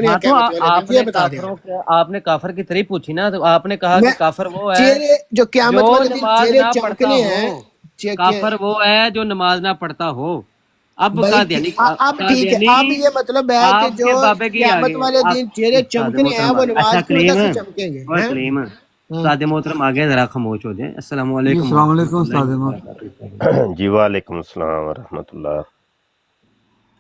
نہیں ہاں تو قیامت والے دن، یہ بتا دیں آپ نے کافر کی تعریف پوچھی نا، تو آپ نے کہا کہ کافر وہ ہے چہرے جو قیامت جو والے دن نماز چہرے نہ پڑھتا چمکنے ہو، ہیں کافر وہ ہے جو نماز نہ پڑھتا ہو۔ اب بھائی قادیانی اب ٹھیک ہے، اب یہ مطلب ہے کہ آپ جو کے بابے کی قیامت آگے والے آپ دن چہرے استاد چمکنے ہیں محترم وہ اچھا نماز کی وجہ کلیم سے چمکیں گے اور کلیم استاد محترم آگے ذرا خاموش ہو جائیں۔ السلام جی علیکم السلام ورحمۃ علیکم اللہ استاد وبرکاتہ۔ جی وعلیکم السلام ورحمۃ اللہ۔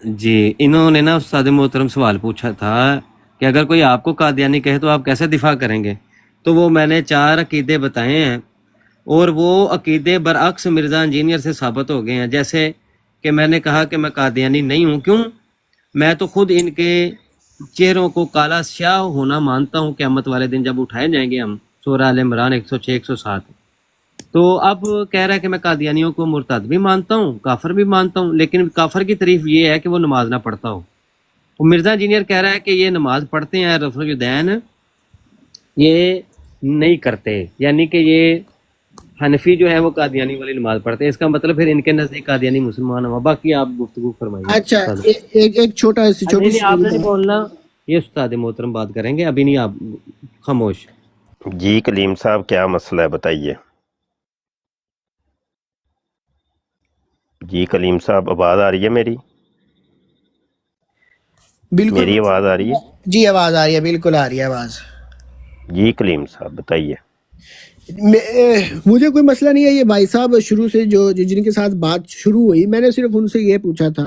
جی انہوں نے نا استاد محترم سوال پوچھا تھا کہ اگر کوئی آپ کو قادیانی کہے تو آپ کیسے دفاع کریں گے؟ تو وہ میں نے 4 عقیدے بتائے ہیں، اور وہ عقیدے برعکس مرزا انجینئر سے ثابت ہو گئے ہیں۔ جیسے کہ میں نے کہا کہ میں قادیانی نہیں ہوں، کیوں؟ میں تو خود ان کے چہروں کو کالا سیاہ ہونا مانتا ہوں قیامت والے دن جب اٹھائے جائیں گے ہم، سورہ آل عمران 106 107۔ تو اب کہہ رہا ہے کہ میں قادیانیوں کو مرتد بھی مانتا ہوں، کافر بھی مانتا ہوں، لیکن کافر کی تعریف یہ ہے کہ وہ نماز نہ پڑھتا ہو۔ وہ مرزا انجینئر کہہ رہا ہے کہ یہ نماز پڑھتے ہیں، رفع الیدین یہ نہیں کرتے، یعنی کہ یہ حنفی جو ہے وہ قادیانی والی نماز پڑھتے ہیں۔ اس کا مطلب پھر ان کے نزدیک قادیانی مسلمان ہوا۔ باقی آپ گفتگو فرمائیے۔ اچھا استاد ایک چھوٹا سی چھوٹی نہیں، آپ نے سی نہیں بولنا، یہ استاد محترم بات کریں گے، ابھی نہیں، آپ خاموش۔ جی کلیم صاحب کیا مسئلہ ہے بتائیے۔ جی کلیم صاحب آواز آ رہی ہے میری؟ بالکل میری آواز آ رہی ہے؟ جی آواز آ رہی ہے، بالکل آ رہی ہے آواز۔ جی کلیم صاحب بتائیے۔ مجھے کوئی مسئلہ نہیں ہے، یہ بھائی صاحب شروع سے جو جن کے ساتھ بات شروع ہوئی، میں نے صرف ان سے یہ پوچھا تھا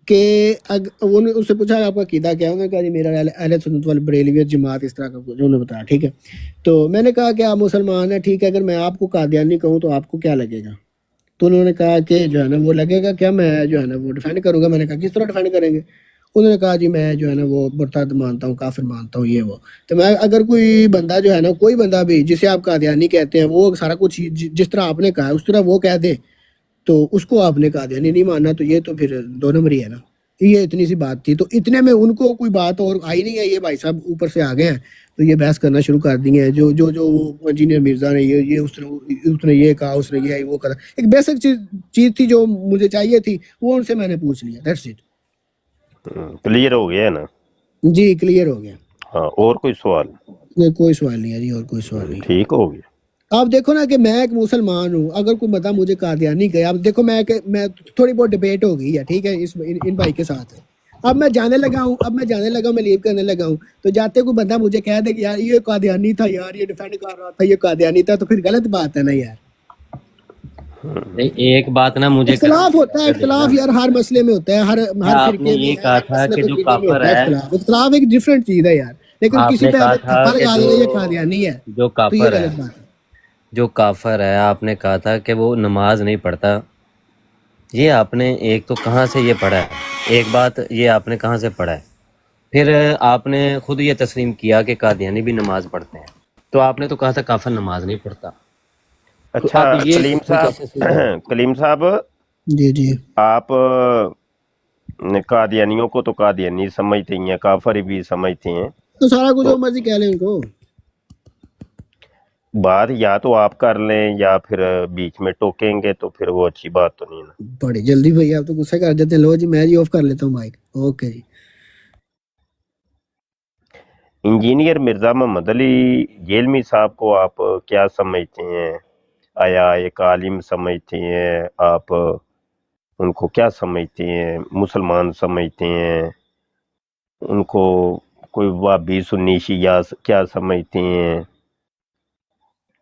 کہ اس سے پوچھا آپ کا عقیدہ کیا ہے، انہوں نے کہا جی میرا اہل سنت والبریلویت جماعت اس طرح کا کچھ انہوں نے بتایا، ٹھیک ہے۔ تو میں نے کہا کہ آپ مسلمان ہیں، ٹھیک ہے، اگر میں آپ کو قادیانی کہوں تو آپ کو کیا لگے گا؟ تو انہوں نے کہا کہ جو ہے نا وہ لگے گا کیا میں جو ہے نا وہ ڈیفینڈ کروں گا۔ میں نے کہا کس طرح ڈیفینڈ کریں گے؟ انہوں نے کہا جی میں جو ہے نا وہ مرتد مانتا ہوں، کافر مانتا ہوں، یہ وہ۔ تو میں اگر کوئی بندہ جو ہے نا، کوئی بندہ بھی جسے آپ قادیانی کہتے ہیں، وہ سارا کچھ جس طرح آپ نے کہا اس طرح وہ کہہ دے تو اس کو آپ نے قادیانی نہیں ماننا، تو یہ تو پھر 2 نمبر ہی ہے نا۔ یہ اتنی سی بات تھی، تو اتنے میں ان کو کوئی بات اور آئی نہیں ہے، یہ بھائی صاحب اوپر سے آ گئے ہیں تو یہ بحث کرنا شروع کر دی ہیں۔ جو جو جو انجینئر مرزا نے یہ اس نے یہ کہا، اس نے یہ وہ کرا، ایک بیسک چیز تھی جو مجھے چاہیے تھی، وہ ان سے میں نے پوچھ لیا، دیٹس اٹ۔ کلیئر ہو گیا ہے نا؟ جی کلیئر ہو گیا۔ ہاں اور کوئی سوال؟ نہیں کوئی سوال نہیں ہے جی، اور کوئی سوال نہیں۔ ٹھیک ہو گیا۔ آپ دیکھو نا کہ میں ایک مسلمان ہوں، اگر کوئی بندہ مجھے قادیانی کہے، اب دیکھو میں تھوڑی بہت ڈبیٹ ہو گئی ہے، ٹھیک ہے، ان بھائی کے ساتھ۔ اب میں جانے لگا ہوں، میں لیو کرنے لگا ہوں، تو جاتے کوئی بندہ مجھے کہہ دے کہ یار یہ قادیانی تھا، یار یہ ڈیفینڈ کر رہا تھا، یہ قادیانی تھا، تو پھر غلط بات ہے نا یار۔ ایک بات نا مجھے اختلاف ہوتا ہے، اختلاف یار ہر مسئلے میں ہوتا ہے، ہر آپ نے فرقے میں یہ ہے، کہا ہر تھا مسئلے کہ کو جو چیزیں میں کافر ہوتا ہے ہے، اختلاف ایک ڈیفرنٹ چیز ہے یار، لیکن آپ کسی نے پہ کہا تھا تھپا کہ لگا دینا یہ قادیانی ہے جو تو یہ کافر ہے، غلط بات ہے۔ جو کافر ہے، آپ نے کہا تھا کہ وہ نماز نہیں پڑھتا۔ یہ آپ نے ایک تو کہاں سے یہ پڑھا ہے؟ ایک بات یہ آپ نے کہاں سے پڑھا ہے؟ پھر آپ نے خود یہ تسلیم کیا کہ قادیانی بھی نماز پڑھتے ہیں، تو آپ نے تو کہا تھا کافر نماز نہیں پڑھتا، تو اچھا اب یہ کلیم گفتگو صاحب، کیسے صحیح ہے؟ کلیم صاحب جی جی آپ قادیانیوں کو تو قادیانی سمجھتے ہیں، کافر بھی سمجھتے ہیں، تو سارا کچھ تو جو مرضی کہہ لیں ان کو۔ بات یا تو آپ کر لیں یا پھر بیچ میں ٹوکیں گے تو پھر وہ اچھی بات تو نہیں نا۔ بڑی جلدی بھائی آپ تو غصہ کر دیتے ہیں، لو جی میں جی آف کر لیتا ہوں مائک، اوکے جی۔ انجینئر مرزا محمد علی جیلمی صاحب کو آپ کیا سمجھتے ہیں؟ آیا ایک عالم سمجھتے ہیں آپ؟ ان کو کیا سمجھتے ہیں؟ مسلمان سمجھتے ہیں ان کو؟ کوئی وہابی سنی شیعہ کیا سمجھتے ہیں؟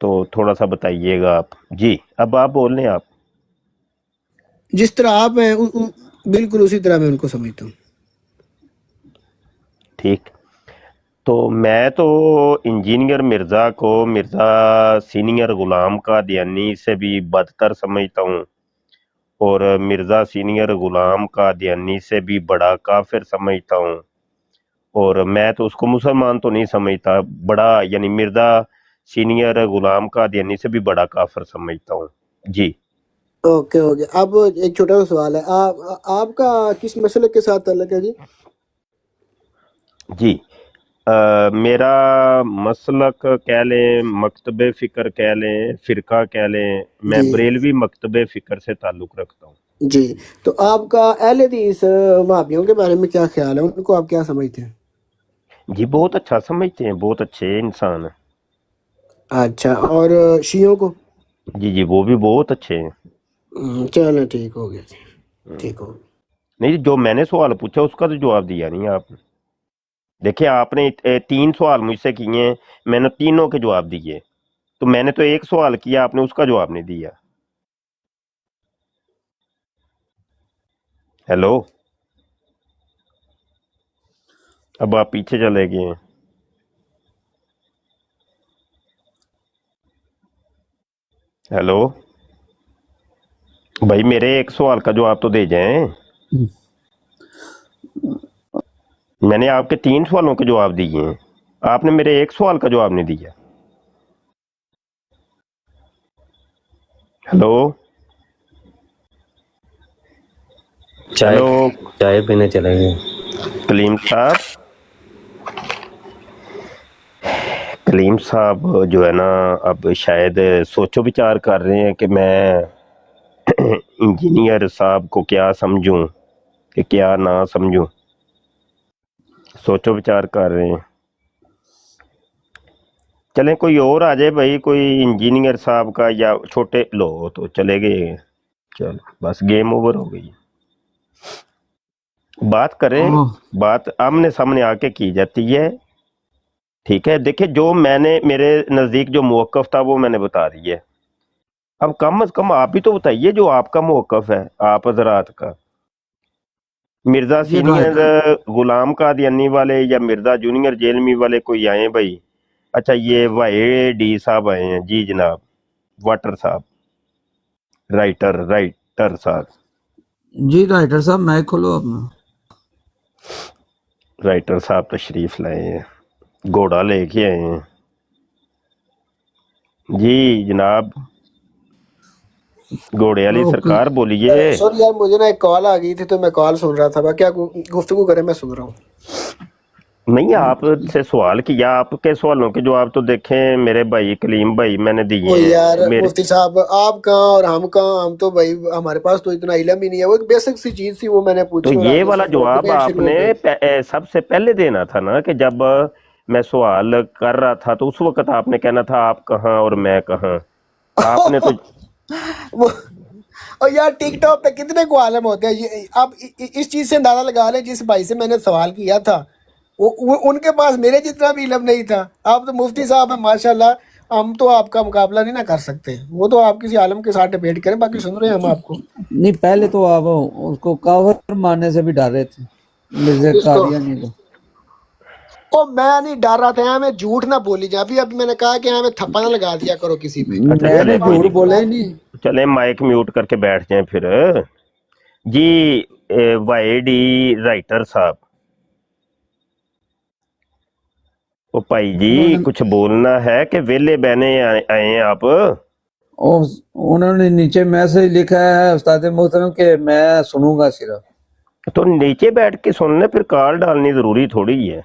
تو تھوڑا سا بتائیے گا آپ۔ جی اب آپ بول لیں آپ۔ جس طرح آپ ہیں بالکل اسی طرح میں ان کو سمجھتا ہوں۔ ٹھیک، تو میں تو انجینئر مرزا کو مرزا سینئر غلام قادیانی سے بھی بدتر سمجھتا ہوں، اور مرزا سینئر غلام قادیانی سے بھی بڑا کافر سمجھتا ہوں، اور میں تو اس کو مسلمان تو نہیں سمجھتا، بڑا یعنی مرزا سینئر غلام قادیانی سے بھی بڑا کافر سمجھتا ہوں۔ جی اوکے ہو گیا۔ اب ایک چھوٹا سا سوال ہے، آپ کا کس مسئلے کے ساتھ تعلق ہے جی؟ جی میرا مسلک کہہ لیں، مکتب فکر کہہ لیں، فرقہ کہہ لیں، میں جی بریلوی مکتب فکر سے تعلق رکھتا ہوں۔ جی، تو آپ کا اہل حدیث وہابیوں کے بارے میں کیا خیال ہے؟ ان کو آپ کیا سمجھتے ہیں؟ जी बहुत अच्छा समझते हैं, बहुत अच्छे इंसान हैं। अच्छा, और शियों को? जी जी वो भी बहुत अच्छे हैं। चलो ठीक हो गया जी, ठीक हो गया। नहीं जो मैंने सवाल पूछा उसका तो जवाब दिया नहीं आपने। देखिए आपने 3 सवाल मुझसे किए हैं, मैंने तीनों के जवाब दिए, तो मैंने तो एक सवाल किया, आपने उसका जवाब नहीं दिया। हेलो, अब आप पीछे चले गए हैं। हेलो भाई, मेरे एक सवाल का जवाब तो दे जाएं। मैंने आपके 3 सवालों के जवाब दिए हैं, आपने मेरे एक सवाल का जवाब नहीं दिया। हेलो चाय हेलो चाय पीने चले गए। कलीम साहब, कलीम साहब जो है ना, अब शायद सोचो विचार कर रहे हैं कि मैं इंजीनियर साहब को क्या समझूं कि क्या ना समझूं, सोचो विचार कर रहे हैं। चलें कोई और आ जाए भाई, कोई इंजीनियर साहब का या छोटे लो तो चले गए। चलो बस गेम ओवर हो गई। बात करें, बात आमने सामने आके की जाती है, ठीक है। देखिए जो मैंने मेरे नज़दीक जो मौक़िफ़ था वो मैंने बता दिया है। अब कम से कम आप भी तो बताइए जो आपका मौक़िफ़ है आप हज़रात का। मिर्ज़ा ये राइट सीनियर गुलाम कादियानी वाले या मिर्ज़ा जूनियर जेलमी वाले कोई आए भाई? अच्छा ये वाई डी साहब आए हैं जी जनाब, वाटर साहब, राइटर साहब, जी राइटर साहब माइक खोलो अपना। राइटर साहब तशरीफ लाए हैं, घोड़ा लेके आए हैं जी जनाब। घोड़े वाली ओके सरकार बोलिए। सॉरी यार, मुझे ना एक कॉल आ गई थी तो मैं कॉल सुन रहा था। क्या गुफ्तगू करें, मैं सुन रहा हूँ। नहीं आपसे सवाल किया, आपके सवालों के जवाब तो देखें मेरे भाई कलीम भाई मैंने दिए ओ यार हैं मेरे। मुफ्ती साहब, आप कहाँ और हम कहाँ? हम तो भाई हमारे पास तो इतना इल्म ही नहीं है। वो एक बेसिक सी चीज थी, वो मैंने तो पूछी और ये आगे वाला से जवाब डिबेट शुरू हो आपने गई। सबसे पहले देना था ना, कि जब मैं सवाल कर रहा था तो उस वक्त आपने कहना था आप कहाँ और मैं कहाँ। आपने तो वो और यार टिकटॉक पे कितने को आलम होते हैं। ये आप इस चीज से अंदाजा लगा लें, जिस भाई से मैंने सवाल किया था वो उनके पास मेरे जितना भी इल्म नहीं था। आप तो मुफ्ती साहब हैं माशाल्लाह, हम तो आपका मुकाबला नहीं ना कर सकते। वो तो आप किसी आलम के साथ डिबेट करें, बाकी सुन रहे हैं हम आपको। नहीं, पहले तो आप उसको काफिर मानने से भी डर रहे थे, मिर्जा किसको? कादियानी को। ओ मैं नहीं डर रहा था, हमें झूठ ना बोली जाए। अभी अभी मैंने कहा कि हमें थप्पा ना लगा दिया करो किसी पे। अच्छा मैंने चले कोई झूठ नहीं, बोला ही नहीं। चले माइक म्यूट करके बैठ जाएं फिर जी। वाई डी राइटर साहब, ओ भाई जी उन्होंने कुछ बोलना है कि वेले बहने आए हैं आप? उन्होंने नीचे मैसेज लिखा है उस्ताद मोहतरम के मैं सुनूंगा सिर्फ। तो नीचे बैठ के सुनने, फिर कॉल डालनी जरूरी थोड़ी है,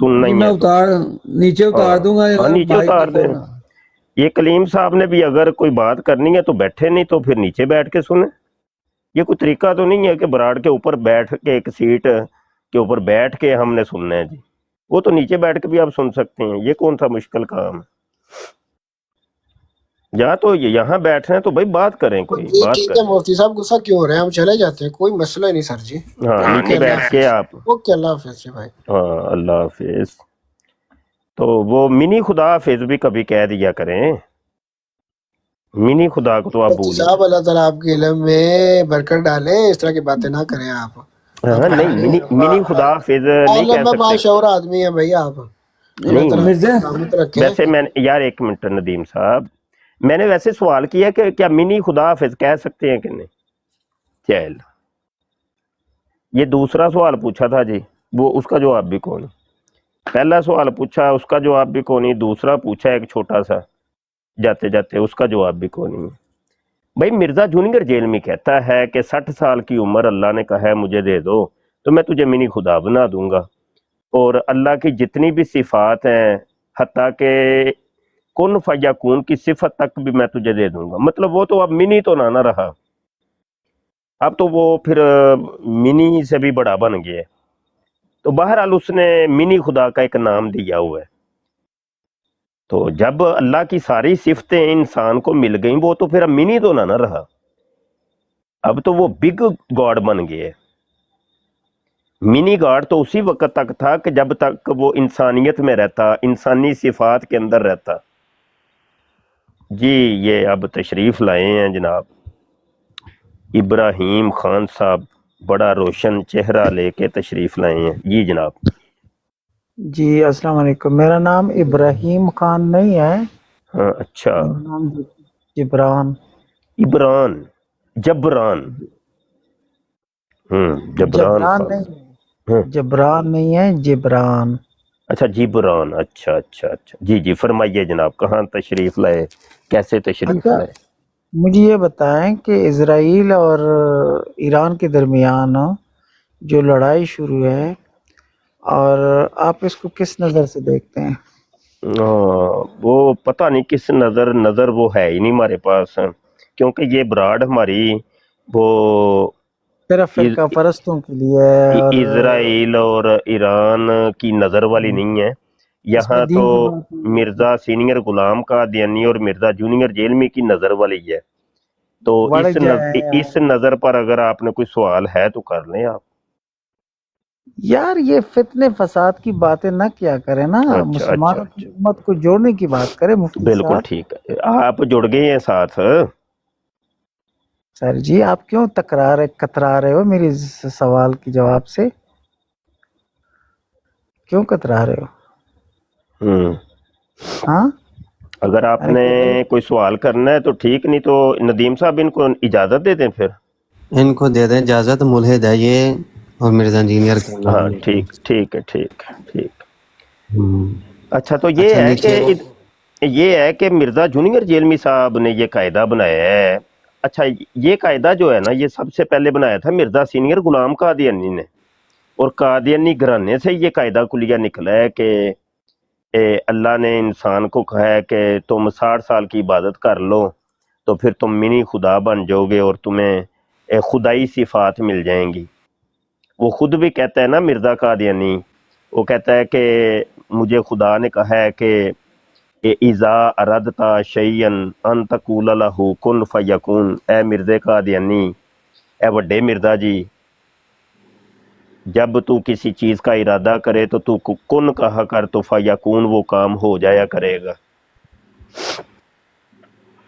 सुनना नहीं ही मैं है तो। नीचे उतार हाँ दूंगा, हाँ नीचे माइक नहीं उतार दें। खोलना। ये कलीम साहब ने भी अगर कोई बात करनी है तो बैठे, नहीं तो फिर नीचे बैठ के सुने। ये कोई तरीका तो नहीं है कि बराड़ के ऊपर बैठ के एक सीट के ऊपर बैठ के हमने सुनना है जी। वो तो नीचे बैठ के भी आप सुन सकते हैं, ये कौन सा मुश्किल काम है। या तो ये यहाँ बैठ रहे हैं तो भाई बात करें, कोई जी बात ठीक है करें। मुफ्ती साहब, गुस्सा क्यों हो रहे हैं? हम चले जाते हैं, कोई मसला ही नहीं सर जी। हाँ नीचे ओके अल्लाह बैठ के हाफिज। आप, ओके अल्लाह हाफिज जी भाई। हाँ अल्लाह हाफिज। तो वो मिनी खुदा हाफिज भी कभी कह दिया करें, मिनी खुदा को तो आप मुफ्ती भूल ही साहब, गए। अल्लाह ताला आपके इल्म में बरकत डाले। इस तरह की बातें ना करें आप। हाँ आप नहीं, मिनी मिनी खुदा हाफिज नहीं आलम कह में सकते। बाशऊर आदमी है भाई आप। अल्लाह नहीं ताला मिर्जा सलामत रखे। वैसे मैंने यार एक मिनट नदीम साहब, मैंने वैसे सवाल किया कि क्या मिनी खुदा हाफिज कह सकते हैं कि नहीं। चल ये दूसरा सवाल पूछा था जी, वो उसका जवाब भी कौन। पहला सवाल पूछा उसका जवाब भी कौन ही, दूसरा पूछा एक छोटा सा जाते जाते, उसका जवाब भी कौन ही। भाई मिर्जा जूनियर जेल में कहता है कि 60 साल की उम्र अल्लाह ने कहा है मुझे दे दो तो मैं तुझे मिनी खुदा बना दूंगा, और अल्लाह की जितनी भी सिफात हैं हत्ता के कुन फयाकून की सिफत तक भी मैं तुझे दे दूंगा। मतलब वो तो अब मिनी तो ना रहा, अब तो वो फिर मिनी से भी बड़ा बन गया। تو بہرحال اس نے منی خدا کا ایک نام دیا ہوا ہے. تو جب اللہ کی ساری صفتیں انسان کو مل گئیں وہ تو پھر اب منی تو نہ رہا, اب تو وہ بگ گاڈ بن گئے. منی گاڈ تو اسی وقت تک تھا کہ جب تک وہ انسانیت میں رہتا, انسانی صفات کے اندر رہتا. جی یہ اب تشریف لائے ہیں جناب ابراہیم خان صاحب, بڑا روشن چہرہ لے کے تشریف لائے ہیں. جی جناب. جی السلام علیکم. میرا نام ابراہیم خان نہیں ہے, ہاں اچھا, میرا نام جبران. عبران, جبران, جبران جبران خان. نہیں ہے, ہاں جبران نہیں ہے, جبران. اچھا جبران, اچھا اچھا اچھا. جی جی فرمائیے جناب, کہاں تشریف لائے, کیسے تشریف اچھا لائے؟ مجھے یہ بتائیں کہ اسرائیل اور ایران کے درمیان جو لڑائی شروع ہے اور آپ اس کو کس نظر سے دیکھتے ہیں؟ وہ پتہ نہیں کس نظر وہ ہے ہی نہیں ہمارے پاس, کیونکہ یہ براڈ ہماری وہ صرف فرقہ پرستوں کے لیے ہے اور اسرائیل اور ایران کی نظر والی نہیں ہے. اس میں یہاں تو دین کی بات نہیں ہے. مرزا سینئر غلام قادیانی اور مرزا جونیئر جیلمی کی نظر والی ہے. تو بڑھ جائے اس نظر پر اگر آپ نے کوئی سوال ہے تو کر لیں آپ. یار, یہ فتنے فساد کی باتیں نہ کیا کریں نا, اچھا اچھا مسلمانوں کی اچھا, امت کو جوڑنے کی بات کریں مفتی بالکل صاحب. ٹھیک ہے, آپ جڑ گئے ہیں ساتھ. سر جی آپ کیوں کترا رہے ہو میری اس سوال کے جواب سے, کیوں کترا رہے ہو؟ ہوں ہاں اگر آپ نے کوئی سوال کرنا ہے تو ٹھیک, نہیں تو ندیم صاحب ان کو اجازت دے دیں پھر. ان کو دے دیں اجازت, ملحد ہے یہ اور مرزا انجینئر کا ہاں نام ہے. ٹھیک ٹھیک ہے, ٹھیک ٹھیک. ہوں. اچھا تو اچھا نیچے یہ ہے کہ مرزا جونیئر جیلمی صاحب نے یہ قاعدہ بنایا ہے. اچھا یہ قاعدہ جو ہے نا, یہ سب سے پہلے بنایا تھا مرزا سینئر غلام قادیانی نے, اور قادیانی گھرانے سے یہ قاعدہ کلیہ نکلا ہے کہ اللہ نے انسان کو کہا ہے کہ تم 60 سال کی عبادت کر لو تو پھر تم منی خدا بن جاؤ گے اور تمہیں خدائی صفات مل جائیں گی. وہ خود بھی کہتا ہے نا مرزا قادیانی, وہ کہتا ہے کہ مجھے خدا نے کہا ہے کہ اذا اردتا شیئن ان تقول لہ کن فیکون. اے مرزا قادیانی, اے وڈے مرزا جی, جب تو کسی چیز کا ارادہ کرے تو کن کہا کر تو فیکون وہ کام ہو جایا کرے گا.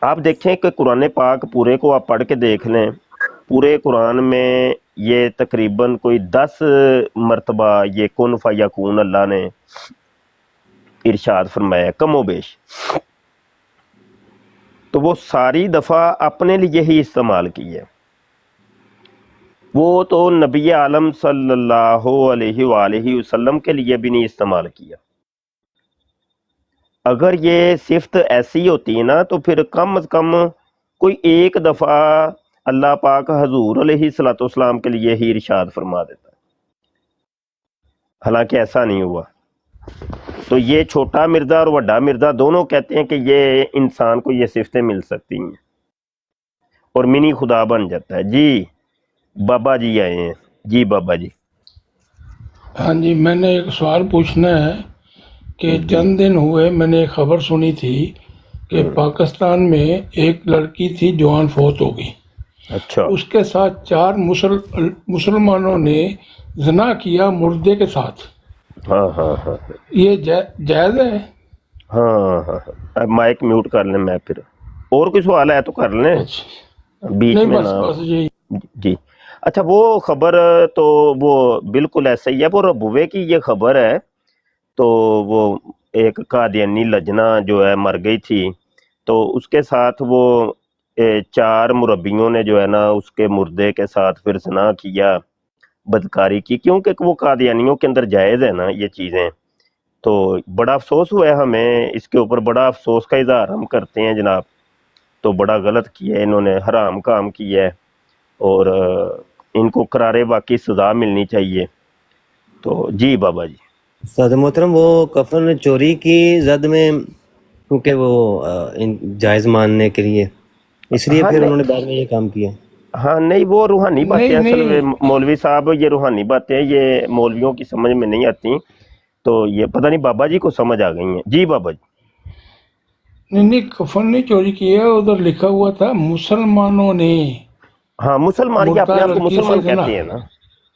آپ دیکھیں کہ قرآن پاک پورے کو آپ پڑھ کے دیکھ لیں, پورے قرآن میں یہ تقریباً کوئی 10 مرتبہ یہ کن فیکون اللہ نے ارشاد فرمایا, کم و بیش. تو وہ ساری دفعہ اپنے لیے ہی استعمال کی ہے, وہ تو نبی عالم صلی اللہ علیہ وآلہ وسلم کے لیے بھی نہیں استعمال کیا. اگر یہ صفت ایسی ہوتی ہے نا تو پھر کم از کم کوئی ایک دفعہ اللہ پاک حضور علیہ الصلوۃ والسلام کے لیے ہی ارشاد فرما دیتا ہے, حالانکہ ایسا نہیں ہوا. تو یہ چھوٹا مرزا اور بڑا مرزا دونوں کہتے ہیں کہ یہ انسان کو یہ صفتیں مل سکتی ہیں اور منی خدا بن جاتا ہے. جی بابا جی آئے ہیں. جی بابا جی. ہاں جی, میں نے ایک سوال پوچھنا ہے کہ چند دن ہوئے میں نے ایک خبر سنی تھی کہ پاکستان میں ایک لڑکی تھی جوان فوت ہو گئی, اچھا اس کے ساتھ 4 مسلمانوں نے زنا کیا مردے کے ساتھ. ہاں ہاں ہاں یہ جائز ہے؟ ہاں ہاں, مائک میوٹ کر لیں, میں پھر اور کوئی سوال ہے تو کر لیں, اچھا بیچ نہیں, میں بس نہ. بس یہی. جی اچھا, وہ خبر تو وہ بالکل ایسا ہی ہے, وہ ربوے کی یہ خبر ہے. تو وہ ایک قادیانی لجنا جو ہے مر گئی تھی, تو اس کے ساتھ وہ 4 مربیوں نے جو ہے نا اس کے مردے کے ساتھ پھر زنا کیا, بدکاری کی, کیونکہ وہ قادیانیوں کے اندر جائز ہے نا یہ چیزیں. تو بڑا افسوس ہوا ہے ہمیں, اس کے اوپر بڑا افسوس کا اظہار ہم کرتے ہیں جناب. تو بڑا غلط کیا ہے انہوں نے, حرام کام کیا ہے, اور ان کو قرار واقعی سزا ملنی چاہیے. تو جی بابا جی. استاد محترم, وہ کفن چوری کی زد میں کیونکہ وہ جائز ماننے کے لیے, اس لیے ہاں پھر نہیں, انہوں نے بعد میں یہ کام کیا. हाँ नहीं, वो रूहानी बातें नहीं असल नहीं में मौलवी साहब, ये रूहानी बातें ये मौलवियों की समझ में नहीं आती, तो ये पता नहीं बाबा जी को समझ आ गई हैं। जी बाबा जी। नहीं नहीं, कफन नहीं चोरी किया, उधर लिखा हुआ था मुसलमानों ने हाँ मुसलमान, ये अपने मुर्दा आप को लड़की मुसलमान से जना। कहते हैं ना,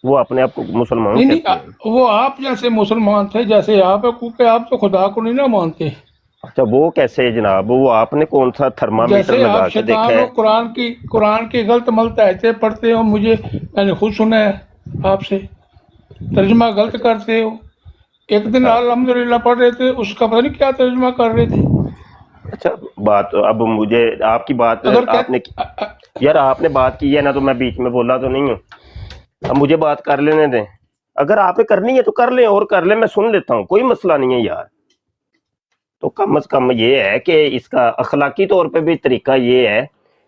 वो अपने आप को मुसलमान नहीं नहीं, कहते हैं। वो आप जैसे मुसलमान थे जैसे आप है, क्योंकि आप तो खुदा को नहीं ना मानते। अच्छा वो कैसे जनाब, वो आपने कौन सा थर्मामीटर जैसे लगा आप के देखा शैतान हो, है? कुरान की गलत मलत आयतें पढ़ते हो, मैंने खुद सुना है आपसे, तर्जुमा गलत करते हो। एक दिन अल्हम्दुलिल्लाह पढ़ रहे थे, उसका पता नहीं क्या तर्जुमा कर रहे थे। अच्छा बात, अब मुझे आपकी बात अगर आपने यार आपने बात की है ना, तो मैं बीच में बोला तो नहीं हूँ, अब मुझे बात कर लेने दें। अगर आपने करनी है तो कर लें, और कर लें, मैं सुन लेता हूँ, कोई मसला नहीं है यार। तो कम से कम ये है कि इसका अखलाकी तौर पे भी तरीका ये है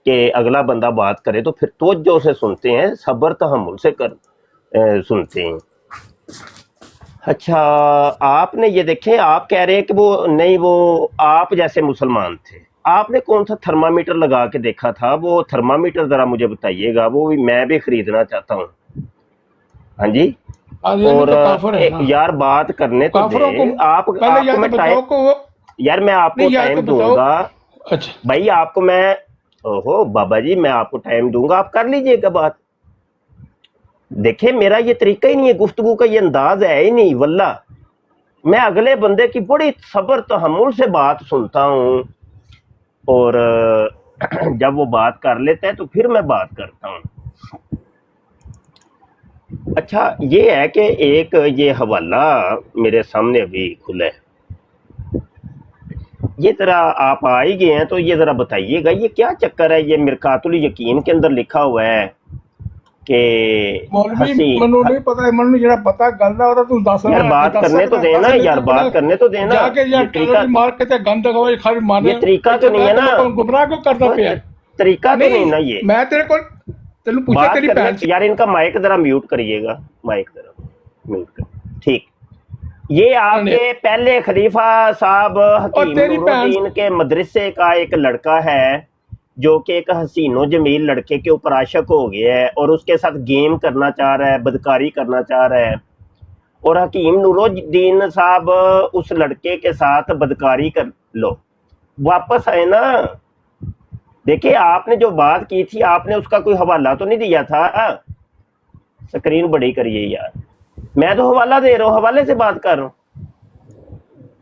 कि अगला बंदा बात करे तो फिर तवज्जो से सुनते हैं, सब्र तहम्मुल से सुनते हैं। अच्छा आपने ये देखें, आप कह रहे हैं कि वो नहीं, वो आप जैसे मुसलमान थे, आपने कौन सा थर्मामीटर लगा के देखा था? वो थर्मामीटर जरा मुझे बताइएगा, वो भी मैं भी खरीदना चाहता हूँ। हाँ जी। कादियानी और तो काफिर है ना। यार बात करने तो काफिरों को दे आप, पहले आपको या मैं तो टाइम, बताओ को वो, यार मैं आपको नहीं या तो टाइम बताओ। दूंगा अच्छा भाई, आपको मैं, ओहो बाबा जी मैं आपको टाइम दूंगा, आप कर लीजिएगा बात। देखिए मेरा ये तरीका ही नहीं है, गुफ्तगू का ये अंदाज है ही नहीं वल्ला। मैं अगले बंदे की बड़ी सब्र तहम्मुल से बात सुनता हूँ, और जब वो बात कर लेता है तो फिर मैं बात करता हूँ। अच्छा ये है कि एक ये हवाला मेरे सामने अभी खुला है, ये जरा आप आ ही गए हैं तो ये जरा बताइएगा ये क्या चक्कर है। ये मिरकातुल यकीन के अंदर लिखा हुआ है कि मौलवी मनु नहीं पता है, मनु जरा पता गलदा होता तू दस यार बात करने तो देना, यार बात करने तो देना। जाके यार तरीका, मार के ते गंद गवा खाली मारने, ये तरीका तो नहीं है ना, गुमराह क्यों करता पिया? तरीका तो नहीं ना ये। मैं तेरे को तेन पूछा बात तेरी करने, बहन से। यार इनका माइक जरा म्यूट करिएगा, माइक जरा म्यूट कर, ठीक। ये आपके पहले खलीफा साहब हकीम तेरी नूरुद्दीन के मदरसे का एक लड़का है जो कि एक हसीनो जमील लड़के के ऊपर आशिक हो गया है और उसके साथ गेम करना चाह रहा है, बदकारी करना चाह रहा है, और हकीम नूरुद्दीन साहब उस लड़के के साथ बदकारी कर लो वापस आए ना। देखिए आपने जो बात की थी आपने उसका कोई हवाला तो नहीं दिया था। स्क्रीन बड़ी करिए यार, मैं तो हवाला दे रहा हूँ, हवाले से बात कर रहा हूँ।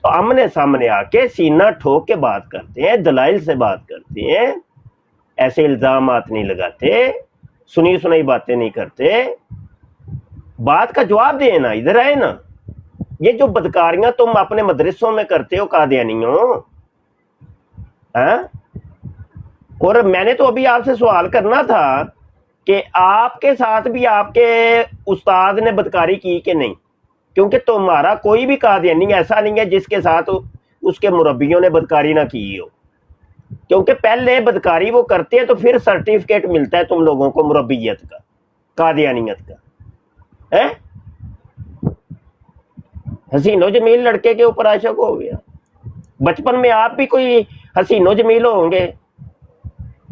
तो आमने सामने आके सीना ठोक के बात करते हैं, दलाइल से बात करते हैं, ऐसे इल्जामात नहीं लगाते, सुनी सुनाई बातें नहीं करते, बात का जवाब देना, इधर आए ना। ये जो बदकारियां तुम अपने मदरसों में करते हो कादियानियों, हैं? और मैंने तो अभी आपसे सवाल करना था कि आपके साथ भी आपके उस्ताद ने बदकारी की कि नहीं, क्योंकि तुम्हारा कोई भी कादियानी ऐसा नहीं है जिसके साथ उसके मुरब्बियों ने बदकारी ना की हो, क्योंकि पहले बदकारी वो करते हैं तो फिर सर्टिफिकेट मिलता है तुम लोगों को मुरब्बियत का, कादियानियत का, है? हसीनो जमील लड़के के ऊपर आशिक हो गया, बचपन में आप भी कोई हसीनो जमील होंगे।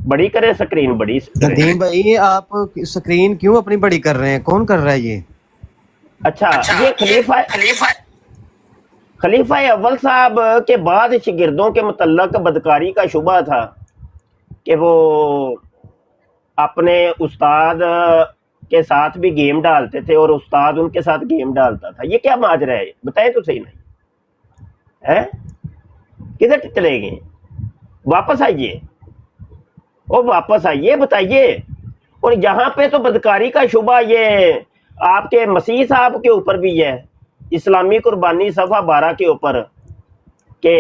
बड़ी करे स्क्रीन, बड़ी नदीम भाई आप स्क्रीन क्यों अपनी बड़ी कर रहे हैं, कौन कर रहा है ये? अच्छा ये खलीफा अव्वल साहब के बाद शिगिर्दों के मुतल्लक बदकारी का शुबा था कि वो अपने उस्ताद के साथ भी गेम डालते थे और उस्ताद उनके साथ गेम डालता था। ये क्या माजरा है बताएं तो सही, नहीं है? किधर चले गए? वापस आइए, ओ वापस आइए, बताइए। और यहाँ पे तो बदकारी का शुबा ये आपके मसीह साहब के ऊपर भी है, इस्लामी कुर्बानी सफ़ा 12 के ऊपर, के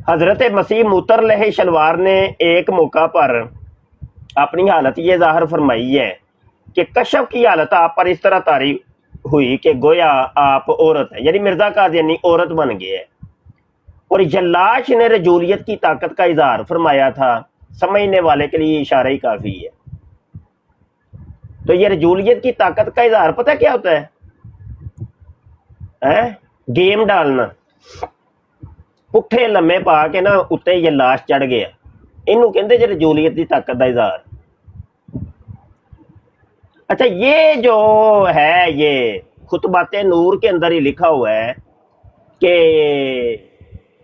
हजरत मसीह मुतरलह शलवार ने एक मौका पर अपनी हालत ये जाहिर फरमाई है कि कशफ की हालत आप पर इस तरह तारी हुई कि गोया आप औरत है, यानी मिर्जा कादियानी औरत बन गए है, और जल्लाश ने रजूलियत की ताकत का इजहार फरमाया था। समझने वाले के लिए इशारा ही काफी है। तो ये रजूलियत की ताकत का इजहार पता क्या होता है? गेम डालना, पुट्ठे लम्हे पा के ना उत्ते ये लाश चढ़ गया, इनू कहते जे रजूलियत की ताकत का इजहार। अच्छा, ये जो है ये खुतबात नूर के अंदर ही लिखा हुआ है कि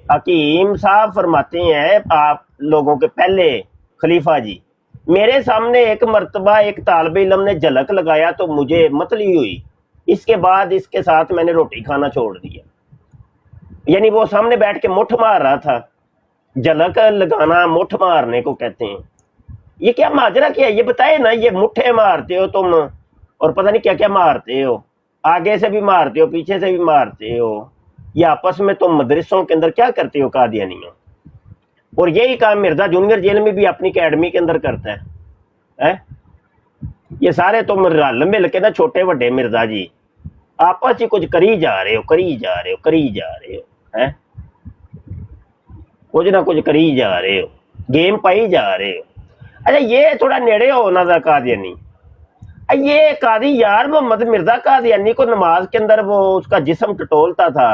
हकीम साहब फरमाते हैं, आप लोगों के पहले खलीफा जी, मेरे सामने एक मर्तबा एक तालिब इल्म ने झलक लगाया तो मुझे मतली हुई, इसके बाद इसके साथ मैंने रोटी खाना छोड़ दिया। यानी वो सामने बैठ के मुठ मार रहा था। झलक लगाना मुठ मारने को कहते हैं। ये क्या माजरा क्या है ये बताए ना। ये मुट्ठे मारते हो तुम और पता नहीं क्या क्या मारते हो, आगे से भी मारते हो, पीछे से भी मारते हो। ये आपस में तुम मदरसों के अंदर क्या करते हो कादियानियों। और यही काम मिर्जा जूनियर जेल में भी अपनी अकेडमी के अंदर करता है? ये सारे तुम रल मिल के ना छोटे बड़े मिर्जा जी आपस ही कुछ करी जा रहे हो है, कुछ ना कुछ करी जा रहे हो, गेम पाई जा रहे हो। अच्छा, ये थोड़ा नेड़े हो ना कादियानी। ये कादी यार मोहम्मद मिर्जा कादियानी को नमाज के अंदर वो उसका जिस्म टटोलता था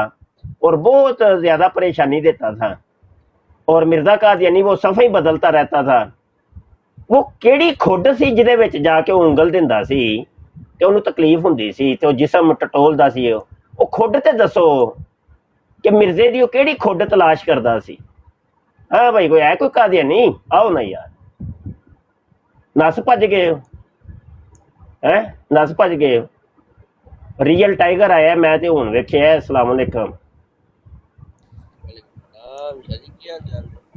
और बहुत ज्यादा परेशानी देता था, और मिर्जा कादियानी वो सफ़े ही बदलता रहता था। वो केड़ी खुड सी जिहदे विच जाके उंगल दिंदा सी ते उहनूं तकलीफ हुंदी सी ते जिस्म टटोलदा सी। वो खुड ते दसो कि मिर्जे दी केड़ी खुड तलाश करदा सी। हाँ भाई, कोई है कोई कादियानी? आओ ना यार, नस भज गए हो है, नस भज गए हो। रियल टाइगर आया मैं ते हुण वेखिया। अस्सलाम वालेकुम।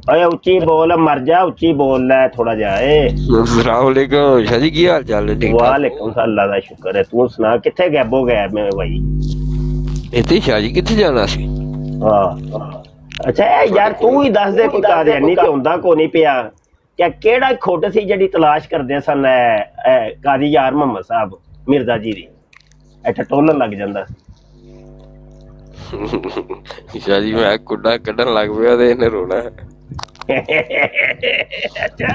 अरे उच्ची बोल, मर जा, उच्ची बोल लै थोड़ा जा। अस्सलामुअलैकुम शाह जी, की हाल चाल है? ठीक ठाक? वालेकुम सलाम, अल्लाह दा शुक्र है। तू सुना किथे गैबो गया मैं भाई? इत्थे शाह जी किथे जाना सी? अच्छा यार तू ही दस दे कोई कादियानी ते हुंदा को नहीं पिया। क्या केड़ा खुड सी जिहड़ी तलाश करदे सन कादी यार मोहम्मद साहब मिर्जा जी दी? टटोलन लग जांदा। शाह जी मैं कुड़ा कड्ढन लग पिया ते इन्हें रोना है। अच्छा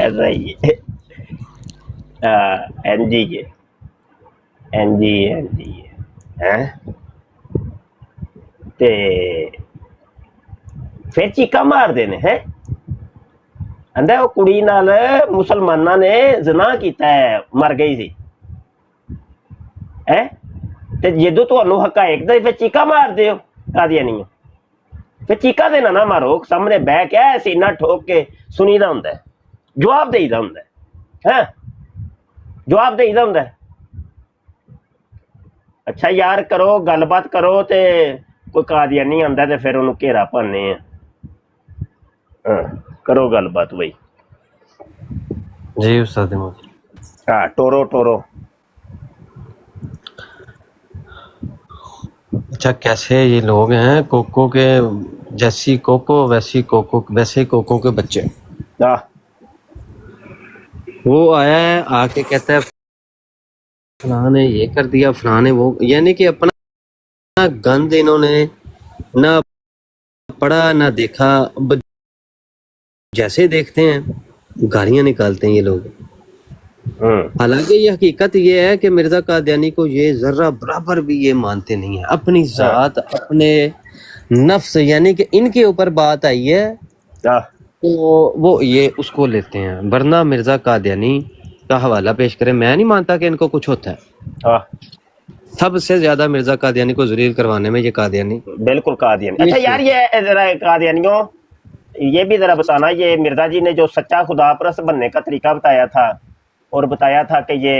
ऐसा ही है। एनजी के एनजी हैं ते फिर चीका मार देने हैं। आंदा वो कुड़ी नाल मुसलमाना ने जना कीता है, मर गई सी है ते जदों तुहानू हकायक दा फिर चीका मारदे हो कादियानी। फिर चीका देना ना मारो, सामने बह के सीना ठोक के सुनीदा हुंदा है, जवाब देईदा हुंदा है, जवाब देईदा हुंदा है। अच्छा यार करो गलबात करो ते कोई कादियानी आंदा ते फिर उन्होंने घेरा पाने। करो गलबात भाई। जी उस्ताद मोहतरम। हाँ टोरो टोरो। अच्छा, कैसे ये लोग हैं कोको के जैसी कोको वैसी कोको वैसे कोको के बच्चे। वो आया है आके कहता है फलां ने ये कर दिया, फलां ने वो, यानी कि अपना गंद इन्होंने ना पढ़ा ना देखा, जैसे देखते हैं गालियां निकालते हैं ये लोग। हालांकि ये हकीकत ये है कि मिर्जा कादियानी को ये जर्रा बराबर भी ये मानते नहीं है। अपनी जात अपने नफ्स यानी कि इनके ऊपर बात आई है तो वो ये उसको लेते हैं, वरना मिर्जा कादियानी का हवाला पेश करें। मैं नहीं मानता कि इनको कुछ होता है। सबसे ज्यादा मिर्जा कादियानी को जलील करवाने में ये कादियानी, बिल्कुल कादियानी। अच्छा यार ये जरा कादियानियों ये भी जरा बताना, ये मिर्जा जी ने जो सच्चा खुदा परस्त बनने का तरीका बताया था और बताया था कि ये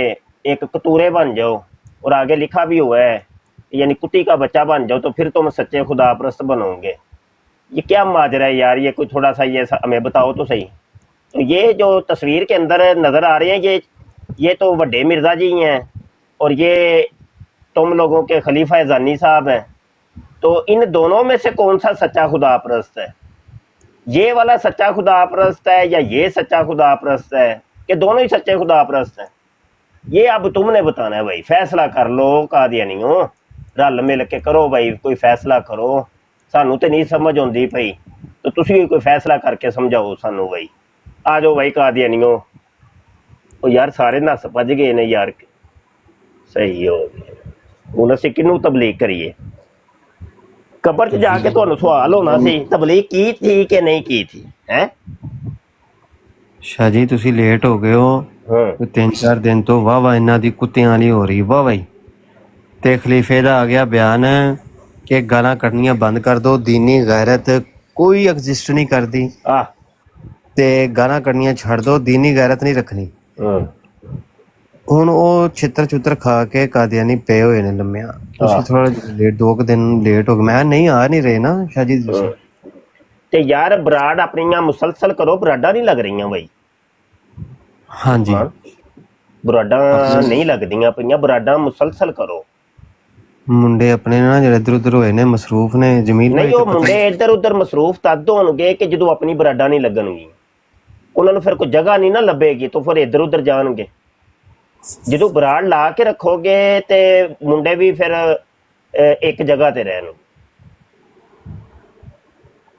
एक कतूरे बन जाओ, और आगे लिखा भी हुआ है यानी कुत्ती का बच्चा बन जाओ तो फिर तुम सच्चे खुदा परस्त बनोगे। ये क्या माजरा है यार? ये कोई थोड़ा सा ये हमें बताओ तो सही। तो ये जो तस्वीर के अंदर नज़र आ रहे हैं ये तो बड़े मिर्जा जी हैं और ये तुम लोगों के खलीफा जानी साहब हैं। तो इन दोनों में से कौन सा सच्चा खुदा परस्त है? ये वाला सच्चा खुदा परस्त है या ये सच्चा खुदा परस्त है, कि दोनों ही सच्चे खुदा परस्त हैं? ये अब तुमने बताना है भाई। फैसला कर लो कादियानियों, रल मिल के करो भाई, कोई फैसला करो। सानू तो नहीं समझ आती भाई, तो तुसी कोई फैसला करके समझाओ सानू भाई। आ जाओ भाई कादियानियों। ओ यार सारे नस भज गए ने यार, सही हो गया। हुण असीं किनू तबलीग करिए? कबर च जाके तुहानू सवाल होना सी तबलीग की थी कि नहीं की थी है? ਸ਼ਾਹ ਜੀ ਤੁਸੀਂ ਲੇਟ ਹੋ ਗਏ ਹੋ ਹਾਂ ਤੇ 3-4 ਦਿਨ ਤੋਂ ਵਾਹ ਇਹਨਾਂ ਦੀ ਕੁੱਤਿਆਂ ਵਾਲੀ ਹੋ ਰਹੀ ਵਾਹ ਵਾਹੀ ਤੇ ਖਲੀਫੇ ਦਾ ਆ ਗਿਆ ਬਿਆਨ ਕਿ ਗਾਲਾਂ ਕੱਢਣੀਆਂ ਬੰਦ ਕਰ ਦੋ, ਦੀਨੀ ਗੈਰਤ ਕੋਈ ਐਗਜ਼ਿਸਟ ਨਹੀਂ ਕਰਦੀ ਆ ਤੇ ਗਾਲਾਂ ਕੱਢਣੀਆਂ ਛੱਡ ਦੋ, ਦੀਨੀ ਗੈਰਤ ਨਹੀਂ ਰੱਖਣੀ। ਹਾਂ ਹੁਣ ਉਹ ਛਿੱਤਰ ਛੁੱਤਰ ਖਾ ਕੇ ਕਾਦੀਆਨੀ ਪਏ ਹੋਏ ਨੇ ਲੰਮਿਆਂ। ਤੁਸੀਂ ਥੋੜਾ ਲੇਟ 2 ਦਿਨ ਲੇਟ ਹੋ ਗਏ। ਮੈਂ ਨਹੀਂ ਆ ਨਹੀਂ ਰਹੇ ਨਾ ਸ਼ਾਹ ਜੀ ਤੁਸੀਂ। ਤੇ ਯਾਰ ਬਰਾੜ ਆਪਣੀਆਂ ਮੁਸਲਸਲ ਕਰੋ, ਬਰਾਡਾਂ ਨਹੀਂ ਲੱਗ ਰਹੀਆਂ ਬਈ। ਹਾਂਜੀ ਬਰਾਡਾਂ ਨਹੀਂ ਲੱਗਦੀਆਂ ਪਈਆਂ, ਬਰਾਡਾਂ ਮੁਸਲਸਲ ਕਰੋ। ਮੁੰਡੇ ਆਪਣੇ ਨਾ ਜਿਹੜੇ ਇੱਧਰ ਉੱਧਰ ਹੋਏ ਨੇ ਮਸਰੂਫ ਨੇ ਜ਼ਮੀਨ ਨਹੀਂ ਉਹ ਮੁੰਡੇ ਇੱਧਰ ਉੱਧਰ ਮਸਰੂਫ ਤਦ ਹੋਣਗੇ ਕਿ ਜਦੋਂ ਆਪਣੀ ਬਰਾਡਾਂ ਨਹੀਂ ਲੱਗਣਗੀਆਂ, ਉਹਨਾਂ ਨੂੰ ਫਿਰ ਕੋਈ ਜਗ੍ਹਾ ਨਹੀਂ ਨਾ ਲੱਭੇਗੀ, ਤਾਂ ਫਿਰ ਇੱਧਰ ਉੱਧਰ ਜਾਣਗੇ। ਜਦੋਂ ਬਰਾੜ ਲਾ ਕੇ ਰੱਖੋਗੇ ਤੇ ਮੁੰਡੇ ਵੀ ਫਿਰ ਇੱਕ ਜਗ੍ਹਾ ਤੇ ਰਹਿਣਗੇ।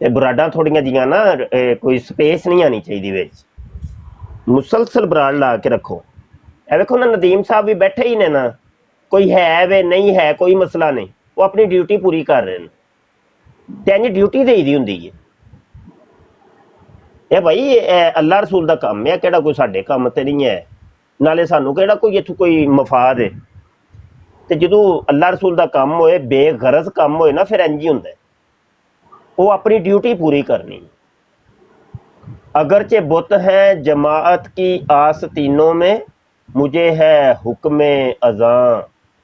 ਤੇ ਬਰਾਡਾਂ ਥੋੜੀਆਂ ਜੀਆਂ ਨਾ ਕੋਈ ਸਪੇਸ ਨਹੀਂ ਆਣੀ ਚਾਹੀਦੀ ਵਿੱਚ, ਮੁਸਲਸਲ ਬਰਾੜ ਲਾ ਕੇ ਰੱਖੋ। ਇਹ ਵੇਖੋ ਨਾ ਨਦੀਮ ਸਾਹਿਬ ਵੀ ਬੈਠੇ ਹੀ ਨੇ ਨਾ, ਕੋਈ ਹੈ ਵੇ ਨਹੀਂ ਹੈ ਕੋਈ ਮਸਲਾ ਨਹੀਂ, ਉਹ ਆਪਣੀ ਡਿਊਟੀ ਪੂਰੀ ਕਰ ਰਹੇ ਨੇ ਤੇ ਇੰਝ ਡਿਊਟੀ ਦੇਈ ਦੀ ਹੁੰਦੀ ਹੈ। ਇਹ ਭਾਈ ਅੱਲਾ ਰਸੂਲ ਦਾ ਕੰਮ ਹੈ, ਕਿਹੜਾ ਕੋਈ ਸਾਡੇ ਕੰਮ ਤੇ ਨਹੀਂ ਹੈ। ਨਾਲੇ ਸਾਨੂੰ ਕਿਹੜਾ ਕੋਈ ਇੱਥੋਂ ਕੋਈ ਮਫਾਦ ਹੈ। ਤੇ ਜਦੋਂ ਅੱਲਾ ਰਸੂਲ ਦਾ ਕੰਮ ਹੋਏ, ਬੇਗਰਜ਼ ਕੰਮ ਹੋਏ ਨਾ, ਫਿਰ ਇੰਝ ਹੀ ਹੁੰਦਾ। وہ اپنی ڈیوٹی پوری کرنی. اگرچہ بت ہیں جماعت کی آستینوں میں، مجھے ہے حکم اذاں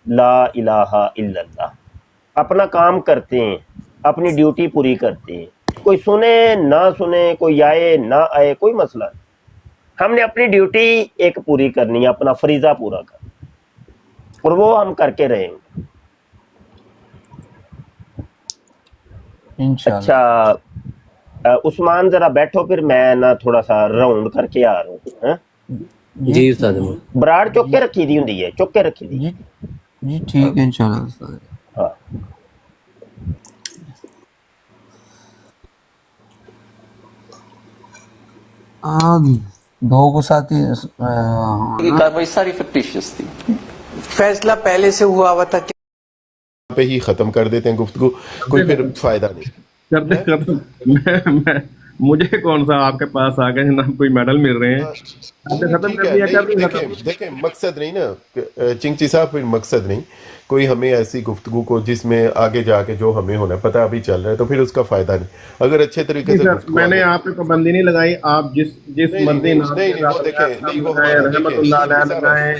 لا الہ الا اللہ. اپنا کام کرتے ہیں، اپنی ڈیوٹی پوری کرتے ہیں. کوئی سنے نہ سنے، کوئی آئے نہ آئے، کوئی مسئلہ نہیں. ہم نے اپنی ڈیوٹی ایک پوری کرنی ہے، اپنا فریضہ پورا کرنا، اور وہ ہم کر کے رہیں گے. اچھا عثمان ذرا بیٹھو، پھر میں نا تھوڑا سا راؤنڈ کر کے آ رہا ہوں. جی استاد براڑ چک کے رکھی دی ہوندی ہے، چک کے رکھی دی. جی ٹھیک ہے انشاءاللہ استاد. ہاں دو کو ساتھی کاروائی ساری فکٹیشیس تھی. فیصلہ پہلے سے ہوا ہوا تھا کہ پہ ہی ختم کر دیتے ہیں گفتگو، کوئی پھر فائدہ نہیں. مجھے کون سا آپ کے پاس آ گئے نا کوئی میڈل مل رہے ہیں. دیکھیں مقصد نہیں نا چنگچی صاحب، پھر مقصد نہیں کوئی ہمیں ایسی گفتگو کو جس میں آگے جا کے جو ہمیں ہونا ہے پتہ ابھی چل رہا ہے، تو پھر اس کا فائدہ نہیں. اگر اچھے طریقے سے میں نے آپ پہ پابندی نہیں لگائی، آپ جس مرضی رحمت اللہ علیہ لگائیں،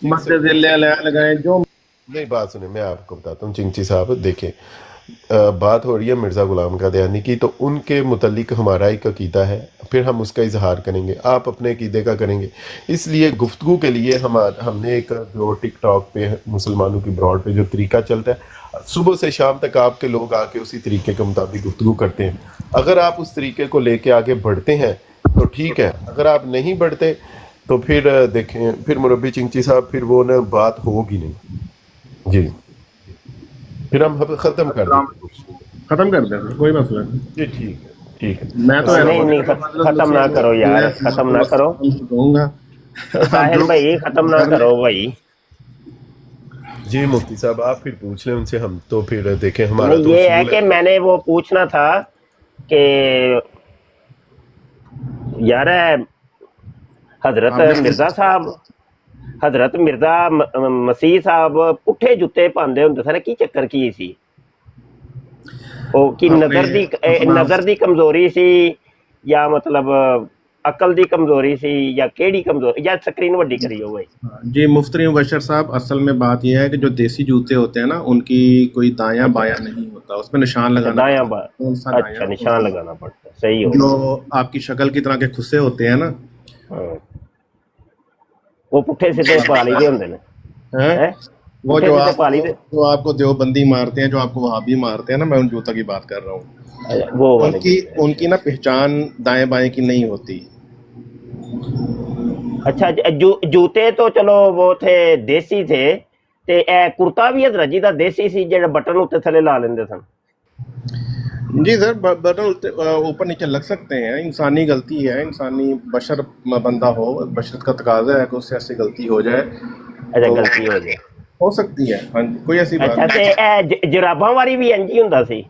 مسجد علیہ لگائیں، جو نہیں. بات سنیں، میں آپ کو بتاتا ہوں چنگچی صاحب. دیکھیں بات ہو رہی ہے مرزا غلام قادیانی کی، تو ان کے متعلق ہمارا ایک عقیدہ ہے، پھر ہم اس کا اظہار کریں گے، آپ اپنے عقیدے کا کریں گے. اس لیے گفتگو کے لیے ہم نے ایک جو ٹک ٹاک پہ مسلمانوں کی براڈ پہ جو طریقہ چلتا ہے، صبح سے شام تک آپ کے لوگ آ کے اسی طریقے کے مطابق گفتگو کرتے ہیں. اگر آپ اس طریقے کو لے کے آگے بڑھتے ہیں تو ٹھیک ہے، اگر آپ نہیں بڑھتے تو پھر دیکھیں پھر مربی چنگچی صاحب پھر وہ نا بات ہوگی نہیں. جی پھر ہم ختم کر دیں، کوئی مسئلہ نہیں. جی ٹھیک ہے ٹھیک ہے. میں تو نہیں ختم نہ کرو یار، ختم نہ کرو کہوں گا ساحل بھائی، ختم نہ کرو بھائی. جی مفتی صاحب آپ پھر پوچھ لیں ان سے، ہم تو پھر دیکھیں ہمارا تو یہ ہے اصول کہ میں نے وہ پوچھنا تھا کہ یار حضرت مرزا مسیح صاحب پٹھے جتے پاندے ہوندے سن، کی چکر کی سی؟ او کی نظر دی کمزوری سی یا مطلب عقل دی کمزوری سی یا کیڑی کمزوری، یا سکرین وڈی کری ہو گئی؟ جی مفتی مبشر صاحب، اصل میں بات یہ ہے کہ جو دیسی جوتے ہوتے ہیں نا، ان کی کوئی دایاں بایاں نہیں ہوتا، اس میں نشان لگانا، دایاں اچھا نشان لگانا پڑتا ہے. صحیح ہو جو آپ کی شکل کی طرح کے کھسے ہوتے ہیں نا، وہ پٹھے سیدھے پا لی دے ہوندے نے. وہ جو آپ کو دیوبندی مارتے ہیں، جو آپ کو وہابی مارتے ہیں نا، میں ان جوتوں کی بات کر رہا ہوں. ان کی نا پہچان دائیں بائیں کی نہیں ہوتی. اچھا جوتے تو چلو وہ تھے دیسی تھے، تے اے کرتا بھی حضرت جی دا دیسی سی جڑا بٹن اوتے تھلے لا لیندے سن؟ جی سر، بٹن اوپر نیچے لگ سکتے ہیں، انسانی غلطی ہے، انسانی بشر بندہ ہو، بشرت کا تقاضا ہے کہ اس سے ایسی غلطی ہو جائے. اچھا غلطی ہو جائے، ہو سکتی ہے، ہاں جی، کوئی ایسی بات اچھا. تے اے جراباں والی بھی انج ہی ہوندا سی؟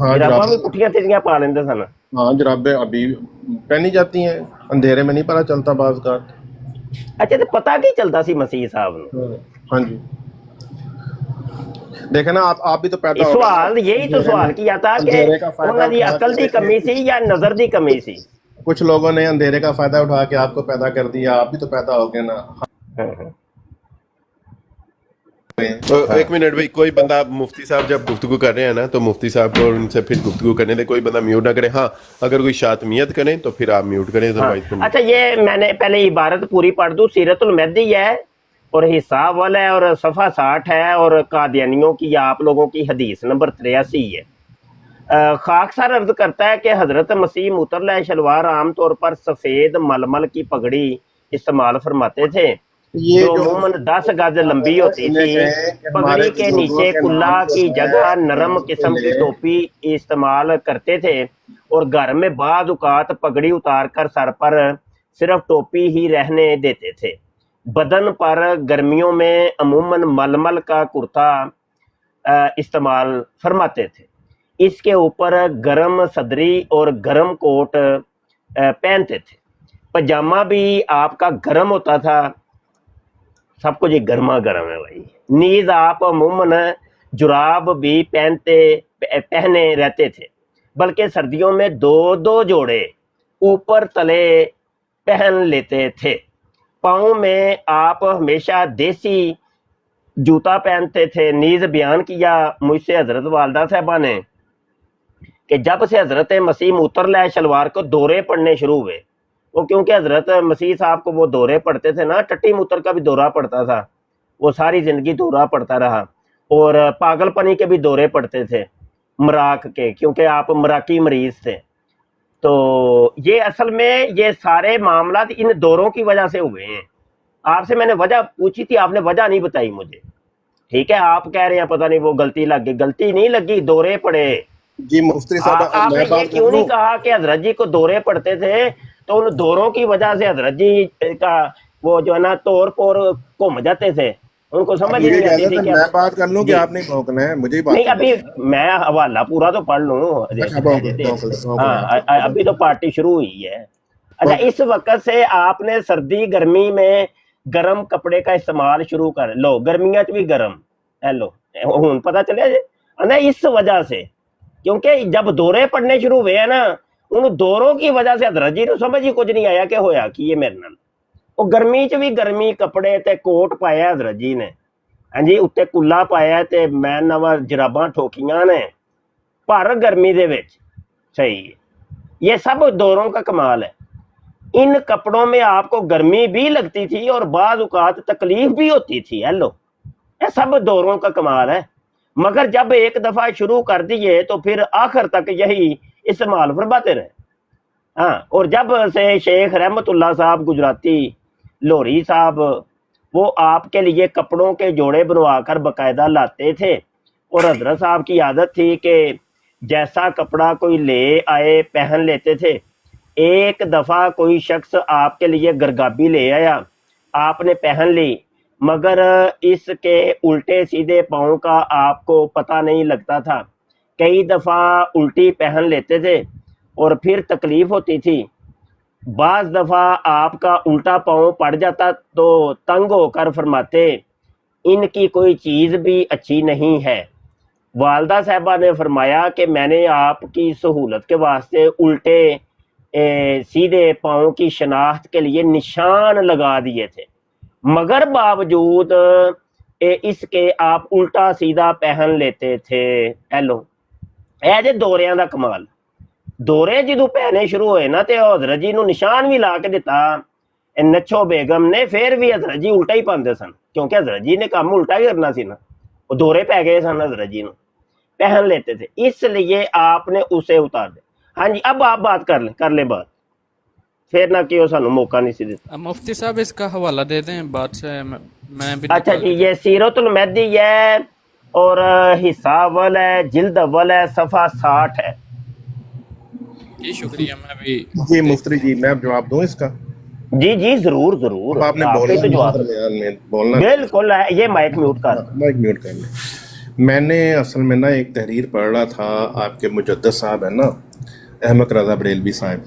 ہاں جراباں بھی پٹھیاں تیڑیاں پا لیندے سن؟ हाँ जराबें अभी पहनी जाती हैं, अंधेरे में नहीं पता चलता बाज़ का। ਅੱਛਾ ਤੇ ਪਤਾ ਕੀ ਚੱਲਦਾ ਸੀ ਮਸੀਹ ਸਾਹਿਬ ਨੂੰ? हाँ जी, देखे ना आप भी तो पैदा हो गए ना सवाल यही तो सवाल किया था कि अंधेरे का फायदा ਉਹਨਾਂ ਦੀ उठा ਅਕਲ ਦੀ के ਕਮੀ ਸੀ ਜਾਂ ਨਜ਼ਰ ਦੀ ਕਮੀ ਸੀ? कुछ लोगों ने अंधेरे का फायदा उठा के आपको पैदा कर दिया, आप भी तो पैदा हो गए ना। तो एक मिनट भाई, कोई बंदा मुफ्ती साहब जब गुफ्तगू कर रहे हैं ना, तो मुफ्ती साहब को उनसे फिर गुफ्तगू करने दे, कोई बंदा म्यूट ना करे। हाँ, अगर कोई शातमियत करें तो फिर आप म्यूट करें। अच्छा, ये मैंने पहले इबारत पूरी पढ़ दूं। सीरतुल महदी है और हिस्सा अव्वल है और सफ़ा 60 है और कादियानियों की आप लोगों की हदीस नंबर 83 है। खाकसार अर्ज करता है कि हज़रत मसीह मुतल्ला शलवार आम तौर पर सफ़ेद मलमल की पगड़ी इस्तेमाल फरमाते थे, जो अमूमन 10 गज लंबी होती थी। पगड़ी के नीचे कुल्ला की जगह नरम किस्म की टोपी इस्तेमाल करते थे और घर में बाज़ औक़ात पगड़ी उतार कर सर पर सिर्फ टोपी ही रहने देते थे। बदन पर गर्मियों में अमूमन मलमल का कुर्ता इस्तेमाल फरमाते थे। इसके ऊपर गर्म सदरी और गर्म कोट पहनते थे। पजामा भी आपका गर्म होता था। सब कुछ गर्मा गर्म है भाई। नीज आप अमूमन जुराब भी पहने रहते थे, बल्कि सर्दियों में 2-2 जोड़े ऊपर तले पहन लेते थे। पाँव में आप हमेशा देसी जूता पहनते थे। नीज बयान किया मुझसे हजरत वालदा साहबा ने कि जब से हजरत मसीह मुतल्ला शलवार को दौरे पड़ने शुरू हुए, वो क्योंकि हजरत मसीह साहब को वो दौरे पड़ते थे ना, टट्टी मूत्र का भी दौरा पड़ता था, वो सारी ज़िंदगी दौरा पड़ता रहा। और पागलपनी के भी दौरे पड़ते थे, मराक के, क्योंकि आप मराकी मरीज़ थे। तो ये असल में ये सारे मामला इन दौरों की वजह से हुए हैं। आपसे मैंने वजह पूछी थी, आपने वजह नहीं बताई मुझे। ठीक है, आप कह रहे हैं पता नहीं वो गलती लग गई। गलती नहीं लगी, दौरे पड़े। जी मुफ्ती साहब, आपने ये क्यों नहीं कहा कि हजरत जी को दौरे पड़ते थे, तो उन दौरों की वजह से हजरत जी का वो जो है ना तौर पर घूम जाते थे, उनको समझ नहीं आती थी। मैं बात कर लूं कि आपने भौंकना है, मुझे ही बात नहीं, अभी मैं हवाला पूरा तो पढ़ लूं। हाँ, अभी तो पार्टी शुरू हुई है। अच्छा, इस वक्त से आपने सर्दी गर्मी में गर्म कपड़े का इस्तेमाल शुरू कर लो। गर्मियां भी गर्म है लो, हूं पता चले इस वजह से, क्योंकि जब दौरे पड़ने शुरू हुए हैं ना, उन दौरों की वजह से हजरत जी को समझ ही कुछ नहीं आया कि होया कि ये मेरे नाल। वो गर्मी च भी गर्मी कपड़े ते कोट पाया हजरत जी ने, हाँ जी, उत्ते कुल्ला पाया ते मैं नवा जराबां ठोकियां ने पर गर्मी दे विच। सही है, ये सब दौरों का कमाल है। इन कपड़ों में आपको गर्मी भी लगती थी और बाज़ औक़ात तकलीफ भी होती थी। हेलो, ये सब दौरों का कमाल है। मगर जब एक दफ़ा शुरू कर दिए तो फिर आखिर तक यही इस्तेमाल फरमाते रहे। हाँ, और जब से शेख रहमतुल्लाह साहब गुजराती लोरी साहब वो आपके लिए कपड़ों के जोड़े बनवा कर बाकायदा लाते थे, और हजरत साहब की आदत थी कि जैसा कपड़ा कोई ले आए पहन लेते थे। एक दफ़ा कोई शख्स आपके लिए गरगाबी ले आया, आपने पहन ली, मगर इसके उल्टे सीधे पाँव का आपको पता नहीं लगता था। कई दफ़ा उल्टी पहन लेते थे और फिर तकलीफ़ होती थी। बाज़ दफ़ा आपका उल्टा पाँव पड़ जाता तो तंग होकर फरमाते, इनकी कोई चीज़ भी अच्छी नहीं है। वालदा साहबा ने फरमाया कि मैंने आपकी सहूलत के वास्ते उल्टे सीधे पाँव की शनाख्त के लिए निशान लगा दिए थे, मगर बावजूद इसके आप उल्टा सीधा पहन लेते थे। हेलो, ऐसे दौरियां दा कमाल। दौरे जो पहने शुरू होए ना, तो हजरत जी नूं निशान भी ला के दिता नच्छो बेगम ने, फिर भी हजरत जी उल्टा ही पाते सन, क्योंकि हजरत जी ने काम उल्टा ही करना सी ना। वो दौरे पै गए सन, हजरत जी नूं पहन लेते थे, इसलिए आपने उसे उतार दिया। हाँ जी, अब आप बात कर ले बात, फिर ना कि सानू मौका नहीं सी देता। मुफ्ती साहब इसका हवाला दे दें बात से, मैं भी। अच्छा जी, ये सीरतुल महदी है और हिस्सा अव्वल है, जिल्द अव्वल है, सफ़ा 60 है। जी शुक्रिया। मैं भी जी मुफ्ती जी, मैं जवाब दूं इसका? जी जी जरूर जरूर, आपने बोलना बिल्कुल है। ये माइक म्यूट कर, माइक म्यूट कर ले। मैंने असल में ना एक तहरीर पढ़ रहा था, आपके मुजद्दिद साहब है ना, अहमद रज़ा बरेलवी साहब,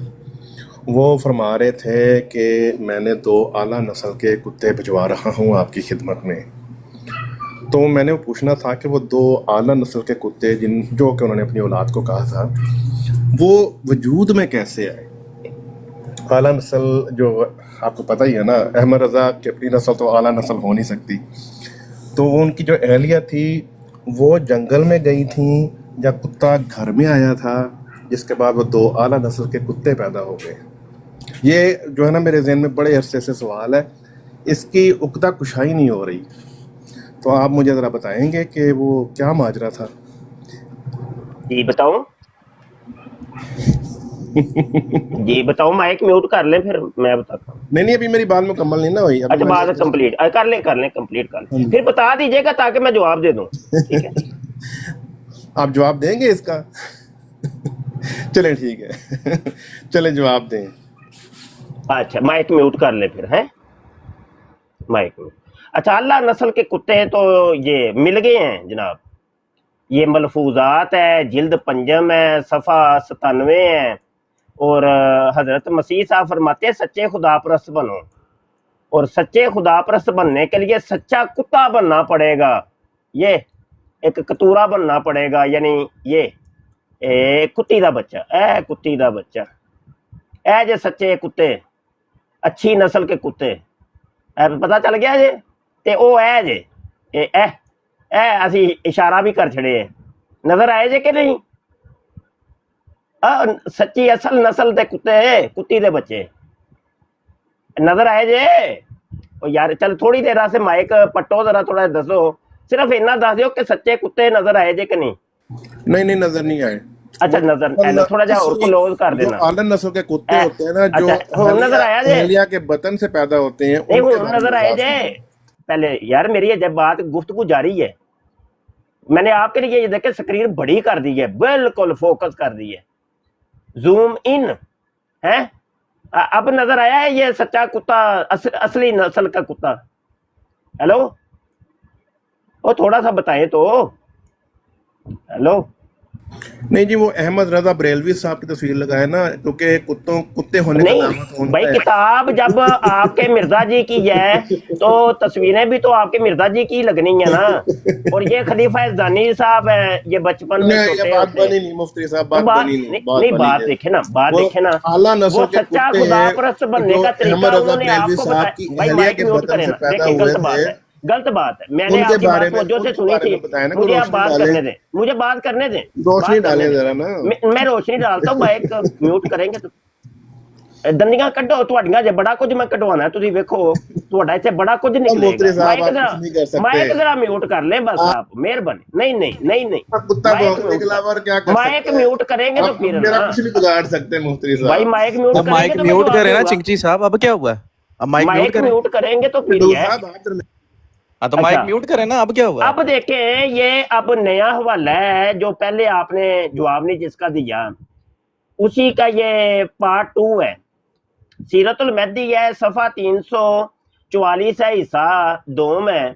वो फरमा रहे थे कि मैंने 2 आला नस्ल के कुत्ते भिजवा रहा हूँ आपकी खिदमत में। तो मैंने वो पूछना था कि वो 2 आला नस्ल के कुत्ते जो कि उन्होंने अपनी औलाद को कहा था, वो वजूद में कैसे आए? आला नस्ल जो आपको पता ही है ना, अहमद रज़ा की अपनी नस्ल तो आला नस्ल हो नहीं सकती। तो वो उनकी जो अहलिया थी वो जंगल में गई थी या कुत्ता घर में आया था, जिसके बाद वो 2 आला नस्ल के कुत्ते पैदा हो गए। ये जो है ना मेरे जहन में बड़े अरसे से सवाल है, इसकी उक्ता कुशाई नहीं हो रही। तो आप मुझे ज़रा बताएंगे कि वो क्या माजरा था? जी बताऊं? जी बताऊं, माइक म्यूट कर लें फिर मैं बताता हूँ। नहीं अभी मेरी बात मुकम्मल नहीं ना हुई। अच्छा बात कंप्लीट कर लें कंप्लीट कर लें, फिर बता दीजिएगा ताकि मैं जवाब दे दूं, ठीक है? आप जवाब देंगे इसका? चलें ठीक है। चलें जवाब दें। अच्छा माइक म्यूट कर ले फिर, है माइक म्यूट। अच्छा, अल्लाह नस्ल के कुत्ते तो ये मिल गए हैं जनाब, ये मलफूजात है, जिल्द पंजम है, सफ़ा 97 है। और हजरत मसीह साहब फरमाते हैं सच्चे खुदा परस्त बनो, और सच्चे खुदा परस्त बनने के लिए सच्चा कुत्ता बनना पड़ेगा, ये एक कतूरा बनना पड़ेगा, यानी ये कुत्ती दा बच्चा, ए कुत्ती दा बच्चा, ए जे सच्चे कुत्ते, अच्छी नस्ल के कुत्ते, पता चल गया जे? ते ओ है जे ए असी इशारा भी कर छड़े है, नजर आए जे कि नहीं? सच्ची असल नस्ल दे कुत्ते, कुत्ती दे बच्चे नजर आए जे? ओ यार चल थोड़ी देर से माइक पट्टो, जरा थोड़ा दसो, सिर्फ इतना दस दो कि सच्चे कुत्ते नजर आए जे कि नहीं? नहीं नजर नहीं आए। अच्छा नजर थोड़ा जा और क्लोज कर देना। आला नस्ल के कुत्ते होते हैं ना, जो अच्छा, नजर आया जे? अहलिया के बतन से पैदा होते हैं, नहीं नजर आए जे? पहले यार मेरी जब बात गुफ्तगू जारी है, मैंने आपके लिए ये देखे स्क्रीन बड़ी कर दी है, बिल्कुल फोकस कर दी है, जूम इन है। अब नजर आया है ये सच्चा कुत्ता, असली नस्ल का कुत्ता? हेलो, वो थोड़ा सा बताएं तो। हेलो, नहीं जी, वो अहमद रजा बरेलवी साहब की तस्वीर लगाए ना, क्योंकि कुत्ते होने का दामत होता भाई है। किताब जब आपके मिर्जा जी की है तो तस्वीरें भी तो आपके मिर्जा जी की लगनी है ना। और ये खलीफा जानी साहब है, ये बचपन में छोटे बात बनी नहीं मुफ्ती साहब, बात बनी नहीं। बात देखे ना, बात देखे ना, आला नस्ल के सच्चा खुदा परस्त बनने का तरीका उन्होंने आपको बताया। भाई माइक म्यूट करें ना, देखिए गलत बात है, गलत बात है। मैंने आपकी बात तवज्जो से सुनी थी, मुझे आप बात करने दें, मुझे बात करने दें, रोशनी डालें जरा ना। मैं रोशनी डालता हूं, माइक म्यूट करेंगे तो दंदियां कड्डो ਤੁਹਾਡੀਆਂ ਜੇ ਬੜਾ ਕੁਝ ਮੈਂ ਕਢਵਾਉਣਾ, ਤੁਸੀਂ ਵੇਖੋ ਤੁਹਾਡਾ ਇੱਥੇ ਬੜਾ ਕੁਝ ਨਿਕਲੇਗਾ। ਮਾਈਕ ਜ਼ਰਾ म्यूट कर ले बस आप, मेहरबानी। नहीं कुत्ता भौंकने के अलावा और क्या कर सकते हैं? माइक म्यूट करेंगे तो फिर मेरा कुछ नहीं बिगाड़ सकते मुफ्ती साहब। भाई माइक म्यूट करेंगे, माइक म्यूट करे ना चिंची साहब, अब क्या हुआ? अब माइक म्यूट करेंगे तो फिर हाँ तो माइक म्यूट करे ना, अब क्या हुआ? अब देखें, ये अब नया हवाला है जो पहले आपने जवाब नहीं जिसका दिया, उसी का ये पार्ट 2 है। सीरतुल महदी है, सफ़ा 344 है, हिस्सा 2 में।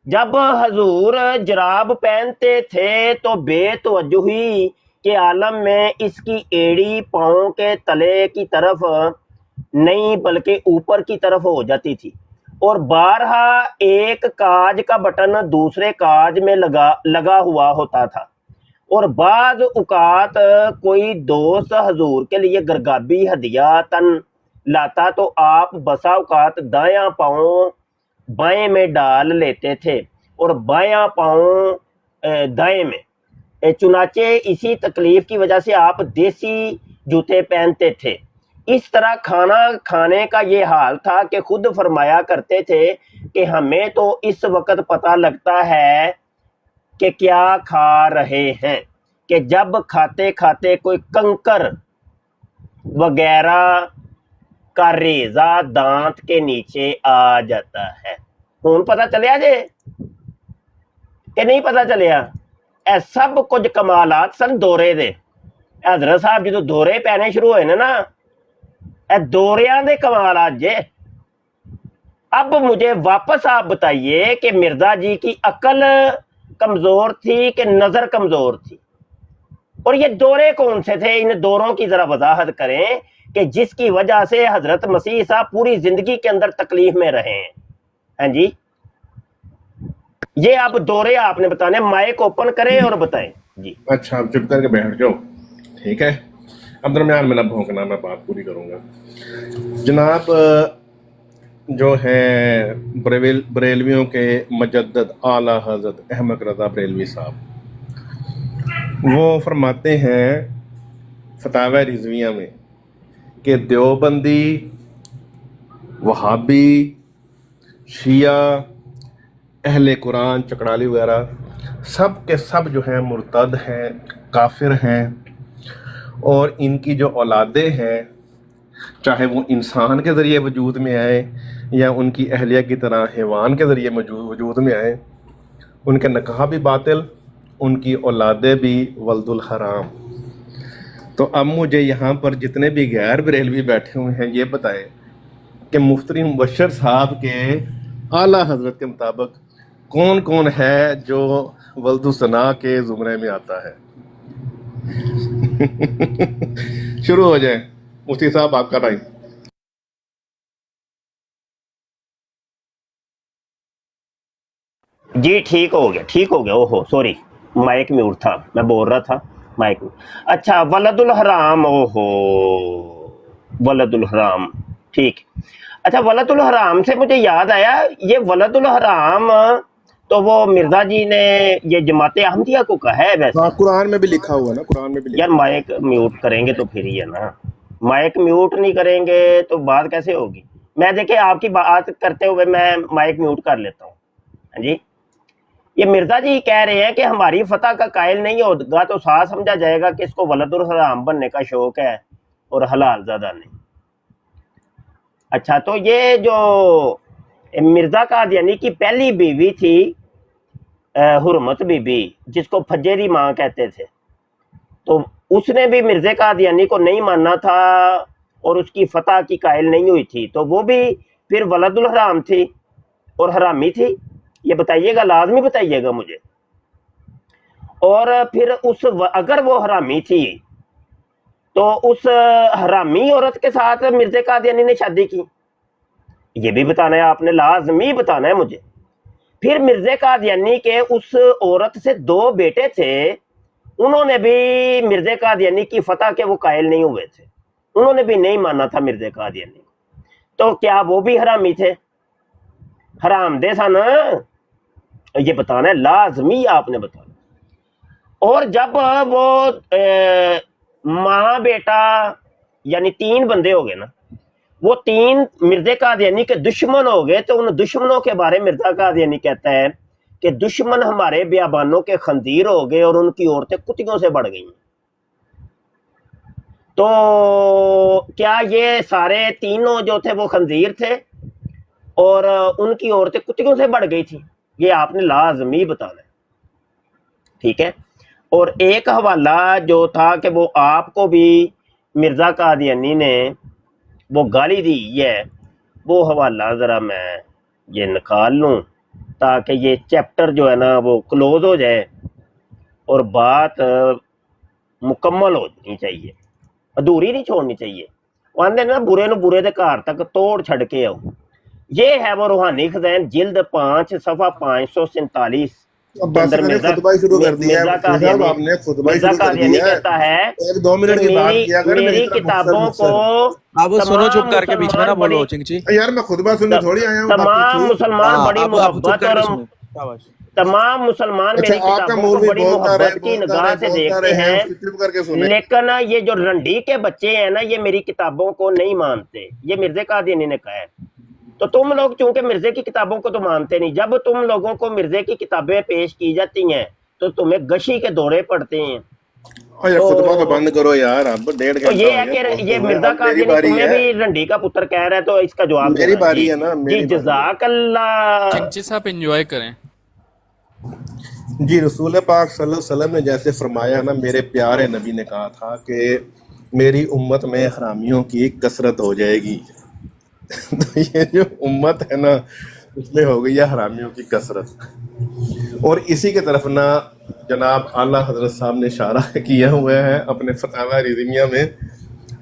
जब हजूर जराब पहनते थे तो बेतवज्जुही के आलम में इसकी एड़ी पाँव के तले की तरफ नहीं बल्कि ऊपर की तरफ हो जाती थी, और बारहा एक काज का बटन दूसरे काज में लगा हुआ होता था। और बाज उकात कोई दोस्त हजूर के लिए गरगाबी हदिया तन लाता तो आप बसा उकात दायां पाँव बाएं में डाल लेते थे और बायां पाँव दाएं में। चुनाचे इसी तकलीफ की वजह से आप देसी जूते पहनते थे। इस तरह खाना खाने का ये हाल था कि खुद फरमाया करते थे कि हमें तो इस वक्त पता लगता है कि क्या खा रहे हैं, कि जब खाते खाते कोई कंकर वगैरह का रेजा दांत के नीचे आ जाता है। हुण पता चलिया जे कि नहीं पता चलिया? ए सब कुछ कमालात सन दौरे दे। हजरत साहब जो दौरे पैने शुरू होए ना, ए दौरियां दे कमालात जे। अब मुझे वापस आप बताइए कि मिर्जा जी की अकल कमजोर थी कि नजर कमजोर थी? اور یہ دورے کون سے تھے؟ ان دوروں کی ذرا وضاحت کریں کہ جس کی وجہ سے حضرت مسیح صاحب پوری زندگی کے اندر تکلیف میں رہے ہیں. ہاں جی، یہ آپ دورے آپ نے بتانے. مائک اوپن کریں اور بتائیں جی. اچھا آپ چپ کر کے بیٹھ جاؤ، ٹھیک ہے. اب درمیان میں نہ بھونکنا، میں بات پوری کروں گا. جناب جو ہے بریلویوں کے مجدد اعلیٰ حضرت احمد رضا بریلوی صاحب، وہ فرماتے ہیں فتاوی رضویہ میں کہ دیوبندی، وہابی، شیعہ، اہل قرآن، چکڑالی وغیرہ سب کے سب جو ہیں مرتد ہیں، کافر ہیں، اور ان کی جو اولادیں ہیں چاہے وہ انسان کے ذریعے وجود میں آئے یا ان کی اہلیہ کی طرح حیوان کے ذریعے وجود میں آئے، ان کے نکاح بھی باطل، ان کی اولادیں بھی ولد الحرام. تو اب مجھے یہاں پر جتنے بھی غیر بریلوی بیٹھے ہوئے ہیں یہ بتائیں کہ مفتری مبشر صاحب کے اعلیٰ حضرت کے مطابق کون کون ہے جو ولد الثنا کے زمرے میں آتا ہے؟ شروع ہو جائیں. مفتی صاحب آپ کا ٹائم. جی ٹھیک ہو گیا. اوہو سوری، مائک میوٹ تھا، میں بول رہا تھا مائک میوٹ. اچھا ولد الحرام، اوہو ولد الحرام، ٹھیک. اچھا ولد الحرام سے مجھے یاد آیا، یہ ولد الحرام تو وہ مرزا جی نے یہ جماعت احمدیہ کو کہا ہے ویسے. قرآن میں بھی لکھا ہوا نا، قرآن میں بھی یار مائک میوٹ کریں گے تو پھر ہی ہے نا. مائک میوٹ نہیں کریں گے تو بات کیسے ہوگی؟ میں دیکھیں آپ کی بات کرتے ہوئے میں مائک میوٹ کر لیتا ہوں. ہاں جی، یہ مرزا جی کہہ رہے ہیں کہ ہماری فتح کا قائل نہیں ہوگا تو صاف سمجھا جائے گا کہ اس کو ولد الحرام بننے کا شوق ہے اور حلال زادہ نہیں. اچھا تو یہ جو مرزا قادیانی کی پہلی بیوی تھی حرمت بی بی، جس کو پھجیری ماں کہتے تھے، تو اس نے بھی مرزا قادیانی کو نہیں ماننا تھا اور اس کی فتح کی قائل نہیں ہوئی تھی، تو وہ بھی پھر ولد الحرام تھی اور حرامی تھی. یہ بتائیے گا، لازمی بتائیے گا مجھے. اور پھر اگر وہ حرامی تھی تو اس حرامی عورت کے ساتھ مرزا قادیانی نے شادی کی، یہ بھی بتانا ہے آپ نے، لازمی بتانا ہے مجھے. پھر مرزا قادیانی کے اس عورت سے 2 بیٹے تھے، انہوں نے بھی مرزا قادیانی کی فتح کے وہ قائل نہیں ہوئے تھے، انہوں نے بھی نہیں مانا تھا مرزا قادیانی کو. تو کیا وہ بھی حرامی تھے؟ حرام دے سا نا، یہ بتانا ہے، لازمی آپ نے بتانا. اور جب وہ ماں بیٹا یعنی 3 بندے ہو گئے نا، وہ 3 مرزا قادیانی کے دشمن ہو گئے، تو ان دشمنوں کے بارے مرزا قادیانی کہتا ہے کہ دشمن ہمارے بیابانوں کے خنزیر ہو گئے اور ان کی عورتیں کتیوں سے بڑھ گئی. تو کیا یہ سارے تینوں جو تھے وہ خنزیر تھے اور ان کی عورتیں کتیوں سے بڑھ گئی تھی؟ یہ آپ نے لازمی بتانا ہے، ٹھیک ہے. اور ایک حوالہ جو تھا کہ وہ آپ کو بھی مرزا قادیانی نے وہ گالی دی ہے، وہ حوالہ ذرا میں یہ نکال لوں تاکہ یہ چیپٹر جو ہے نا وہ کلوز ہو جائے اور بات مکمل ہونی چاہیے، ادھوری نہیں چھوڑنی چاہیے. وہ آندے نا برے نو برے دے گھر تک توڑ چھڑ کے آؤ. یہ ہے وہ روحانی خزائن جلد 5 صفحہ 547 کے اندر مرزا قادیانی کہتا ہے میری کتابوں کو آپ سنو چپ کر کے بیچ میں نہ بولو چنگچی. یار میں خطبہ سننے تھوڑی آیا ہوں. تمام مسلمان بڑی محبت اور تمام مسلمان میری کتابوں کو بڑی محبت کی نگاہ سے دیکھتے ہیں، لیکن یہ جو رنڈی کے بچے ہیں نا یہ میری کتابوں کو نہیں مانتے. یہ مرزا قادیانی نے کہا ہے. تو تم لوگ چونکہ مرزا کی کتابوں کو تو مانتے نہیں، جب تم لوگوں کو مرزا کی کتابیں پیش کی جاتی ہیں تو تمہیں گشی کے دورے پڑتے ہیں. خطبہ کو بند کرو یار، اب 1.5 گھنٹہ. تو یہ ہے کہ یہ مرزا قادیانی تمہیں بھی رنڈی کا پتر کہہ رہا ہے، تو اس کا جواب میری باری ہے نا. جی جزاک اللہ. چنچی صاحب انجوائے کریں. جی رسول پاک صلی اللہ علیہ وسلم نے جیسے فرمایا نا، میرے پیارے نبی نے کہا تھا کہ میری امت میں حرامیوں کی کثرت ہو جائے گی. تو یہ جو امت ہے نا اس میں ہو گئی ہے حرامیوں کی کثرت. اور اسی کے طرف نا जनाब आला हजरत साहब ने इशारा किया हुआ है अपने फतावा रिज़मिया में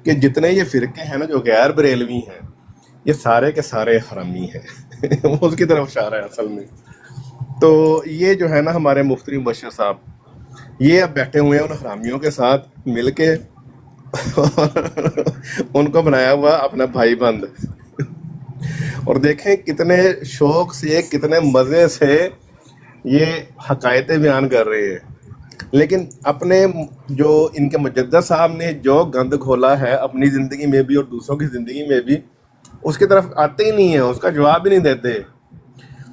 कि जितने ये फ़िरके हैं ना जो गैर बरेलवी हैं, ये सारे के सारे हरामी हैं वो उसकी तरफ इशारा है असल में। तो ये जो है ना हमारे मुफ्ती मुबश्शिर साहब, ये अब बैठे हुए हैं उन हरामियों के साथ मिल के उनको बनाया हुआ अपना भाई बंद। और देखें कितने शौक से, कितने मज़े से ये हकायतें बयान कर रहे हैं, लेकिन अपने जो इनके मुजद्दिद साहब ने जो गंद खोला है अपनी ज़िंदगी में भी और दूसरों की ज़िंदगी में भी, उसकी तरफ आते ही नहीं है, उसका जवाब ही नहीं देते।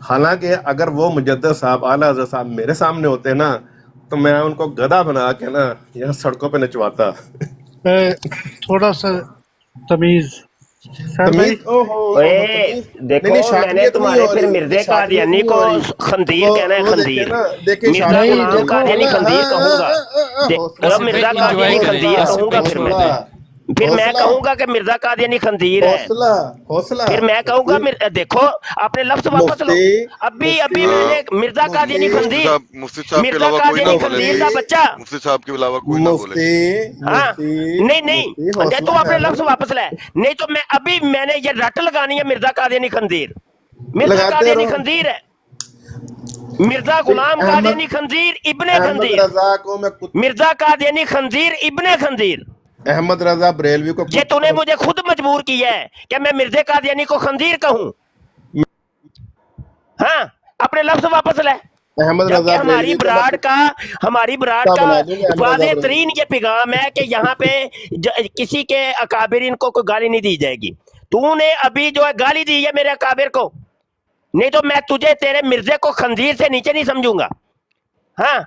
हालांकि अगर वो मुजद्दिद साहब आला हज़रत साहब मेरे सामने होते ना तो मैं उनको गधा बना के ना यहाँ सड़कों पे नचवाता। थोड़ा सा तमीज ओए देखो मैंने तुम्हारे फिर मिर्जे कादियानी को खंदीर कहना है, खंदीर मिर्जा गुलाम कादियानी खंदीर कहूंगा, मिर्जा कादियानी खंदीर कहूंगा, फिर मैं कहूंगा कि मिर्जा कादियानी खंदीर है, फिर मैं कहूंगा देखो आपने लफ्ज वापस लो। अभी मैंने मिर्जा कादियानी खंदीर, मिर्जा कादियानी खंदीर का बच्चा, मुफ्ती साहब के अलावा कोई ना बोले। हाँ नहीं तो आपने लफ्ज वापस लाए, नहीं तो मैंने ये रट लगानी है मिर्जा कादियानी खंदीर। मिर्जा कादियानी खंदीर है, मिर्जा गुलाम कादियानी खंदीर इब्ने खंदीर, मिर्जा कादियानी खंदीर इब्ने खंदीर। अहमद रजा बरेलवी को ये तूने मुझे खुद मजबूर किया है कि मैं मिर्जे कादियानी को खंदीर कहूं। हाँ अपने लफ्ज वापस ले। अहमद रजा हमारी ब्राड का वाज़ेह तरीन ये पैगाम है कि यहाँ पे किसी के अकाबिरीन को कोई गाली नहीं दी जाएगी। तूने अभी जो है गाली दी है मेरे अकाबिर को, नहीं तो मैं तुझे तेरे मिर्जे को खंजीर से नीचे नहीं समझूंगा। हाँ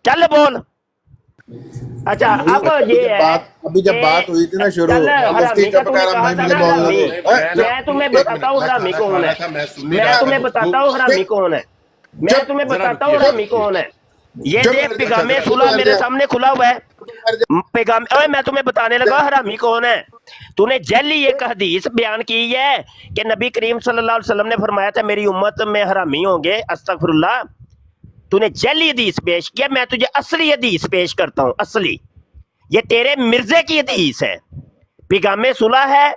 चल बोल। अच्छा अब ये है अभी जब बात हुई थी ना शुरू, मैं तुम्हें बताता हूँ हरामी कौन है, मैं तुम्हें बताता हूँ हरामी कौन है, मैं तुम्हें बताता हूँ हरामी कौन है। ये देख पैगामे सुलह मेरे सामने खुला हुआ है, पैगाम मैं तुम्हें बताने लगा हरामी कौन है। तूने जल्दी एक हदीस बयान की है कि नबी करीम सल्लल्लाहु अलैहि वसल्लम ने फरमाया था मेरी उम्मत में हरामी होंगे, अस्तगफिरुल्लाह। तूने जल्दी हदीस पेश किया, मैं तुझे असली हदीस पेश करता हूँ। असली ये तेरे मिर्जे की हदीस है, पैगामे सुलह है,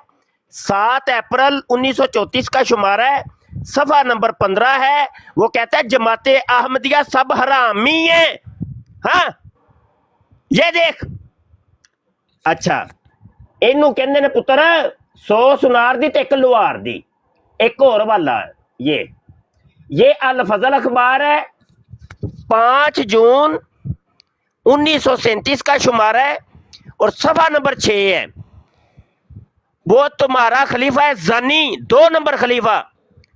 7 अप्रैल 1934 का शुमारा है, सफा नंबर 15 है। वो कहता है जमाते अहमदिया सब हरामी है। हाँ ये देख। अच्छा इनू कहंदे ने पुत्र 100 सुनार दी ते एक लुहार दी। एक और वाला है, ये अल फजल अखबार है, 5 जून 1937 का शुमारा है और सफा नंबर 6 है। वो तुम्हारा खलीफा है जानी, 2 नंबर खलीफा,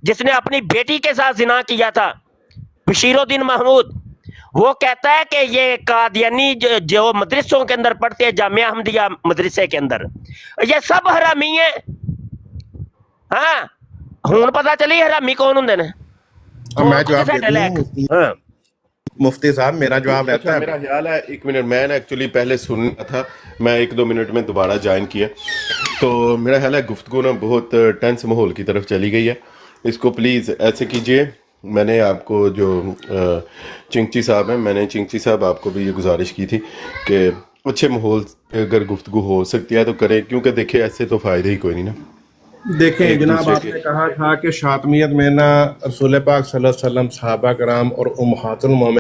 जिसने अपनी बेटी के साथ जिना किया था, बशीरुद्दीन महमूद। वो कहता है कि ये कादियानी जो मदरसों के अंदर पढ़ते हैं, जामिया अहमदिया मदरसे के अंदर, ये सब हरामी है। हाँ हुण पता चली हरामी कौन होंदे ने। मैं जवाब देता हूं मुफ्ती साहब, मेरा जवाब रहता है। मेरा ख्याल है 1 मिनट, मैं एक्चुअली पहले सुनना था, मैं 1-2 मिनट में दोबारा ज्वाइन किया, तो मेरा ख्याल है गुफ्तगू ना बहुत टेंस माहौल की तरफ चली गई है। इसको प्लीज़ ऐसे कीजिए, मैंने आपको जो चिंची साहब हैं, मैंने चिंची साहब आपको भी ये गुजारिश की थी कि अच्छे माहौल अगर गुफ्तगू हो सकती है तो करें, क्योंकि देखिए ऐसे तो फ़ायदे ही कोई नहीं ना। देखें जनाब, आपने कहा था कि शातमियत में ना रसूल पाक सल्लल्लाहु अलैहि वसल्लम, सहाबा कराम और उम्महातुल मोमिनीन,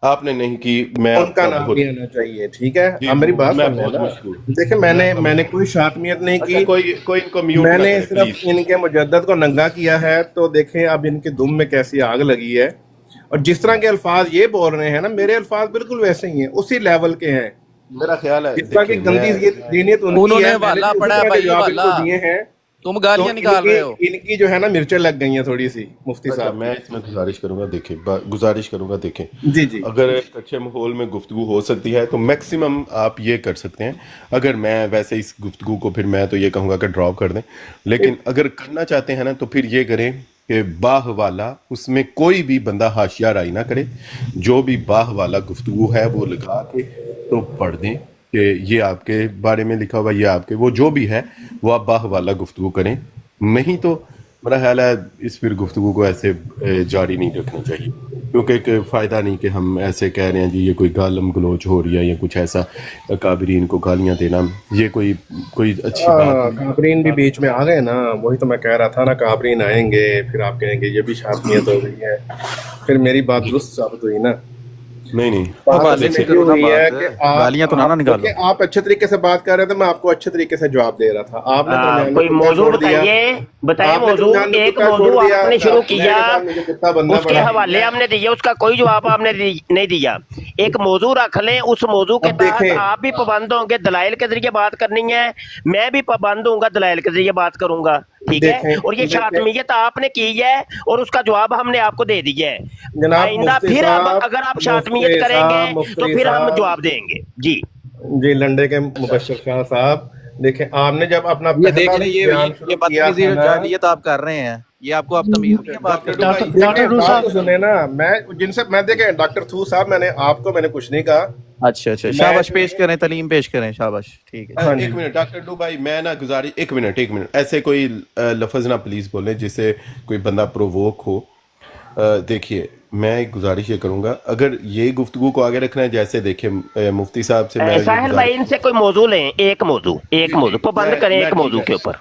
आपने नहीं की, मैं उनका नाम भी आना चाहिए। ठीक है, अब मेरी बात सुनिए। देखिए मैंने कोई शातमियत नहीं की, कोई इनको म्यूट मैंने सिर्फ इनके मुजद्दद को नंगा किया है। तो देखें अब इनके दुम में कैसी आग लगी है, और जिस तरह के अल्फाज ये बोल रहे हैं ना, मेरे अल्फाज बिल्कुल वैसे ही हैं, उसी लेवल के हैं। मेरा ख्याल है जिस तरह की गंदी दीनियत उनकी है, वाला पड़ा है भाई, वाला दिए हैं, तुम गालियां निकाल रहे हो। इनकी जो है ना मिर्चें लग गई हैं थोड़ी सी। मुफ्ती साहब मैं इसमें गुजारिश करूंगा, देखें जी अगर एक अच्छे माहौल में गुफ्तगू हो सकती है तो मैक्सिमम आप ये कर सकते हैं। अगर मैं वैसे इस गुफ्तगू को फिर मैं तो ये कहूँगा कि ड्रॉप कर दें, लेकिन अगर करना चाहते हैं ना तो फिर ये करें कि बाह वाला, उसमें कोई भी बंदा हाशिया राई ना करे, जो भी बाह वाला गुफ्तगू है वो लगा के तो पढ़ दें कि ये आपके बारे में लिखा हुआ, ये आपके वो जो भी है वो आप बाह वाला गुफ्तगू करें। नहीं तो मेरा ख्याल है इस फिर गुफ्तगू को ऐसे जारी नहीं रखना चाहिए। क्योंकि फ़ायदा नहीं कि हम ऐसे कह रहे हैं जी ये कोई गालम गलोच हो रही है या कुछ ऐसा, काबरीन को गालियां देना, ये कोई अच्छी बात नहीं। काबरीन भी बीच में आ गए ना, वही तो मैं कह रहा था ना, काबरीन आएंगे फिर आप कहेंगे ये भी शादमियत हो गई है, फिर मेरी बात दुरुस्त साबित हुई ना। नहीं गालियां तो ना निकालो। आप अच्छे तरीके से बात कर रहे थे, मैं आपको अच्छे तरीके से जवाब दे रहा था। आपने कोई मौजू बताइए मौजू, एक मौजू आपने शुरू किया, उसके हवाले हमने दिए, उसका कोई जवाब आपने नहीं दिया। एक मौजू रख लें, उस मौजू के तहत आप भी पाबंद होंगे, दलाइल के जरिए बात करनी है, मैं भी पाबंद होऊंगा, दलाइल के जरिए बात करूंगा, ठीक है। और ये शातमियत आपने की है और उसका जवाब हमने आपको दे दिया है। आइंदा फिर अगर आप शातमियत करेंगे तो फिर हम जवाब देंगे। जी लंडे के मुबश्शिर शाह साहब, देखें आपने जब अपना ये देख लें, ये बदतमीजी और जाहिलियत आप कर रहे हैं, ये आपको आप तमीज नहीं है बात करने। डॉक्टर सुने ना, मैं देखें डॉक्टर थू साहब, मैंने कुछ नहीं कहा। अच्छा शाबाश पेश करें, तलीम पेश करें, शाबाश, ठीक है। एक मिनट डॉक्टर डू भाई, मैं ना गुजारिश, एक मिनट ऐसे कोई लफ्ज़ ना प्लीज़ बोलें जिससे कोई बंदा प्रोवोक हो। देखिए मैं एक गुजारिश ये करूंगा, अगर ये गुफ्तगू को आगे रखना है, जैसे देखिए मुफ्ती साहब से मैं साहिल भाई इनसे कोई मौजू लें, एक मौजू पाबंद करें एक मौजू के ऊपर।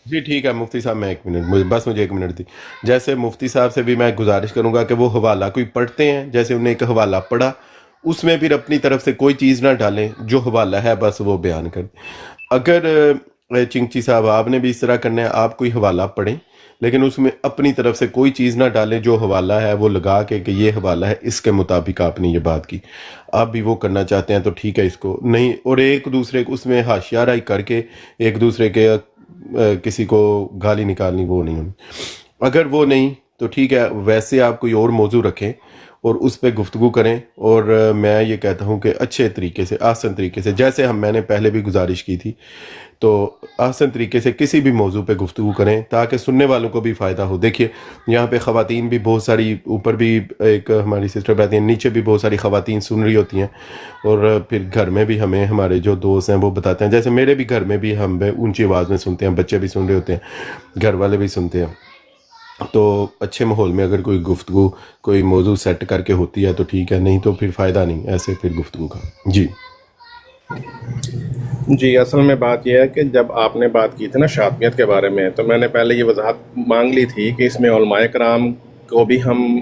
जी ठीक है मुफ्ती साहब, मैं 1 मिनट मुझे 1 मिनट दी। जैसे मुफ्ती साहब से भी मैं गुजारिश करूंगा कि वो हवाला कोई पढ़ते हैं, जैसे उन्हें एक हवाला पढ़ा, उसमें फिर अपनी तरफ से कोई चीज़ ना डालें, जो हवाला है बस वो बयान कर दें। अगर चिंची साहब आपने भी इस तरह करना है, आप कोई हवाला पढ़ें लेकिन उसमें अपनी तरफ से कोई चीज़ ना डालें, जो हवाला है वो लगा के कि ये हवाला है, इसके मुताबिक आपने ये बात की। आप भी वो करना चाहते हैं तो ठीक है, इसको नहीं, और एक दूसरे को उसमें हाशियाराई करके एक दूसरे के किसी को गाली निकालनी, वो नहीं होनी। अगर वो नहीं तो ठीक है, वैसे आप कोई और मौजू रखें और उस पर गुफ्तगू करें। और मैं ये कहता हूँ कि अच्छे तरीके से, आसान तरीके से, जैसे मैंने पहले भी गुजारिश की थी, तो आसान तरीके से किसी भी मौजू पे गुफ्तगू करें ताकि सुनने वालों को भी फ़ायदा हो। देखिए यहाँ पे ख़वातीन भी बहुत सारी, ऊपर भी एक हमारी सिस्टर बैठी हैं, नीचे भी बहुत सारी ख़वातीन सुन रही होती हैं, और फिर घर में भी हमें हमारे जो दोस्त हैं वो बताते हैं, जैसे मेरे भी घर में भी हम ऊंची आवाज़ में सुनते हैं, बच्चे भी सुन रहे होते हैं, घर वाले भी सुनते हैं। तो अच्छे माहौल में अगर कोई गुफ्तगू, कोई मौजू सेट करके होती है तो ठीक है, नहीं तो फिर फ़ायदा नहीं ऐसे फिर गुफ्तगू का। जी असल में बात यह है कि जब आपने बात की थी ना शातमियत के बारे में, तो मैंने पहले ये वजाहत मांग ली थी कि इसमें उलमाए कराम को भी हम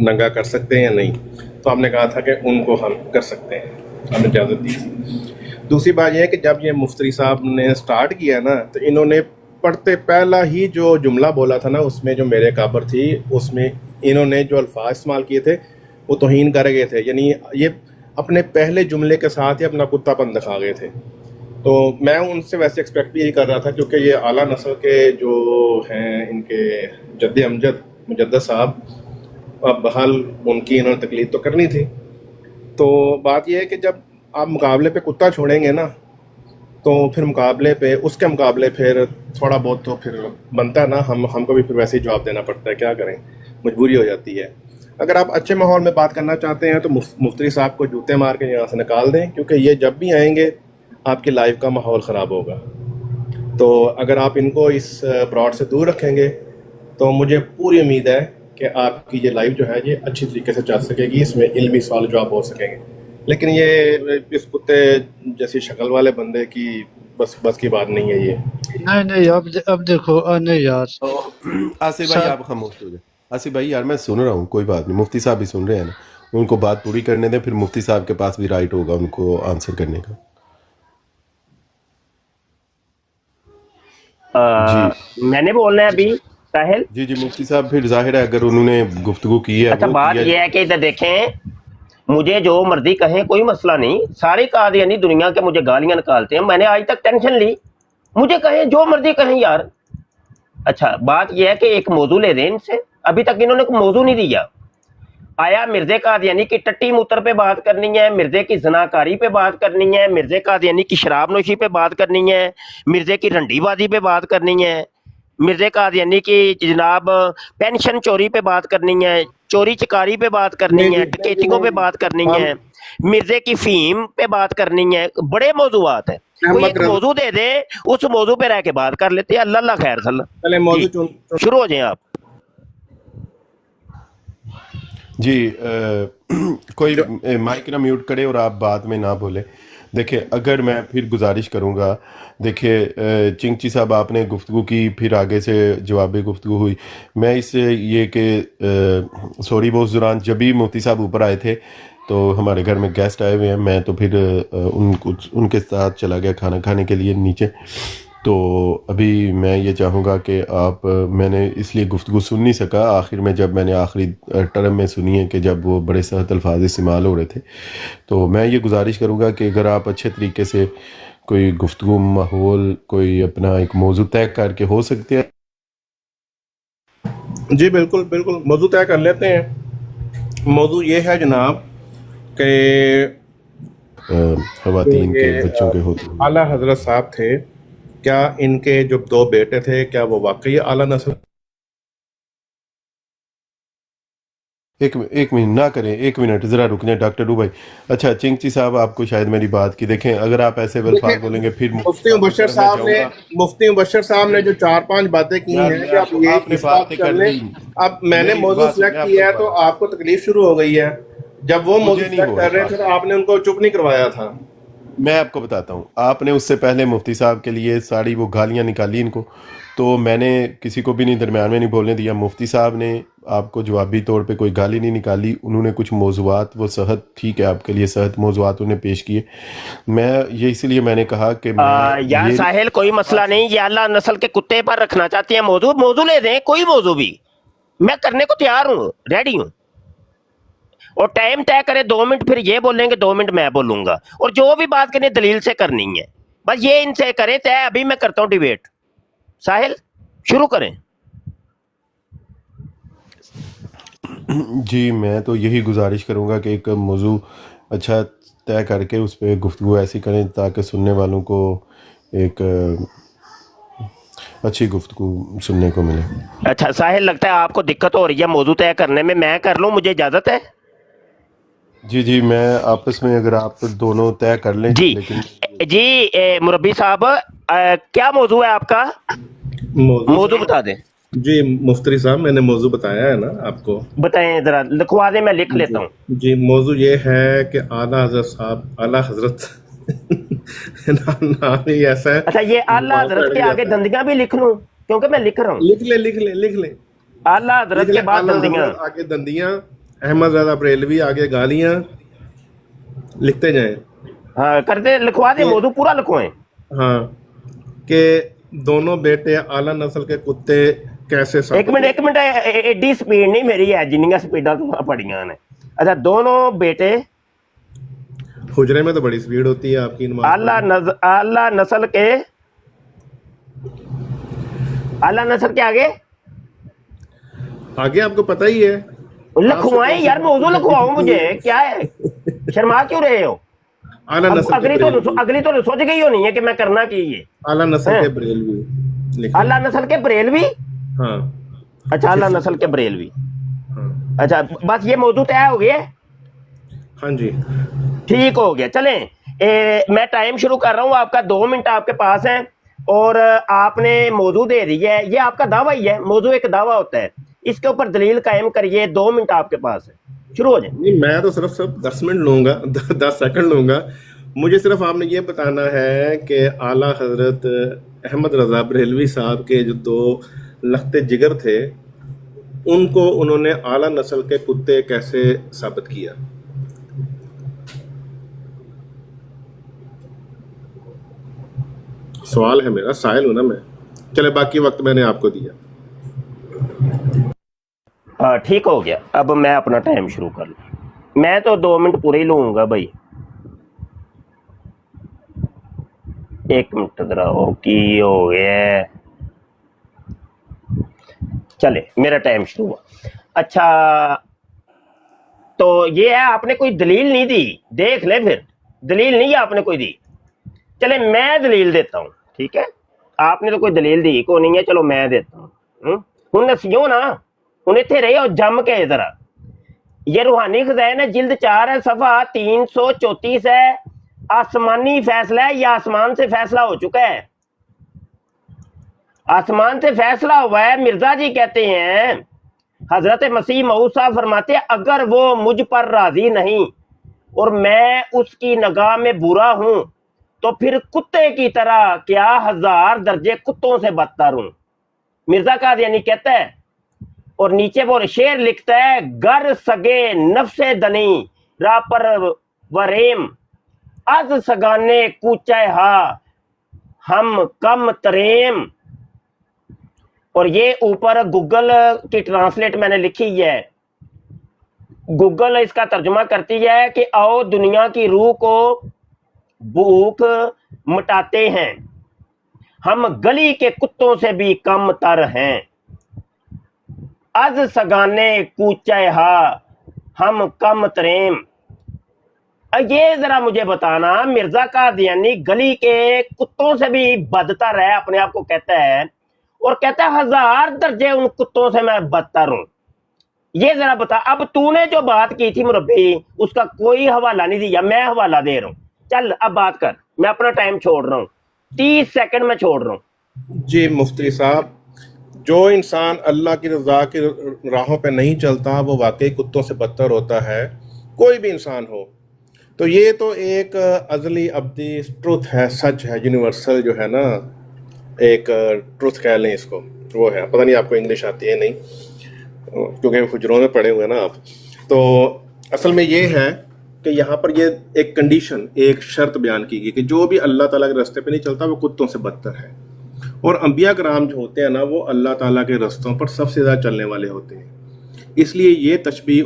नंगा कर सकते हैं या नहीं, तो आपने कहा था कि उनको हम कर सकते हैं, हमने इजाज़त दी थी। दूसरी बात यह है कि जब ये मुफ्ती साहब ने स्टार्ट किया ना, तो इन्होंने पढ़ते पहला ही जो जुमला बोला था ना, उसमें जो मेरे काबर थी, उसमें इन्होंने जो अल्फाज इस्तेमाल किए थे वो तौहीन कर गए थे, यानी ये अपने पहले जुमले के साथ ही अपना कुत्तापन दिखा गए थे। तो मैं उनसे वैसे एक्सपेक्ट भी यही कर रहा था, क्योंकि ये आला नस्ल के जो हैं, इनके जद्द अमजद मुजद्दद साहब, अब बहाल उनकी इन्होंने तकलीफ तो करनी थी। तो बात यह है कि जब आप मुकाबले पे कुत्ता छोड़ेंगे ना, तो फिर मुकाबले पे, उसके मुकाबले फिर थोड़ा बहुत तो फिर बनता है ना, हमको भी फिर वैसे ही जवाब देना पड़ता है, क्या करें, मजबूरी हो जाती है। अगर आप अच्छे माहौल में बात करना चाहते हैं तो मुफ्ती साहब को जूते मार के यहाँ से निकाल दें, क्योंकि ये जब भी आएंगे आपकी लाइफ का माहौल ख़राब होगा। तो अगर आप इनको इस ब्रॉड से दूर रखेंगे तो मुझे पूरी उम्मीद है कि आपकी ये लाइफ जो है ये अच्छी तरीके से चल सकेगी, इसमें इल्मी सवाल जवाब हो सकेंगे। लेकिन ये इस कुत्ते जैसी शक्ल वाले बंदे की बस की बात नहीं है ये। नहीं अब देखो, नहीं यार आसिफ भाई आप खामोश हो जाए। आसिफ भाई यार मैं सुन रहा हूँ, कोई बात नहीं, मुफ्ती साहब भी सुन रहे हैं ना, उनको बात पूरी करने दें, फिर मुफ्ती साहब के पास भी राइट होगा उनको आंसर करने का। मैंने बोलना है अभी साहिल। जी मुफ्ती साहब, फिर जाहिर है अगर उन्होंने गुफ्तगू की है। अच्छा बात यह है कि इधर देखें, मुझे जो मर्जी कहें कोई मसला नहीं, सारे कादियानी दुनिया के मुझे गालियां निकालते हैं, मैंने आज तक टेंशन ली, मुझे कहें जो मर्जी कहें यार। अच्छा बात यह है कि एक मौजू ले दें इनसे, अभी तक इन्होंने कोई मौजू नहीं दिया। आया मिर्जे कादियानी की टट्टी मूत्र पे बात करनी है, मिर्जे की जनाकारी पे बात करनी है, मिर्जे कादियानी की शराब नोशी पे बात करनी है, मिर्जे की रंडीबाजी पे बात करनी है, मिर्जे कादियानी की जनाब पेंशन चोरी पे बात करनी है, चोरी चकारी पे बात करनी है, डकैतियों पे बात करनी है, मिर्जे की फीम पे बात करनी है, बड़े मौजूआत है। कोई एक मौजू दे दे, उस मौजू पे रह के बात कर लेते हैं। अल्लाह खैर, शुरू हो जाए आप। जी कोई माइक ना म्यूट करे और आप बाद में ना बोले। देखिए अगर मैं फिर गुजारिश करूंगा, देखिए चिंगची साहब आपने गुफ्तगू की, फिर आगे से जवाबी गुफ्तगू हुई। मैं इससे ये कि सॉरी वो उस दौरान जब भी मुफ्ती साहब ऊपर आए थे तो हमारे घर में गेस्ट आए हुए हैं, मैं तो फिर उनके साथ चला गया खाना खाने के लिए नीचे। तो अभी मैं ये चाहूँगा कि आप मैंने इसलिए गुफ्तगू सुन नहीं सका आखिर में, जब मैंने आखिरी टर्म में सुनी है कि जब वो बड़े सख्त अल्फाज इस्तेमाल हो रहे थे। तो मैं ये गुजारिश करूँगा कि अगर आप अच्छे तरीके से कोई गुफ्तगू माहौल कोई अपना एक मौजू तय करके हो सकते हैं। जी बिल्कुल बिल्कुल, मौजू तय कर लेते हैं। मौजू ये है जनाब कि ख़वातीन के बच्चों के होते हैं। आला हजरत साहब थे, क्या इनके जो 2 बेटे थे क्या वो वाकई आला नस्ल? एक मिनट ना करें, 1 मिनट ज़रा रुक जाए डॉक्टर रू भाई। अच्छा चिंगची साहब आपको शायद मेरी बात की, देखें अगर आप ऐसे अल्फाज बोलेंगे फिर मुफ्ती मुबशर साहब ने जो 4-5 बातें की हैं कि आप ये आपने इस बात बातें कर कर लें। दी। अब मैंने मेरी मौजू बात सिलेक्ट सुनिए, किया है आपकी तो आपको तकलीफ शुरू हो गई है। जब वो मौजू मुझे नहीं सिलेक्ट हो कर रहे रहा। थे तो आपने उनको चुप नहीं करवाया था। मैं आपको बताता हूँ, आपने उससे पहले मुफ्ती साहब के लिए सारी वो गालियाँ निकाली इनको, तो मैंने किसी को भी नहीं दरमियान में नहीं बोलने दिया। मुफ्ती साहब ने आपको जवाबी तौर पे कोई गाली नहीं निकाली, उन्होंने कुछ मौज़ूआत वो सहत ठीक है आपके लिए सहत मौज़ूआत उन्हें पेश किए। मैं ये इसलिए मैंने कहा कि यार साहिल कोई मसला नहीं, ये अल्लाह नस्ल के कुत्ते पर रखना चाहती है मौजू ले दें, कोई मौजू भी मैं करने को तैयार हूँ, रेडी हूँ। और टाइम तय करे 2 मिनट, फिर ये बोलेंगे 2 मिनट मैं बोलूंगा, और जो भी बात करनी दलील से करनी है बस ये इनसे करें तय। अभी मैं करता हूँ डिबेट। साहिल शुरू करें। जी मैं तो यही गुजारिश करूँगा कि एक मौजू अच्छा तय करके उस पर गुफ्तगू ऐसी करें ताकि सुनने वालों को एक अच्छी गुफ्तगू सुनने को मिले। अच्छा साहिल लगता है आपको दिक्कत हो रही है मौजू तय करने में, मैं कर लूँ, मुझे इजाजत है? जी मैं आपस में अगर आप दोनों तय कर लें। जी लेकिन जी मुरब्बी साहब क्या मौजू है आपका? मौजू बता दें। जी मुफ्ती साहब मैंने मौजू बताया है ना आपको, बताएं जरा, लिखवा दें, मैं लिख लेता हूँ। जी मौजू ये है कि आला हजरत साहब, आला हजरत नाम ही ऐसा है। अच्छा ये आला हजरत के आगे दंदियां भी लिख लूं, क्योंकि मैं लिख रहा हूँ। लिख ले आला हजरत के बाद दंदियां, आगे दंदियां, अहमद रजा बरेलवी आगे गालियां, लिखते जाएं। हाँ करते, लिखवा दे, मौजू पूरा लिखवाएं। हाँ कि दोनों बेटे आला नस्ल के कुत्ते कैसे एक मिनट एडी स्पीड नहीं मेरी है जिन्नियां स्पीडा तो पड़ियां ने। अच्छा दोनों बेटे, हुजरे में तो बड़ी स्पीड होती है आपकी। आला नस्ल के आगे आपको पता ही है, लिखवाएं यार, मौजू लिखवाओ मुझे, क्या है शर्मा क्यों रहे हो? अगली तो सोच गई होनी है कि मैं करना की ये आला नस्ल के बरेलवी, आला नस्ल के बरेलवी। हाँ अच्छा आला नस्ल के बरेलवी। हाँ। अच्छा बस ये मौजू तय हो गया? हाँ जी ठीक हो गया। चलें मैं टाइम शुरू कर रहा हूँ, आपका 2 मिनट आपके पास है और आपने मौजू दे दी है, ये आपका दावा ही है, मौजू एक दावा होता है, इसके ऊपर दलील कायम करिए। 2 मिनट आपके पास है, शुरू हो जाए। नहीं मैं तो सिर्फ 10 मिनट लूंगा, 10 सेकंड लूंगा। मुझे सिर्फ आपने ये बताना है कि आला हजरत अहमद रजा बरेलवी साहब के जो 2 लखते जिगर थे उनको उन्होंने आला नस्ल के कुत्ते कैसे साबित किया? सवाल है मेरा, साहिल हूं ना मैं। चले बाकी वक्त मैंने आपको दिया। ठीक हो गया, अब मैं अपना टाइम शुरू कर लूँ। मैं तो 2 मिनट पूरे ही लूंगा भाई। 1 मिनट जरा की हो गया। चले मेरा टाइम शुरू हुआ। अच्छा तो ये है, आपने कोई दलील नहीं दी, देख ले फिर, दलील नहीं है आपने कोई दी। चले मैं दलील देता हूँ, ठीक है? आपने तो कोई दलील दी को नहीं है, चलो मैं देता हूँ। हूँ नसियो ना, हूँ इतने रहे और जम के जरा। ये रूहानी खजाइन है, जिल्द 4 है, सफा 334 है। आसमानी फैसला है, या आसमान से फैसला हो चुका है, आसमान से फैसला हुआ है। मिर्जा जी कहते हैं हजरत मसीह मऊद साहब फरमाते हैं अगर वो मुझ पर राजी नहीं और मैं उसकी निगाह में बुरा हूं तो फिर कुत्ते की तरह क्या 1000 दर्जे कुत्तों से बदतर हूं। मिर्जा कादियानी कहता है और नीचे वो शेर लिखता है गर सगे नफ्से दनी रा पर वरेम अज सगाने कूचे हा हम कम तरेम। और ये ऊपर गूगल की ट्रांसलेट मैंने लिखी है, गूगल इसका तर्जुमा करती है कि आओ दुनिया की रूह को भूख मिटाते हैं, हम गली के कुत्तों से भी कम तर हैं, अज सगाने कूचे हा हम कम तरेम। ये जरा मुझे बताना, मिर्जा कादियानी गली के कुत्तों से भी बदतर है, अपने आप को कहता है, और कहता है 1000 दर्जे उन कुत्तों से मैं बदतर हूं। ये जरा बता, अब तूने जो बात की थी मुरब्बी, उसका कोई हवाला नहीं दिया, मैं हवाला दे रहा हूं। चल अब बात कर, मैं अपना टाइम छोड़ रहा हूं, 30 सेकंड में छोड़ रहा हूं। जी मुफ्ती साहब, जो इंसान अल्लाह की रजा की राहों पे नहीं चलता वो वाकई कुत्तों से बदतर होता है, कोई भी इंसान हो। तो ये तो एक अजली अब्दी ट्रुथ है, सच है, यूनिवर्सल जो है ना, एक ट्रुथ कह लें इसको, वो है। पता नहीं आपको इंग्लिश आती है नहीं, क्योंकि हुजरों में पढ़े हुए ना आप। तो असल में ये है कि यहाँ पर ये एक कंडीशन, एक शर्त बयान की गई कि जो भी अल्लाह ताला के रास्ते पे नहीं चलता वो कुत्तों से बदतर है। और अंबिया कराम जो होते हैं ना, वो अल्लाह ताला के रास्तों पर सबसे ज़्यादा चलने वाले होते हैं। इसलिए ये तशबीह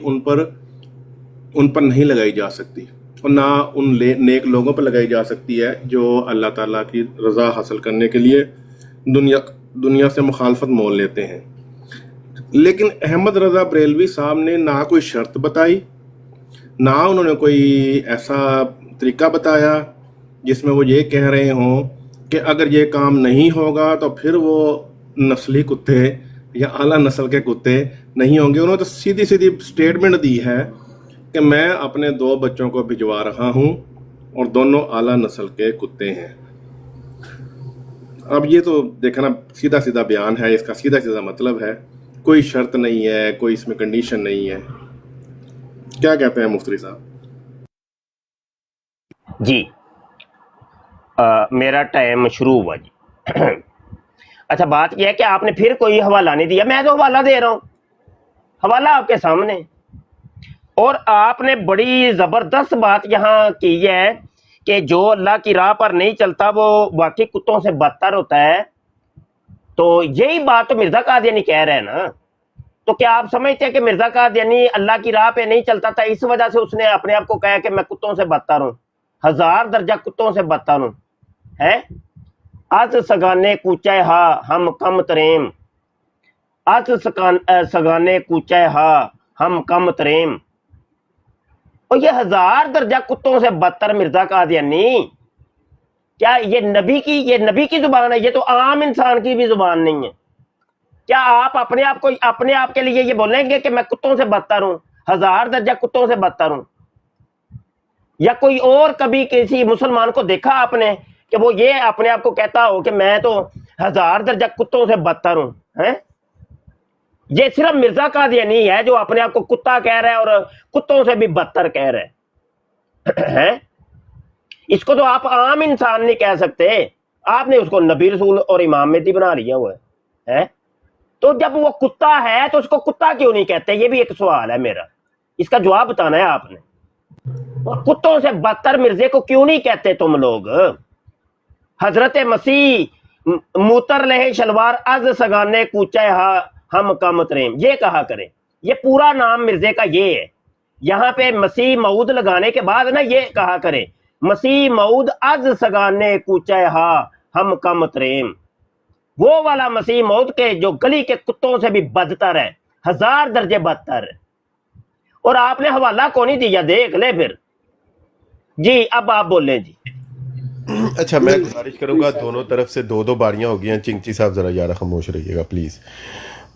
उन पर नहीं लगाई जा सकती, और ना उन नेक लोगों पर लगाई जा सकती है जो अल्लाह ताला की रज़ा हासिल करने के लिए दुनिया से मुखालफत मोल लेते हैं। लेकिन अहमद रज़ा बरेलवी साहब ने ना कोई शर्त बताई, ना उन्होंने कोई ऐसा तरीका बताया जिसमें वो ये कह रहे हों कि अगर ये काम नहीं होगा तो फिर वो नस्ली कुत्ते या आला नस्ल के कुत्ते नहीं होंगे। उन्होंने तो सीधी सीधी स्टेटमेंट दी है कि मैं अपने 2 बच्चों को भिजवा रहा हूं और दोनों आला नस्ल के कुत्ते हैं। अब ये तो देखना सीधा सीधा बयान है, इसका सीधा सीधा मतलब है, कोई शर्त नहीं है, कोई इसमें कंडीशन नहीं है। क्या कहते हैं मुफ्ती साहब? जी मेरा टाइम शुरू हुआ जी। अच्छा, बात यह है कि आपने फिर कोई हवाला नहीं दिया, मैं तो हवाला दे रहा हूं, हवाला आपके सामने। और आपने बड़ी जबरदस्त बात यहाँ की है कि जो अल्लाह की राह पर नहीं चलता वो वाकई कुत्तों से बदतर होता है। तो यही बात तो मिर्जा कादियानी कह रहे हैं ना। तो क्या आप समझते हैं कि मिर्जा कादियानी अल्लाह की राह पे नहीं चलता था, इस वजह से उसने अपने आप को कहा कि मैं कुत्तों से बदतर हूं, 1000 दर्जा कुत्तों से बदतर हूं? है आज सगाने कूचे हा हम कम तरेम, आज सगाने कूचे हा हम कम तरेम। और ये 1000 दर्जा कुत्तों से बदतर मिर्जा कादियानी, क्या ये नबी की जुबान है? ये तो आम इंसान की भी जुबान नहीं है। क्या आप अपने आप के लिए ये बोलेंगे कि मैं कुत्तों से बदतर हूं, 1000 दर्जा कुत्तों से बदतर हूं? या कोई और कभी किसी मुसलमान को देखा आपने कि वो ये अपने आप को कहता हो कि मैं तो 1000 दर्जा कुत्तों से बदतर हूं? है ये सिर्फ मिर्जा कादियानी है जो अपने आप को कुत्ता कह रहा है और कुत्तों से भी बदतर कह रहा है। इसको तो आप आम इंसान नहीं कह सकते, आपने उसको नबी रसूल और इमाम मेहदी बना लिया हुआ है। तो जब वो कुत्ता है तो उसको कुत्ता क्यों नहीं कहते? ये भी एक सवाल है मेरा, इसका जवाब बताना है आपने। और कुत्तों से बदतर मिर्जे को क्यों नहीं कहते तुम लोग? हजरत मसीह मूतर लहे शलवार अज सगाने कूचे हा हम कम तरेम, ये कहा करें। ये पूरा नाम मिर्जे का ये है। यहाँ पे मसीह मऊद लगाने के बाद ना ये कहा करें, मसीह मऊद अज सगाने कूचे हा हम कम तरेम। वो वाला मसीह मऊद के जो गली के कुत्तों से भी बदतर है, 1000 दर्जे बदतर है। और आपने हवाला कौन नहीं दिया, देख ले फिर जी। अब आप बोले जी। अच्छा, मैं गुजारिश करूंगा, दोनों तरफ से 2-2 बारियां हो गई हैं। चिंची साहब ज़रा यार खामोश रहिएगा प्लीज़।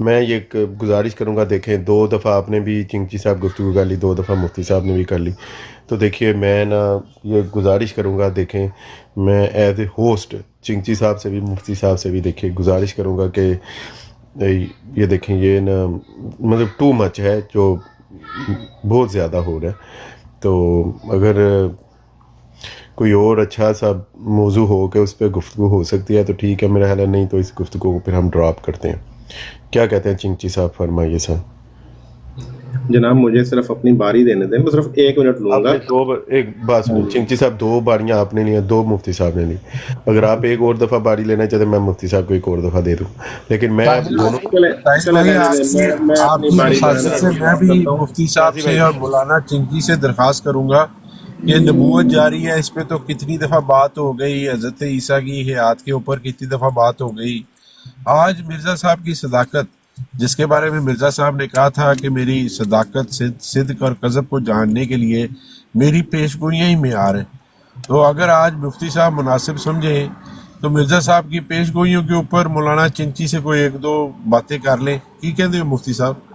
मैं ये गुजारिश करूंगा, देखें 2 दफ़ा आपने भी चिंची साहब गुफ्तगू कर ली, 2 दफ़ा मुफ्ती साहब ने भी कर ली। तो देखिए मैं ना ये गुजारिश करूंगा, देखें मैं एज ए होस्ट चिंची साहब से भी मुफ्ती साहब से भी देखिए गुजारिश करूंगा कि یہ دیکھیں یہ نا مطلب ٹو مچ ہے جو بہت زیادہ ہو رہا ہے. تو اگر کوئی اور اچھا سا موضوع ہو کہ اس پہ گفتگو ہو سکتی ہے تو ٹھیک ہے، میرا خیال ہے، نہیں تو اس گفتگو کو پھر ہم ڈراپ کرتے ہیں. کیا کہتے ہیں چنگچی صاحب، فرمائیے سر. جناب مجھے صرف اپنی باری دینے دیں، میں صرف 1 منٹ لوں گا. ایک بات سنیں چنگچی صاحب، 2 باریاں آپ نے لی ہیں، 2 مفتی صاحب نے لی. اگر آپ ایک اور دفعہ باری لینا چاہتے ہیں میں مفتی صاحب کو ایک اور دفعہ دے دوں، لیکن میں دونوں میں بھی مفتی صاحب سے اور مولانا چنگی سے درخواست کروں گا کہ نبوت جاری ہے، اس پہ تو کتنی دفعہ بات ہو گئی، حضرت عیسیٰ کی حیات کے اوپر کتنی دفعہ بات ہو گئی. آج مرزا صاحب کی صداقت، جس کے بارے میں مرزا صاحب نے کہا تھا کہ میری صداقت صدق اور کذب کو جاننے کے لیے میری پیش گوئیاں ہی معیار ہیں، تو اگر آج مفتی صاحب مناسب سمجھیں تو مرزا صاحب کی پیش گوئیوں کے اوپر مولانا چنچی سے کوئی 1-2 باتیں کر لیں. کی کہتے ہیں مفتی صاحب؟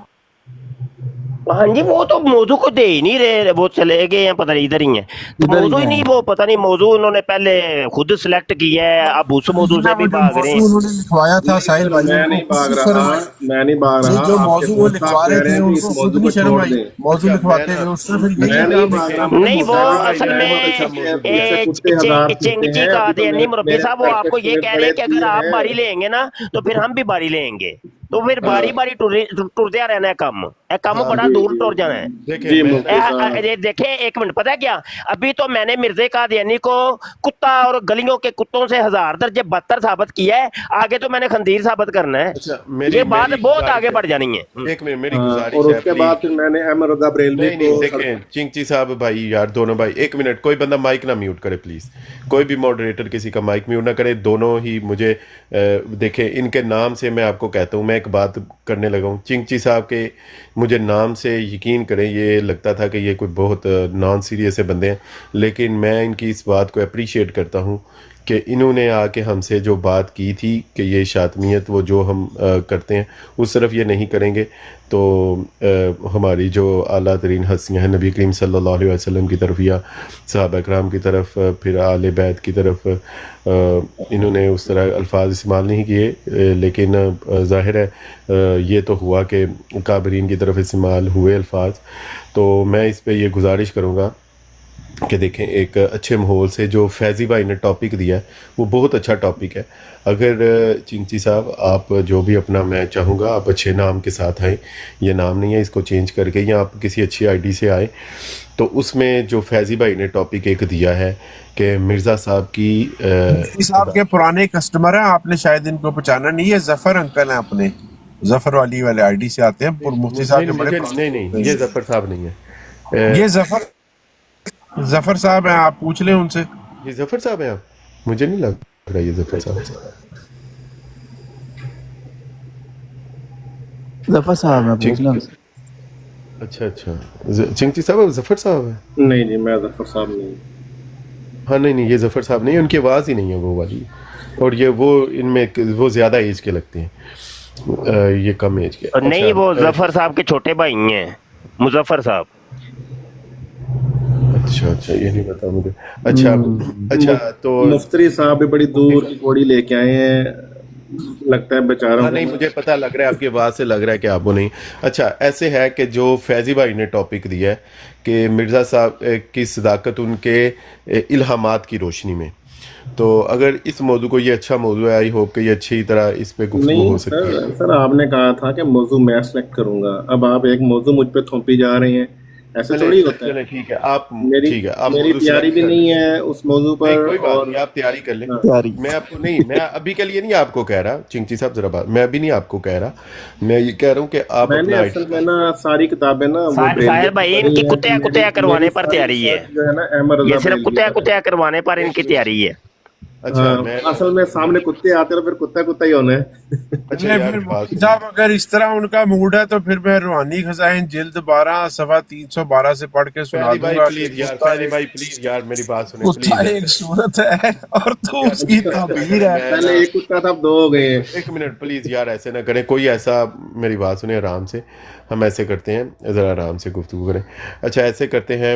ہاں جی، وہ تو موضوع کو دے ہی نہیں رہے، وہ چلے گئے ہیں، پتہ نہیں ادھر ہی ہیں، تو موضوع ہی نہیں، وہ پتہ نہیں موضوع انہوں نے پہلے خود سلیکٹ کیا ہے، اب اس موضوع سے بھی بھاگ رہے ہیں. انہوں نے لکھوایا تھا ساحل بھائی، میں نہیں بھاگ رہا، جو آپ موضوع کے وہ دوست لکھوا صاحب رہے کہہ تھے ہیں ان کہ کو اس خود موضوع نہیں کو شرم چھوڑ آئی، دیں. موضوع لکھواتے ہوئے اس نے پھر میں یہی نہیں کام بھاگ رہا، نہیں، وہ اصل میں کتے ہزار میں چنگچی کا نہیں مربی صاحب، وہ آپ کو یہ کہہ رہے ہیں کہ اگر آپ باری لیں گے نا تو پھر ہم بھی باری لیں گے، تو پھر باری ٹردیا رہنا ہے، کم بڑا دور ٹر جانا ہے. دیکھیں 1 منٹ، پتہ ہے کیا، ابھی تو میں نے مرزا قادیانی کو کتا اور گلیوں کے کتوں سے 1000 درجے بدتر ثابت کیا ہے، آگے تو میں نے خندیر ثابت کرنا ہے. یہ بات بہت آگے بڑھ جانی ہے. ایک منٹ میری گزارش اور ہے اس کے بعد پھر میں نے احمد رضا بریلوی نہیں کو دیکھیں چنگچی صاحب بھائی یار، دونوں بھائی 1 منٹ، کوئی بندہ مائک نہ میوٹ کرے پلیز، کوئی بھی ماڈریٹر کسی کا مائک میوٹ نہ کرے. دونوں ہی مجھے دیکھیں ان کے نام سے میں آپ کو کہتا ہوں، میں ایک بات کرنے لگا ہوں چنگچی صاحب کے، مجھے نام سے یقین کریں یہ لگتا تھا کہ یہ کوئی بہت نان سیریس سے بندے ہیں، لیکن میں ان کی اس بات کو اپریشیٹ کرتا ہوں کہ انہوں نے آ کے ہم سے جو بات کی تھی کہ یہ شاطمیت وہ جو ہم کرتے ہیں اس طرف یہ نہیں کریں گے، تو ہماری جو اعلیٰ ترین ہستیاں ہیں نبی کریم صلی اللہ علیہ وسلم کی طرف یا صحابہ کرام کی طرف، پھر آل بیت کی طرف انہوں نے اس طرح الفاظ استعمال نہیں کیے، لیکن ظاہر ہے یہ تو ہوا کہ کابرین کی طرف استعمال ہوئے الفاظ. تو میں اس پہ یہ گزارش کروں گا کہ دیکھیں ایک اچھے ماحول سے جو فیضی بھائی نے ٹاپک دیا ہے وہ بہت اچھا ٹاپک ہے. اگر چنگچی صاحب آپ جو بھی اپنا، میں چاہوں گا آپ اچھے نام کے ساتھ آئیں، یہ نام نہیں ہے اس کو چینج کر کے، یا آپ کسی اچھی آئی ڈی سے آئیں، تو اس میں جو فیضی بھائی نے ٹاپک ایک دیا ہے کہ مرزا صاحب کی صاحب کے پرانے کسٹمر ہیں، آپ نے شاید ان کو پہچانا نہیں، یہ ظفر انکل ہیں، اپنے ظفر والی والے آئی ڈی سے آتے ہیں، مفتی صاحب کے بڑے نہیں یہ ظفر صاحب نہیں ہے، یہ ظفر صاحب ہیں، آپ پوچھ لیں ان سے. یہ ظفر صاحب ہیں؟ آپ مجھے نہیں لگ رہا یہ ظفر صاحب. ظفر صاحب ہیں، پوچھ لیں. اچھا چنگچی صاحب ظفر صاحب ہیں؟ نہیں جی میں ظفر صاحب نہیں. ہاں نہیں یہ ظفر صاحب نہیں، ان کی آواز ہی نہیں ہے وہ والی، اور یہ وہ ان میں وہ زیادہ ایج کے لگتے ہیں، یہ کم ایج کے. نہیں وہ ظفر صاحب کے چھوٹے بھائی ہیں، مظفر صاحب. اچھا یہ نہیں پتا مجھے. اچھا تو مفتری صاحب بھی بڑی دور کی کوڑی لے کے آئے ہیں، لگتا ہے بیچارہ. نہیں مجھے پتہ لگ رہا ہے آپ کی آواز سے لگ رہا ہے کہ آپ وہ نہیں. اچھا ایسے ہے کہ جو فیضی بھائی نے ٹاپک دیا ہے کہ مرزا صاحب کی صداقت ان کے الہامات کی روشنی میں، تو اگر اس موضوع کو، یہ اچھا موضوع ہے، آئی ہوپ کہ یہ اچھی طرح اس پہ گفتگو ہو سکتی ہے. نہیں سر آپ نے کہا تھا کہ موضوع میں سلیکٹ کروں گا، اب آپ ایک موضوع مجھ پہ تھوپی جا رہے ہیں، ایسے تھوڑی ہوتا ہے. ٹھیک ہے آپ میری تیاری بھی نہیں ہے اس موضوع پر. کوئی بات نہیں، آپ تیاری کر لیں. میں آپ کو نہیں، میں ابھی کے لیے نہیں آپ کو کہہ رہا چنگچی صاحب، ذرا بات، میں ابھی نہیں آپ کو کہہ رہا، میں یہ کہہ رہا ہوں کہ آپ میں نے اصل میں نا ساری کتابیں نا ساحر بھائی ان کی کتیا کروانے پر تیاری ہے، جو ہے نا احمد رضا یہ صرف کتیا کروانے پر ان کی تیاری ہے. اصل میں سامنے کتے آتے تو پھر کتا ہی ہونا ہے. صاحب اگر اس طرح ان کا موڈ ہے تو پھر میں روحانی خزائن جلد 12 صفحہ 312 سے پڑھ کے سنا دوں گا. فیضی بھائی پلیز یار میری بات سنیں پلیز. ایک صورت ہے اور تو اس کی تعبیر ہے. پہلے ایک کتا تھا اب 2 ہو گئے ہیں. 1 منٹ پلیز یار، ایسے نہ کریں، کوئی ایسا، میری بات سنیں آرام سے، ہم ایسے کرتے ہیں، ذرا آرام سے گفتگو کریں. اچھا ایسے کرتے ہیں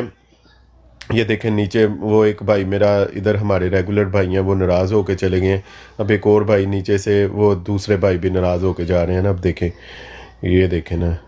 ये देखें नीचे वो एक भाई मेरा इधर हमारे रेगुलर भाई हैं वो नाराज़ होके चले गए हैं, अब एक और भाई नीचे से वो दूसरे भाई भी नाराज़ होके जा रहे हैं ना। अब देखें, ये देखें ना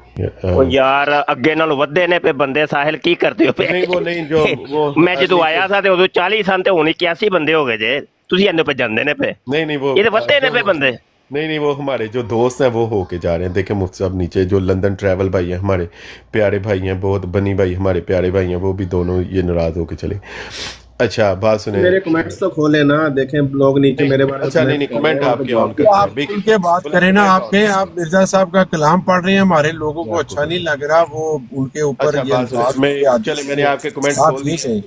ਉਹ ਯਾਰ ਅੱਗੇ ਨਾਲ ਵੱਧੇ ਨੇ ਪਏ ਬੰਦੇ ਸਾਹਿਲ ਕੀ ਕਰਦੇ ਹੋ नहीं वो नहीं जो वो ਮੈਂ ਜਦੋਂ ਆਇਆ ਸੀ ਤੇ ਉਦੋਂ 40 ਸਨ ਤੇ ਹੁਣ 81 ਬੰਦੇ ਹੋ ਗਏ ਜੇ ਤੁਸੀਂ ਇਹਨੇ ਪੇ ਜਾਂਦੇ ਨੇ ਪਏ नहीं नहीं वो ਇਹ ਤੇ ਵੱਧੇ ਨੇ ਪਏ ਬੰਦੇ नहीं वो हमारे जो दोस्त हैं वो होके जा रहे हैं। देखें मुफ्ती साहब नीचे जो लंदन ट्रैवल भाई हैं हमारे प्यारे भाई हैं, बहुत बनी भाई हमारे प्यारे भाई हैं, वो भी दोनों ये नाराज़ होके चले। अच्छा बात सुने, मेरे कमेंट्स तो खोले ना, देखें लोग नीचे मेरे बारे में। अच्छा नहीं कमेंट आपके ऑन करते आप उनके बात करें ना, आपके आप मिर्जा साहब का कलाम पढ़ रहे हैं, हमारे लोगों को अच्छा नहीं लग रहा, वो उनके ऊपर चले मैंने आपके कमेंट खोल दिए।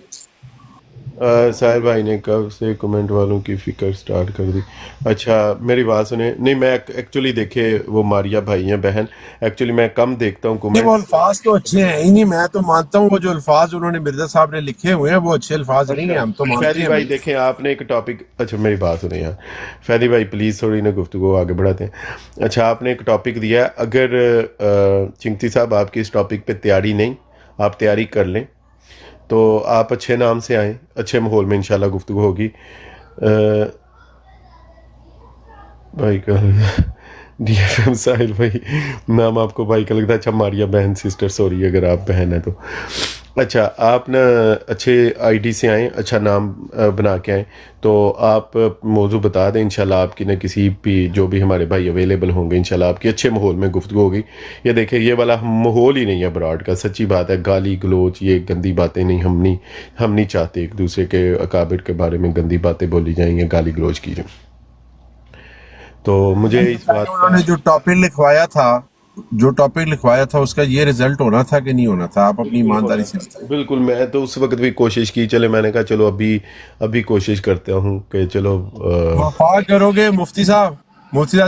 साहिल भाई ने कब से कमेंट वालों की फिक्र स्टार्ट कर दी। अच्छा मेरी बात सुने, नहीं मैं एक्चुअली देखे वो मारिया भाई हैं बहन, एक्चुअली मैं कम देखता हूँ कमेंट। वो अल्फाज तो अच्छे हैं ही नहीं, मैं तो मानता हूँ वो जो अल्फाज उन्होंने मिर्जा साहब ने लिखे हुए हैं वो अच्छे अल्फाज नहीं है, हम तो मानते हैं। फैदी भाई देखें आपने एक टॉपिक, अच्छा मेरी बात सुने यार फैदी भाई प्लीज़ थोड़ी ना गुफ्तगू आगे बढ़ाते हैं। अच्छा आपने एक टॉपिक दिया है, अगर चिंगती साहब आपकी इस टॉपिक पे तैयारी नहीं, आप तैयारी कर लें तो आप अच्छे नाम से आएँ, अच्छे माहौल में इंशाल्लाह गुफ्तगू होगी। भाई का DFM साहिल भाई नाम आपको भाई का लगता है। अच्छा मारिया बहन सिस्टर, सॉरी अगर आप बहन है तो। अच्छा आप ना अच्छे आईडी से आएँ, अच्छा नाम बना के आएँ, तो आप मौजू बता दें इंशाल्लाह आपकी ना किसी भी जो भी हमारे भाई अवेलेबल होंगे इंशाल्लाह आपकी अच्छे माहौल में गुफ्तगू होगी। ये देखें ये वाला माहौल ही नहीं है ब्रॉड का, सच्ची बात है, गाली गलोच ये गंदी बातें नहीं, हम नहीं चाहते एक दूसरे के अकाबिर के बारे में गंदी बातें बोली जाएंगी, गाली गलोच की जाए। तो मुझे इस बात उन्होंने जो टॉपिक लिखवाया था उसका ये रिजल्ट होना था कि नहीं होना था, आप अपनी ईमानदारी से बताएं। बिल्कुल, मैं तो उस वक्त भी कोशिश की, चले मैंने कहा चलो अभी कोशिश करता हूँ कि चलो वफा करोगे मुफ्ती साहब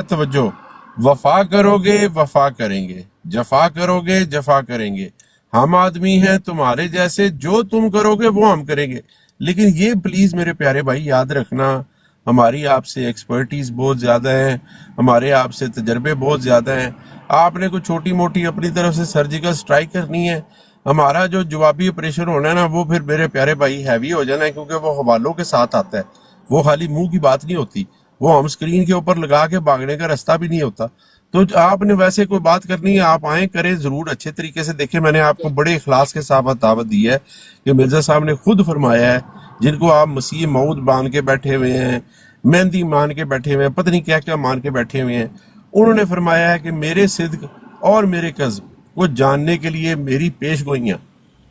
तवज्जो, वफा करोगे वफा करेंगे, जफा करोगे जफा करेंगे, हम आदमी हैं तुम्हारे जैसे, जो तुम करोगे वो हम करेंगे। लेकिन ये प्लीज मेरे प्यारे भाई याद रखना, हमारी आपसे एक्सपर्टीज बहुत ज़्यादा है, हमारे आपसे तजर्बे बहुत ज़्यादा हैं, आपने कुछ छोटी मोटी अपनी तरफ से सर्जिकल स्ट्राइक करनी है, हमारा जो जवाबी ऑपरेशन होना है ना वो फिर मेरे प्यारे भाई हैवी हो जाना है, क्योंकि वो हवालों के साथ आता है, वो खाली मुंह की बात नहीं होती, वो हम स्क्रीन के ऊपर लगा के भागने का रास्ता भी नहीं होता। तो आपने वैसे कोई बात करनी है आप आए करें ज़रूर अच्छे तरीके से। देखें मैंने आपको बड़े इखलास के साथ दावत दी है कि मिर्जा साहब ने खुद फरमाया है, जिनको आप मसीह मऊद मान के बैठे हुए हैं, मेहंदी मान के बैठे हुए हैं, पता नहीं क्या क्या मान के बैठे हुए हैं, उन्होंने फरमाया है कि मेरे सिद्क और मेरे कज़्ब को जानने के लिए मेरी पेशगोइयाँ,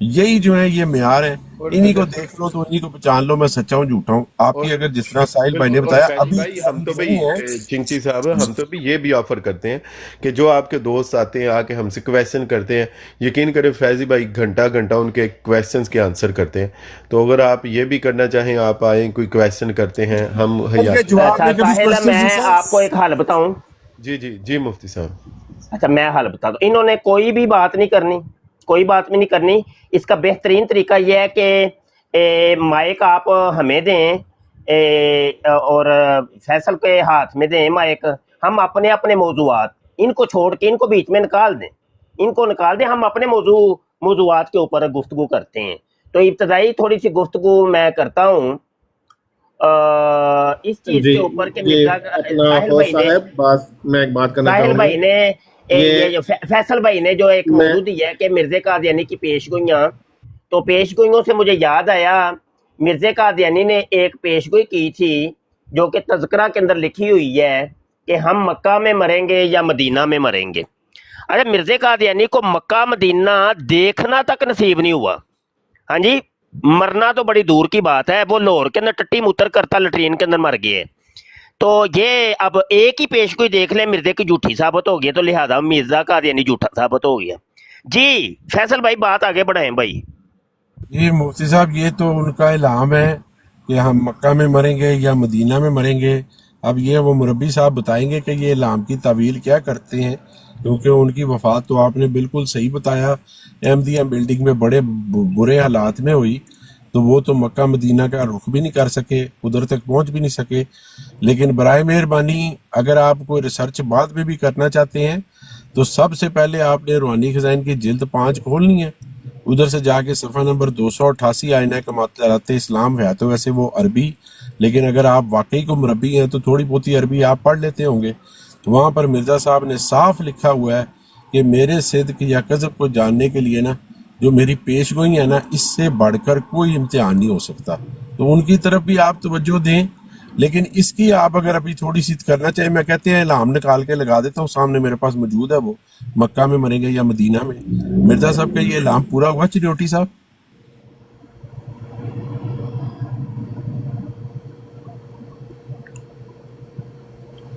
यही जो है ये मेयार है, इन्हीं को देख लो तो इन्हीं को पहचान लो मैं सच्चा हूँ झूठा हूँ। आपकी अगर जिस तरह साहिल भाई ने बताया अभी हम तो भाई चिंची साहब हम तो भी ये भी ऑफर करते हैं कि जो आपके दोस्त आते हैं आके हमसे क्वेश्चन करते हैं, यकीन करें फैजी भाई घंटा उनके क्वेश्चंस के आंसर करते हैं। तो अगर आप ये भी करना चाहें आप आए, कोई क्वेश्चन करते हैं हम मैं आपको एक हाल बताऊं। जी मुफ्ती साहब। अच्छा मैं हाल बता दूं, इन्होंने कोई भी बात नहीं करनी, कोई बात भी नहीं करनी। इसका बेहतरीन तरीका यह है कि माइक आप हमें दें और फैसल के हाथ में दें माइक, हम अपने अपने मौजूआत इनको छोड़ के इनको बीच में निकाल दें, हम अपने मौजूआत के ऊपर गुफ्तगू करते हैं। तो इब्तदाई थोड़ी सी गुफ्तगू मैं करता हूँ इस चीज के ऊपर कि साहिल भाई ने ये जो फैसल भाई ने जो एक मौजू दिया है कि मिर्ज़ा कादियानी की पेशगोइयाँ, तो पेशगोइयों से मुझे याद आया मिर्ज़ा कादियानी ने एक पेशगोई की थी जो कि तज़किरा के अंदर लिखी हुई है कि हम मक्का में मरेंगे या मदीना में मरेंगे। अरे मिर्ज़ा कादियानी को मक्का मदीना देखना तक नसीब नहीं हुआ, हाँ जी, मरना तो बड़ी दूर की बात है, वो लाहौर के अंदर टट्टी मुतर करता लटरीन के अंदर मर गए। तो ये अब एक ही पेशगोई देख ले मिर्ज़े की झूठी साबित हो गई, तो लिहाजा मिर्ज़ा कादियानी झूठा साबित हो गया। जी फैसल भाई बात आगे बढ़ाएं भाई। ये मुफ्ती साहब ये तो उनका इल्हाम है कि हम मक्का में मरेंगे या मदीना में मरेंगे। अब ये वो मुरब्बी साहब बताएंगे कि ये इल्हाम की तावील क्या करते हैं, क्योंकि उनकी वफात तो आपने बिल्कुल सही बताया अहमदिया बिल्डिंग में बड़े बुरे हालात में हुई, तो वो तो मक्का मदीना का रुख भी नहीं कर सके, उधर तक पहुंच भी नहीं सके। लेकिन बराए मेहरबानी अगर आप कोई रिसर्च बाद में भी करना चाहते हैं तो सबसे पहले आपने रूहानी खजाइन की जिल्द 5 खोलनी है, ادھر سے جا کے صفحہ نمبر 288 آئینہ کمالات اسلام ہے، تو ویسے وہ عربی، لیکن اگر آپ واقعی کو مربی ہیں تو تھوڑی بہت عربی آپ پڑھ لیتے ہوں گے، تو وہاں پر مرزا صاحب نے صاف لکھا ہوا ہے کہ میرے صدق یا کذب کو جاننے کے لیے نا جو میری پیش گوئی ہے نا، اس سے بڑھ کر کوئی امتحان نہیں ہو سکتا، تو ان کی طرف بھی آپ توجہ دیں۔ لیکن اس کی آپ اگر ابھی تھوڑی سی کرنا چاہیے، میں کہتے ہیں الہام نکال کے لگا دیتا ہوں، سامنے میرے پاس موجود ہے، وہ مکہ میں مریں گے یا مدینہ میں۔ مرزا صاحب کا یہ الہام پورا ہوا چریوٹی صاحب؟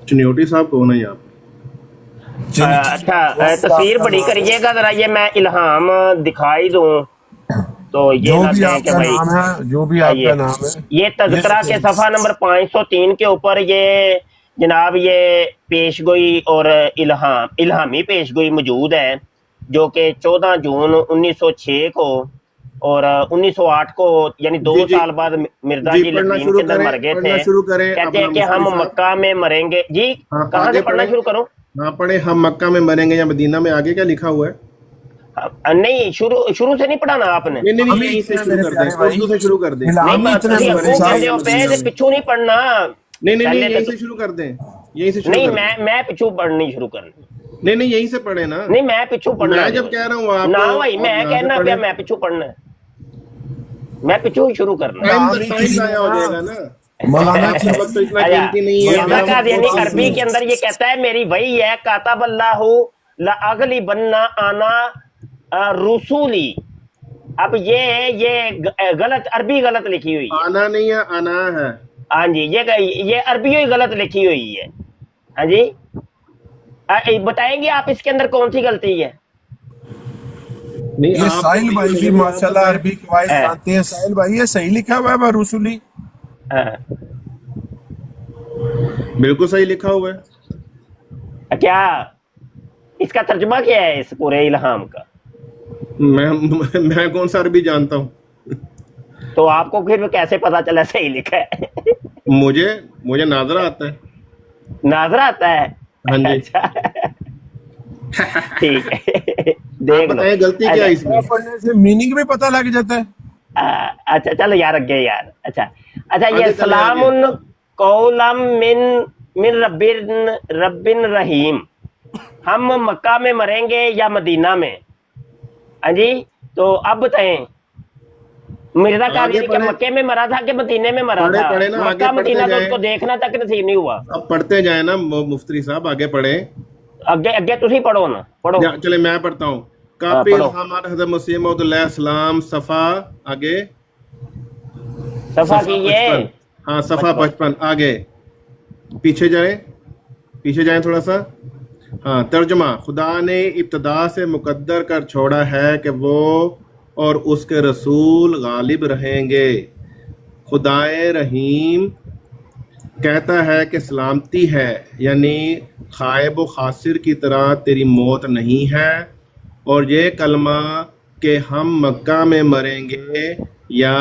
چنیوٹی صاحب کون ہے آپ؟ اچھا تصویر بڑی کریے گا ذرا، یہ میں الہام دکھائی دوں تو یہ جو نہ بھی کہیں آپ کہ کا بھائی نام ہے، جو بھی آپ کا نام ہے، یہ تذکرہ کے صفحہ نمبر 503 کے اوپر یہ جناب یہ پیش گوئی اور الہامی پیش گوئی موجود ہے، جو کہ 14 جون 1906 کو اور 1908 کو یعنی 2 سال بعد مرزا جی لٹرین کے اندر مر گئے تھے۔ کہتے ہیں کہ ہم مکہ میں مریں گے۔ جی کہاں سے پڑھنا شروع کروں؟ ہاں پڑھیں، ہم مکہ میں مریں گے یا مدینہ میں، آگے کیا لکھا ہوا ہے؟ نہیں شروع سے نہیں پڑھانا آپ نے؟ نہیں یہیں سے شروع کر دیں، اردو سے شروع کر دیں۔ پچھو نہیں پڑھنا، نہیں یہیں سے شروع کر دیں، یہیں سے شروع نہیں میں پچھو پڑھنی شروع کرنی، نہیں یہیں سے پڑھیں نا۔ نہیں میں پچھو پڑھنا، میں جب کہہ رہا ہوں آپ نہ بھائی میں کہنا پیا میں پچھو پڑھنا ہے، میں پچھو شروع کرنا۔ ٹائم ضائع ہو جائے گا نا، وقت تو اتنا قیمتی نہیں ہے۔ مرزا قادیانی عربی کے اندر یہ کہتا ہے میری وہی ہے کاتب اللہ لأغلبن انا رسولی۔ اب یہ غلط عربی غلط لکھی ہوئی ہے، آنا نہیں ہے، انا ہے۔ ہاں جی یہ عربی ہی غلط لکھی ہوئی ہے۔ ہاں جی بتائیں گے آپ اس کے اندر کون سی غلطی ہے؟ یہ ساحل بھائی بھی ماشاءاللہ عربی قواعد جانتے ہیں۔ ساحل بھائی یہ صحیح لکھا ہوا ہے رسولی؟ بالکل صحیح لکھا ہوا ہے۔ کیا اس کا ترجمہ کیا ہے اس پورے الہام کا؟ میں کون سا عربی جانتا ہوں؟ تو آپ کو پھر کیسے پتا چلا صحیح لکھا ہے؟ مجھے ناظرہ آتا ہے۔ ناظرہ آتا ہے؟ ہاں جی ٹھیک ہے، دیکھ لو غلطی کیا ہے اس میں؟ پڑھنے سے میننگ بھی پتہ لگ جاتا ہے۔ اچھا چلو یار اگے یار۔ اچھا یہ سلام قولم من رب رحیم، ہم مکہ میں مریں گے یا مدینہ میں؟ ہاں جی تو اب بتائیں مرزا قادیانی کے مکے میں مرا تھا کہ مدینے میں مرا تھا؟ مکہ مدینہ تو اس کو دیکھنا تک نصیب نہیں ہوا۔ اب پڑھتے جائیں نا مفتری صاحب، آگے پڑھیں، اگے تسی پڑھو نا، پڑھو۔ چلے میں پڑھتا ہوں۔ کاپی الہامات حضرت مسیح موعود علیہ السلام، صفحہ آگے، صفحہ کیجئے، ہاں صفحہ 55 آگے، پیچھے جائیں تھوڑا سا۔ ہاں ترجمہ، خدا نے ابتدا سے مقدر کر چھوڑا ہے کہ وہ اور اس کے رسول غالب رہیں گے۔ خدائے رحیم کہتا ہے کہ سلامتی ہے، یعنی خائب و خاسر کی طرح تیری موت نہیں ہے، اور یہ کلمہ کہ ہم مکہ میں مریں گے یا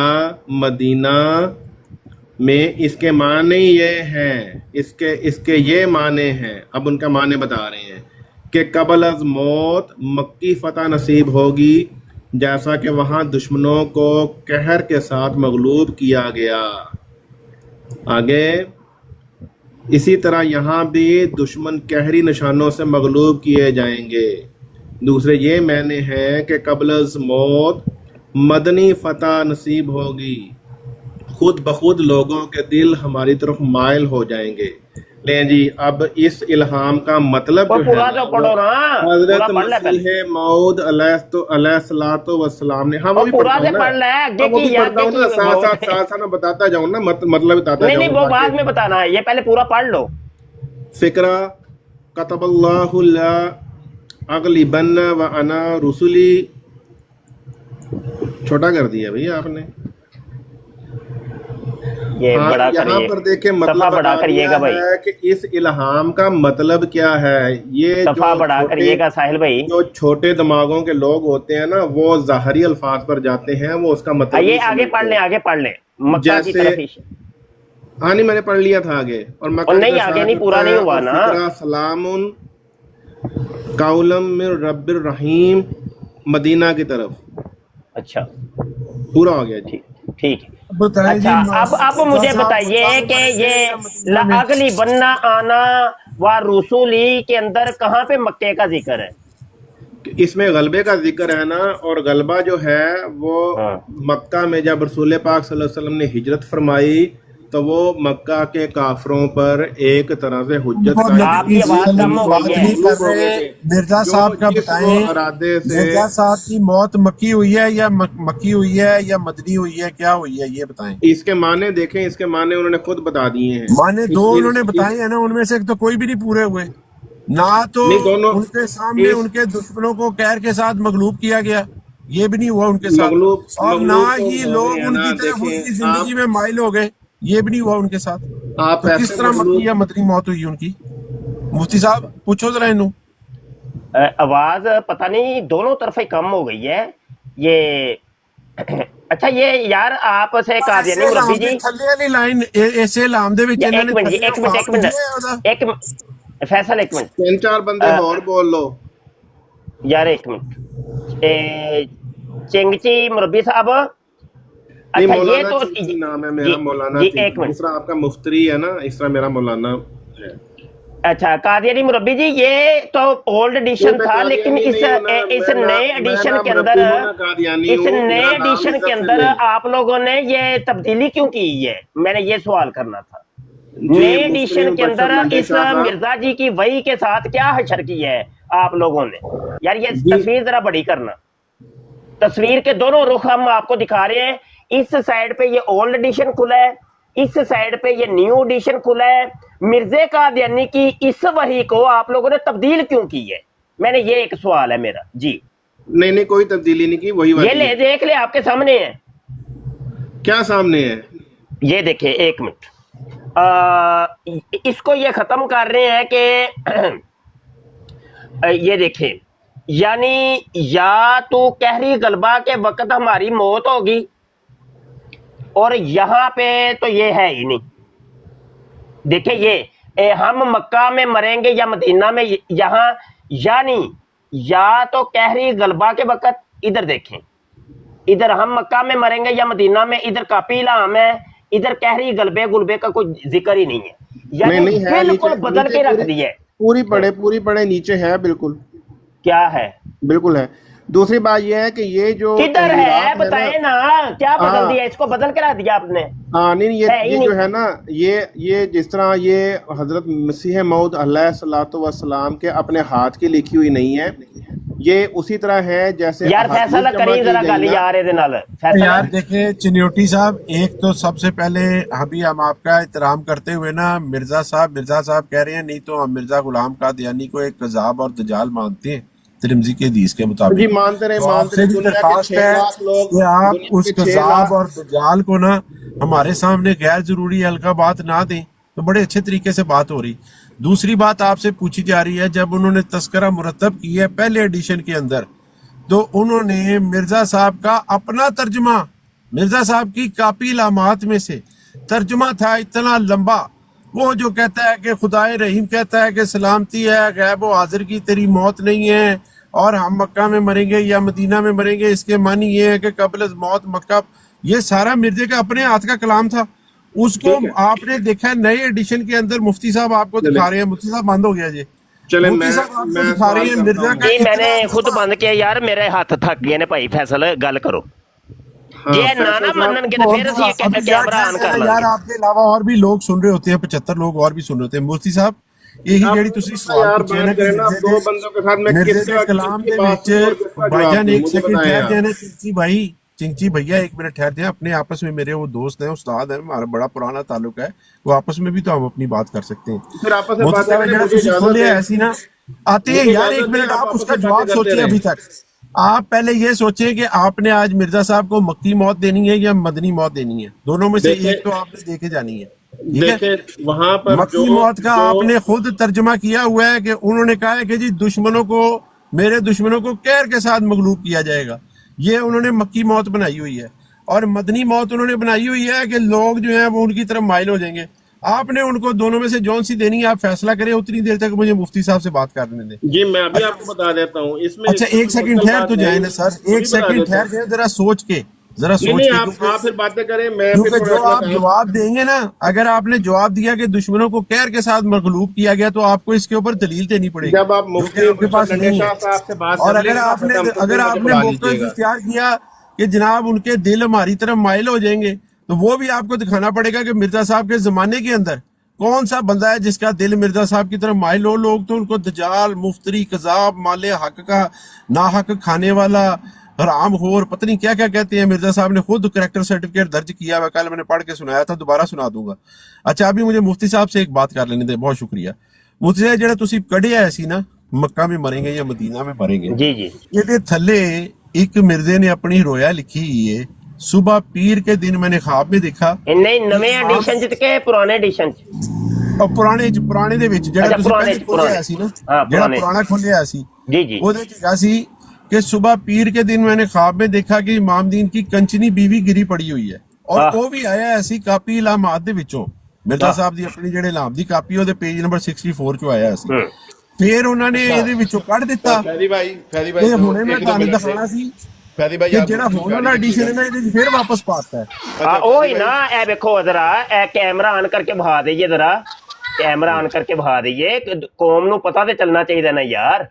مدینہ میں، اس کے معنی یہ ہیں، اس کے یہ معنی ہیں، اب ان کا معنی بتا رہے ہیں کہ قبل از موت مکی فتح نصیب ہوگی، جیسا کہ وہاں دشمنوں کو قہر کے ساتھ مغلوب کیا گیا۔ آگے اسی طرح یہاں بھی دشمن قہری نشانوں سے مغلوب کیے جائیں گے۔ دوسرے یہ معنی ہے کہ قبل از موت مدنی فتح نصیب ہوگی، خود بخود لوگوں کے دل ہماری طرف مائل ہو جائیں گے۔ لیں جی اب اس الہام کا مطلب جو ہے حضرت مسیح موعود علیہ الصلوۃ والسلام نے، ہاں وہ بھی پڑھتا ہوں نا، ساتھ میں بتاتا جاؤں نا، مطلب بتاتا جاؤں۔ نہیں وہ بعد میں بتانا ہے، یہ پہلے پورا پڑھ لو۔ فقرہ کتب اللہ لا اغلبن وانا رسلی، چھوٹا کر دیا بھئی آپ نے۔ یہاں پر دیکھیں مطلب بڑا کریے گا بھائی کہ اس الہام کا مطلب کیا ہے۔ یہ صفحہ بڑا کریے گا ساحل بھائی، جو چھوٹے دماغوں کے لوگ ہوتے ہیں نا، وہ ظاہری الفاظ پر جاتے ہیں، وہ اس کا مطلب یہ آگے پڑھ لیں مکہ کی طرف۔ ہاں نہیں میں نے پڑھ لیا تھا آگے، اور نہیں آگے نہیں پورا نہیں ہوا نا۔ سلام قولم من رب الرحیم، مدینہ کی طرف अच्छा पूरा हो गया जी। ठीक है। बताएं जी। अच्छा अब मुझे बताइए कि ये अगली बन्ना आना व रसूली के अंदर कहाँ पे मक्के का जिक्र है? इसमें गलबे का जिक्र है ना, और गलबा जो है वो मक्का में जब रसूल पाक सल्लल्लाहु अलैहि वसल्लम ने हिजरत फरमाई तो वो मक्का के काफरों पर एक तरह से हुज्जत मिर्जा साहब का बताएं, इरादे से मिर्जा साहब की मौत मक्की हुई है या मक्की हुई है या मदनी हुई है, क्या हुई है ये बताएं। इसके माने देखें, इसके माने उन्होंने खुद बता दिए हैं। माने दो उन्होंने बताए हैं ना, उनमें से तो कोई भी नहीं पूरे हुए ना। तो उनके सामने उनके दुश्मनों को कहर के साथ मगलूब किया गया, ये भी नहीं हुआ उनके साथ। और ना ही लोग उनकी तरफ उनकी जिंदगी में माइल हो गए, ये भी नहीं हुआ उनके साथ। तो किस तरह मक्की या मदनी मौत हुई उनकी? मुफ्ती साहब पूछो जरा इन्हों। आवाज पता नहीं दोनों तरफ ही कम हो गई है ये। अच्छा ये यार आप से कादियानी मुरब्बी जी थल्ले वाली लाइन ऐसे लाम दे विच इन्होंने एक फैसल एक मिनट, 3-4 बंदे और बोल लो यार। एक मिनट चिंगची मुरब्बी साहब। अच्छा ये तो नाम है मेरा मौलाना, दूसरा आपका मुफ्ती है ना, इस तरह मेरा मौलाना है। अच्छा कादियानी मुरब्बी जी ये तो ओल्ड एडिशन था, लेकिन इस नए एडिशन के अंदर आप लोगों ने ये तब्दीली क्यों की है? मैंने ये सवाल करना था। नए एडिशन के अंदर इस मिर्जा जी की वही के साथ क्या हशर की है आप लोगों ने? यार ये तस्वीर जरा बड़ी करना। तस्वीर के दोनों रुख हम आपको दिखा रहे हैं। इस साइड पे ये ओल्ड एडिशन खुला है, इस साइड पे ये न्यू एडिशन खुला है। मिर्जे कादियानी की इस वही को आप लोगों ने तब्दील क्यों की है? मैंने ये एक सवाल है मेरा जी। नहीं कोई तब्दीली नहीं की, वही ये ले देख ले आपके सामने है। क्या सामने है? ये देखिए एक मिनट, इसको ये खत्म कर रहे हैं कि ये देखें, यानी या तो कहरी गलबा के वक्त हमारी मौत होगी, और यहाँ पे तो ये है ही नहीं। देखिए ये हम मक्का में मरेंगे या मदीना में, यहाँ यानी या तो कहरी गलबा के वक्त, इधर देखें, इधर हम मक्का में मरेंगे या मदीना में, इधर कापीला हम है, इधर कहरी गलबे गुलबे का कोई जिक्र ही नहीं है। यानी बिल्कुल बदल के रख दिया है। पूरी पड़े नीचे है, बिल्कुल क्या है, बिल्कुल है। दूसरी बात यह है कि ये जो किधर है बताए ना, क्या बदल दिया? इसको बदल के रख दिया आपने। नहीं ये जो है ना, ये जिस तरह ये हजरत मसीह मौद अलैहिस्सलातु वस्सलाम के अपने हाथ की लिखी हुई नहीं है, ये उसी तरह है जैसे यार फैसला करी जरा गल यार इहदे नाल। यार देखे चिन्योटी साहब, एक तो सबसे पहले अभी हम आपका एहतराम करते हुए ना, मिर्जा साहब कह रहे हैं, नहीं तो हम मिर्जा गुलाम कादियानी को एक कज़ाब और दजाल मानते हैं तिरमिज़ी के हदीस के मुताबिक। जी मानते रहे। दरखास्त है कि आप उस कज़ाब और दजाल को ना हमारे सामने गैर जरूरी हल्का बात ना दें, तो बड़े अच्छे तरीके से बात हो रही। दूसरी बात आपसे पूछी जा रही है, जब उन्होंने तस्करा मुरतब की है पहले एडिशन के अंदर, तो उन्होंने मिर्जा साहब का अपना तर्जुमा, मिर्जा साहब की कापी लामात में से तर्जुमा था इतना लंबा, वो जो कहता है कि खुदाए रहीम कहता है कि सलामती है गैब व हाजिर की, तेरी मौत नहीं है, और हम मक्का में मरेंगे या मदीना में मरेंगे, इसके मानी ये है कि कबल मौत मक्का। ये सारा मिर्जे का अपने हाथ का कलाम था। उसको आपने देखा नए एडिशन के अंदर मुफ्ती साहब आपको दिखा रहे हैं। मुफ्ती साहब बंद हो गया जी, मुफ्ती साहब आपको दिखा रहे हैं मिर्जा का। मैंने खुद बंद किया यार, मेरे हाथ थक गए ने भाई। फैसल गल करो ये ना मनन के फिर कैमरा ऑन कर यार। आपके अलावा और भी लोग सुन रहे होते हैं, 75 लोग और भी सुन रहे होते हैं। मुफ्ती साहब यही जेड़ी तुसी सवाल पूछे ना कि दो बंदों के साथ मैं किस कलाम दे विच भाईजान एक सेकंड ठहर जाना। चिंची भैया एक मिनट ठहर जाए। अपने आपस में मेरे वो दोस्त हैं, उस्ताद हैं, हमारा बड़ा पुराना ताल्लुक है, वो आपस में भी तो हम अपनी बात कर सकते हैं। फिर आपस में बात ऐसी ना आते हैं यार। एक मिनट आप उसका जवाब सोचिए। अभी तक आप पहले ये सोचिए कि आपने आज मिर्जा साहब को मक्की मौत देनी है या मदनी मौत देनी है, दोनों में से एक तो आपने देखे जानी है। वहां पर मक्की मौत का आपने खुद तर्जुमा किया हुआ है कि उन्होंने कहा है कि जी दुश्मनों को, मेरे दुश्मनों को कहर के साथ मगलूब किया जाएगा, ये उन्होंने मक्की मौत बनाई हुई है। और मदनी मौत उन्होंने बनाई हुई है कि लोग जो है वो उनकी तरफ माइल हो जाएंगे। आपने उनको दोनों में से जौन सी देनी है आप फैसला करें, उतनी देर तक मुझे मुफ्ती साहब से बात करने दें। जी मैं अभी आपको बता देता हूँ इसमें। अच्छा एक सेकंड ठहर तो जाए ना सर, एक सेकंड ठहर जाए, जरा सोच के आप फिर बातें करें, मैं क्योंकि जो आप जवाब देंगे ना, अगर आपने जवाब दिया कि दुश्मनों को कहर के साथ मगलूब किया गया तो आपको इसके ऊपर दलील देनी पड़ेगी जब आप मुफ्ती आपके पास नहीं है। और अगर आपने मौका इख्तियार किया कि जनाब उनके दिल हमारी तरफ माइल हो जाएंगे, तो वो भी आपको दिखाना पड़ेगा कि मिर्जा साहब के जमाने के अंदर कौन सा बंदा है जिसका दिल मिर्जा साहब की तरफ माइल हो। लोग तो उनको दजाल, मुफ्तरी, कजाब, माले हक का नाहक खाने वाला, हराम खोर, पता नहीं क्या क्या कहते हैं। मिर्जा साहब ने खुद करैक्टर सर्टिफिकेट दर्ज किया हुआ, कल मैंने पढ़ के सुनाया था, दोबारा सुना दूंगा। अच्छा अभी मुझे मुफ्ती साहब से एक बात कर लेने दे, बहुत शुक्रिया। मुफ्ती साहब जेड़ा तुसी कढ़िया ऐसी ना मक्का में मरेंगे या मदीना में मरेंगे, जी जी ये थले एक मिर्जे ने अपनी रोया लिखी है, सुबह पीर के दिन मैंने ख्वाब में देखा। नहीं नवे एडिशन च के पुराने एडिशन और पुराने ਦੇ ਵਿੱਚ ਜਿਹੜਾ ਤੁਸੀਂ ਪਹਿਲੇ ਖੋਲਿਆ ਸੀ ਨਾ, ਜਿਹੜਾ ਪੁਰਾਣਾ ਖੋਲਿਆ ਸੀ जी जी ਉਹਦੇ ਚ ਹੈਗਾ ਸੀ कि सुबह पीर के दिन मैंने ख्वाब में देखा कि इमाम दीन की कंचनी बीवी गिरी पड़ी हुई है, और वो भी आया ऐसी ਕਾਪੀ ਇਲਾਮਾਤ ਦੇ ਵਿੱਚੋਂ, ਮਿਰਜ਼ਾ ਸਾਹਿਬ ਦੀ ਆਪਣੀ ਜਿਹੜੇ ਇਲਾਮ ਦੀ ਕਾਪੀ ਉਹਦੇ ਪੇਜ ਨੰਬਰ 64 ਚੋਂ ਆਇਆ ਸੀ। ਫਿਰ ਉਹਨਾਂ ਨੇ ਇਹਦੇ ਵਿੱਚੋਂ ਕੱਢ ਦਿੱਤਾ। ਫੈਦੀ ਭਾਈ ਇਹ ਹੁਣੇ ਮੈਂ ਤੁਹਾਨੂੰ ਦਿਖਾਣਾ ਸੀ ਫੈਦੀ ਭਾਈ ਕਿ ਜਿਹੜਾ ਹੁਣ ਵਾਲਾ ਐਡੀਸ਼ਨ ਹੈ ਨਾ ਇਹਦੇ ਚ ਫਿਰ ਵਾਪਸ ਪਾਤਾ ਹੈ। ਉਹ ਹੀ ਨਾ, ਇਹ ਵੇਖੋ ਜਰਾ, ਇਹ ਕੈਮਰਾ ਆਨ ਕਰਕੇ ਬਹਾ ਦਈਏ, जरा कैमरा ऑन करके बहा दीजिए, कौम ਨੂੰ पता तो चलना चाहिए ना यार।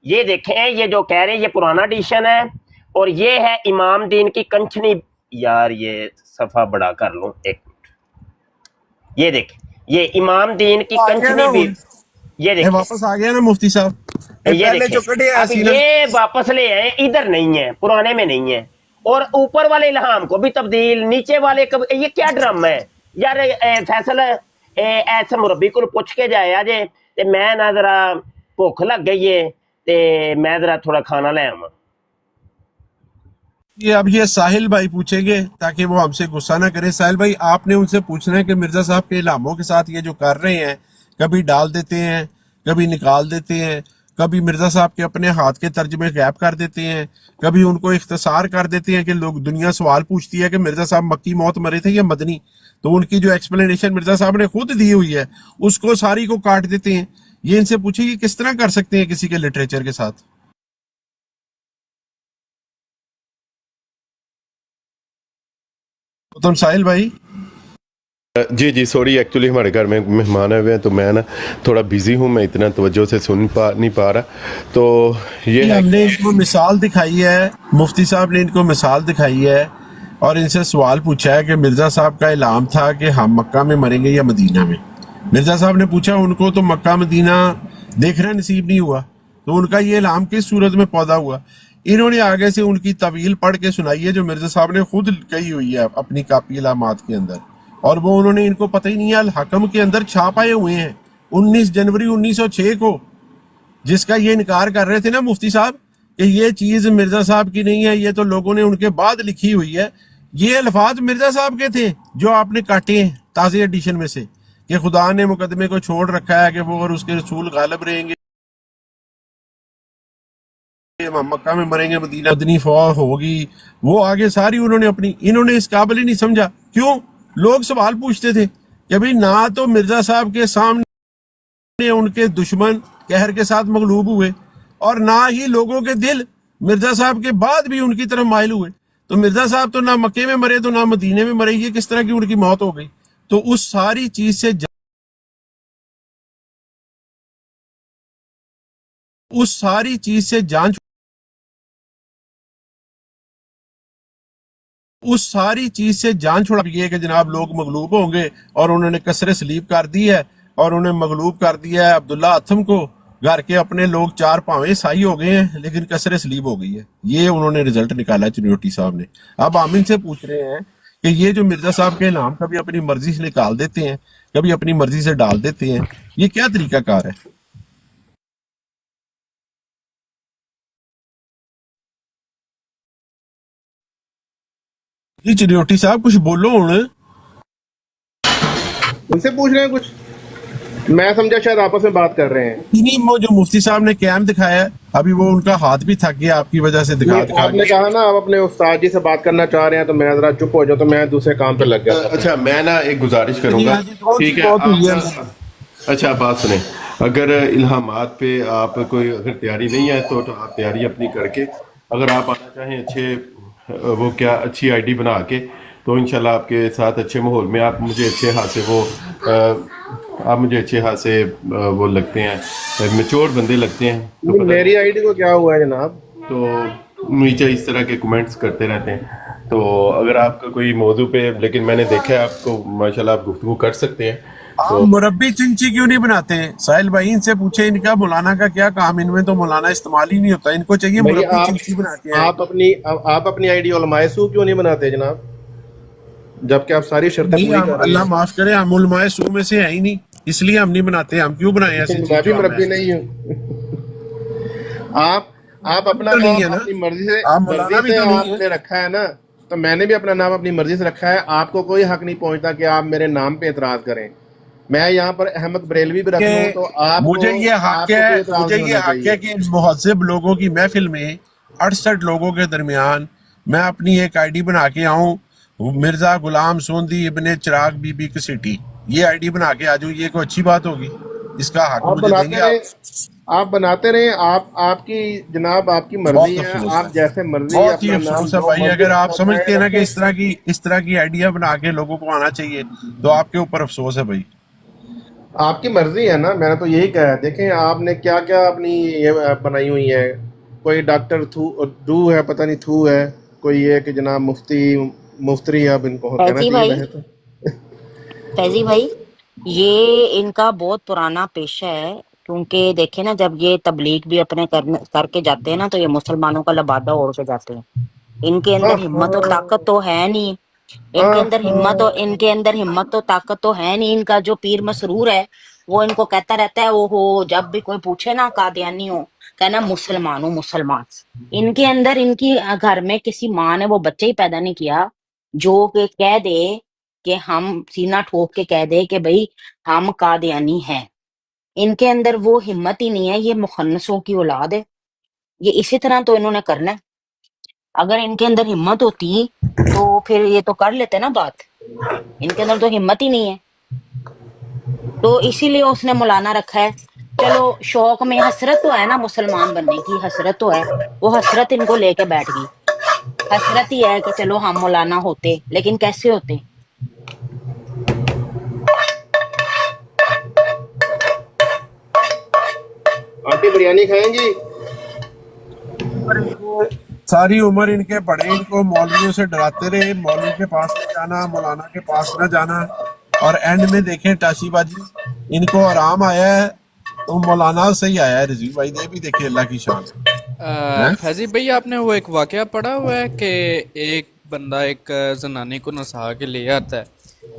ये देखें, ये जो कह रहे हैं ये पुराना एडिशन है, और ये है इमाम दीन की कंचनी। यार ये सफा बड़ा कर लूं एक, ये देखें, ये इमाम दीन की कंचनी भी, ये देखें वापस आ गया ना मुफ्ती साहब। ये देखें, अब ये वापस ले आए, इधर नहीं है, पुराने में नहीं है। और ऊपर वाले इल्हाम को भी तब्दील, नीचे वाले ये क्या ड्रामा है यार। फैसल ऐसे मुरब्बी को पुछ के जाया जे, ते मैं ना जरा भुख लग गई है, ते मैं जरा थोड़ा खाना ले आवा। ये अब ये साहिल भाई पूछेंगे ताकि वो हमसे गुस्सा ना करे। साहिल भाई आपने उनसे पूछना है कि मिर्जा साहब के इल्हामों के साथ ये जो कर रहे हैं, कभी डाल देते हैं, कभी निकाल देते हैं, कभी मिर्जा साहब के अपने हाथ के तर्जमे गैप कर देते हैं, कभी उनको इख्तिसार कर देते हैं कि लोग दुनिया सवाल पूछती है कि मिर्जा साहब मक्की मौत मरे थे या मदनी, तो उनकी जो एक्सप्लेनेशन मिर्जा साहब ने खुद दी हुई है उसको सारी को काट देते हैं। ये इनसे पूछिए कि किस तरह कर सकते हैं किसी के लिटरेचर के साथ। तो साहिल भाई जी जी सॉरी, एक्चुअली हमारे घर में मेहमान आए हुए हैं तो मैं ना थोड़ा बिजी हूँ, मैं इतना तवज्जो से सुन नहीं पा रहा। तो ये हमने इनको मिसाल दिखाई है, मुफ्ती साहब ने इनको मिसाल दिखाई है और इनसे सवाल पूछा है कि मिर्जा साहब का इल्हाम था कि हम मक्का में मरेंगे या मदीना में। मिर्जा साहब ने पूछा, उनको तो मक्का मदीना देखना नसीब नहीं हुआ, तो उनका ये इल्हाम किस सूरत में पैदा हुआ। इन्होंने आगे से उनकी तवील पढ़ के सुनाई है जो मिर्जा साहब ने खुद कही हुई है अपनी कापी इलामात के अंदर, और वो उन्होंने, इनको पता ही नहीं है, अल हकम के अंदर छापाए हुए हैं 19 जनवरी 1906 को, जिसका ये इनकार कर रहे थे ना मुफ्ती साहब कि ये चीज मिर्जा साहब की नहीं है, ये तो लोगों ने उनके बाद लिखी हुई है। ये अल्फाज मिर्जा साहब के थे जो आपने काटे हैं ताज़े एडिशन में से, कि खुदा ने मुकदमे को छोड़ रखा है कि वो और उसके रसूल गालिब रहेंगे, मक्का में मरेंगे, मदीना मदनी फौज होगी, वो आगे सारी उन्होंने अपनी, इन्होंने इस काबिल ही नहीं समझा। क्यों? लोग सवाल पूछते थे कि भाई ना तो मिर्जा साहब के सामने उनके दुश्मन कहर के साथ मगलूब हुए, और ना ही लोगों के दिल मिर्जा साहब के बाद भी उनकी तरफ माइल हुए। तो मिर्जा साहब तो ना मक्के में मरे तो ना मदीने में मरे, ये किस तरह की उनकी मौत हो गई। तो उस सारी चीज से जान छुड़ाइए कि जनाब लोग मगलूब होंगे, और उन्होंने कसरे सलीब कर दी है और उन्हें मगलूब कर दिया है अब्दुल्ला अथम को। घर के अपने लोग 4 पावे साई हो गए हैं लेकिन कसरे सलीब हो गई है। ये उन्होंने रिजल्ट निकाला चिन्योटी साहब ने। अब आमिन से पूछ रहे हैं कि ये जो मिर्जा साहब के इल्हाम कभी अपनी मर्जी से निकाल देते हैं, कभी अपनी मर्जी से डाल देते हैं, ये क्या तरीकाकार है। जी चिन्योटी साहब कुछ बोलो, उनसे पूछ रहे हैं कुछ। मैं समझा शायद आपस में बात कर रहे हैं। नहीं, वो जो मुफ्ती साहब ने कैम दिखाया है, अभी वो उनका हाथ भी थक गया आपकी वजह से दिखा दिखा आपने कहा ना आप अपने उस्ताद जी से बात करना चाह रहे हैं, तो मैं जरा चुप हो जाऊं, तो मैं दूसरे काम पे लग गया था। अच्छा, मैं ना एक गुजारिश करूंगा, ठीक है? अच्छा, आप बात सुने। अगर इल्हामात पे आप कोई अगर तैयारी नहीं है तो आप तैयारी अपनी करके, अगर आप आना चाहें अच्छी आईडी बना के, तो इंशाल्लाह आपके साथ अच्छे माहौल में आप मुझे अच्छे हाथ से वो लगते हैं, मैच्योर बंदे लगते हैं। तो मेरी आईडी को क्या हुआ है जनाब? तो नीचे इस तरह के कमेंट्स करते रहते हैं। तो अगर आपका कोई मौजू पे, लेकिन मैंने देखा है आपको माशाल्लाह आप गुफ्तगू कर सकते हैं। आप मुरब्बी चिंची क्यों नहीं बनाते हैं? साहिल भाई इनसे पूछे, इनका मौलाना का क्या काम? इनमें तो मौलाना इस्तेमाल ही नहीं होता, इनको चाहिए मुरब्बी चिंची बना के। आप अपनी आईडी उलमाए सू क्यों नहीं बनाते जनाब, जबकि आप सारी शर्तें पूरी कर रहे हैं? अल्लाह माफ करे, हम उलमाए सू में से है ही नहीं, इसलिए हम नहीं बनाते। हम क्यों बनाए ऐसी चीज? मैं भी मुरब्बी नहीं हूँ। आप अपना नाम अपनी मर्जी से आपने रखा है ना, तो मैंने भी अपना नाम अपनी मर्जी से रखा है। आपको कोई हक नहीं पहुंचता कि आप मेरे नाम पे एतराज करें। मैं यहाँ पर अहमद बरेलवी भी रख लूं तो आप मुझे ये हक है कि मुहज्जिब लोगों की महफिल में 68 लोगों के दरमियान मैं अपनी एक आईडी बना के आऊं, मिर्जा गुलाम सोंदी इब्ने चिराग बीबी की सिटी, ये आईडी बना के आ जाऊं, ये कोई अच्छी बात होगी? इसका हक मुझे देंगे आप बनाते रहे। आपकी जनाब आपकी मर्जी है, आप जैसे मर्जी। बहुत ही अफसोस है भाई, अगर आप समझते हैं ना कि इस तरह की आइडिया बना के लोगों को आना चाहिए, तो आपके ऊपर अफसोस है भाई। आपकी मर्जी है ना, मैंने तो यही कहा है। देखें आपने क्या क्या अपनी ये बनाई हुई है, कोई डॉक्टर डू है, पता नहीं थू है, कोई ये कि जनाब मुफ्ती अब इनको फैजी भाई ये इनका बहुत पुराना पेशा है, क्योंकि देखे ना जब ये तबलीग भी अपने करके जाते हैं ना, तो ये मुसलमानों का लबादा ओढ़ के जाते हैं। इनके अंदर हिम्मत और ताकत तो है नहीं, इनके अंदर हिम्मत तो ताकत तो है नहीं। इनका जो पीर मसरूर है वो इनको कहता रहता है, ओहो जब भी कोई पूछे ना कादियानी हो, कहना मुसलमान हो मुसलमान। इनके अंदर, इनकी घर में किसी माँ ने वो बच्चे ही पैदा नहीं किया जो कि कह दे कि हम सीना ठोक के कह दे कि भाई हम कादियानी हैं। इनके अंदर वो हिम्मत ही नहीं है। ये मुखन्नसों की औलाद है, ये इसी तरह तो इन्होंने करना है। अगर इनके अंदर हिम्मत होती तो फिर ये तो कर लेते ना बात। इनके अंदर तो हिम्मत ही नहीं है, तो इसीलिए उसने मौलाना रखा है। चलो शौक में हसरत तो है ना, मुसलमान बनने की हसरत तो है, वो हसरत इनको लेके बैठ गई। हसरत ही है कि चलो हम मौलाना होते, लेकिन कैसे होते? आंटी बिरयानी खाएंगी? सारी उम्र इनके पढ़े, इनको मौलवियों से डराते रहे, मौलवी के पास न जाना, मौलाना के पास न जाना, और एंड में देखें टाशीबाजी। इनको आराम आया है तो मौलाना से ही आया है। रिजवी भाई ये भी देखिए अल्लाह की शान। फैजी भाई आपने वो एक वाकया पढ़ा हुआ है कि एक बंदा एक जनानी को नसा के ले आता है,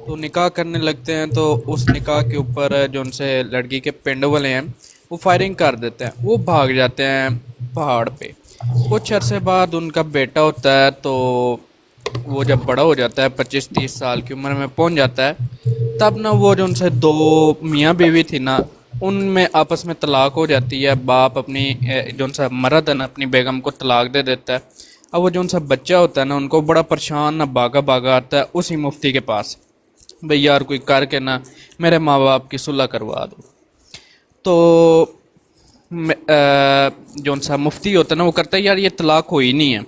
तो निकाह करने लगते हैं, तो उस निकाह के ऊपर जो उनसे लड़की के पिंड वाले हैं वो फायरिंग कर देते हैं, वो भाग जाते हैं पहाड़ पे। कुछ अरसे बाद उनका बेटा होता है, तो वो जब बड़ा हो जाता है 25-30 साल की उम्र में पहुंच जाता है, तब ना वो जो उनसे दो मियाँ बीवी थी ना, उनमें आपस में तलाक हो जाती है। बाप अपनी जो उनसा मर्द है ना अपनी बेगम को तलाक दे देता है। अब वो जो उनसा बच्चा होता है ना, उनको बड़ा परेशान ना भागा आता है उसी मुफ्ती के पास, भाई यार कोई करके ना मेरे माँ बाप की सुलह करवा दो। तो जो उनसा मुफ्ती होता है ना, वो करता है यार ये तलाक हुई नहीं है।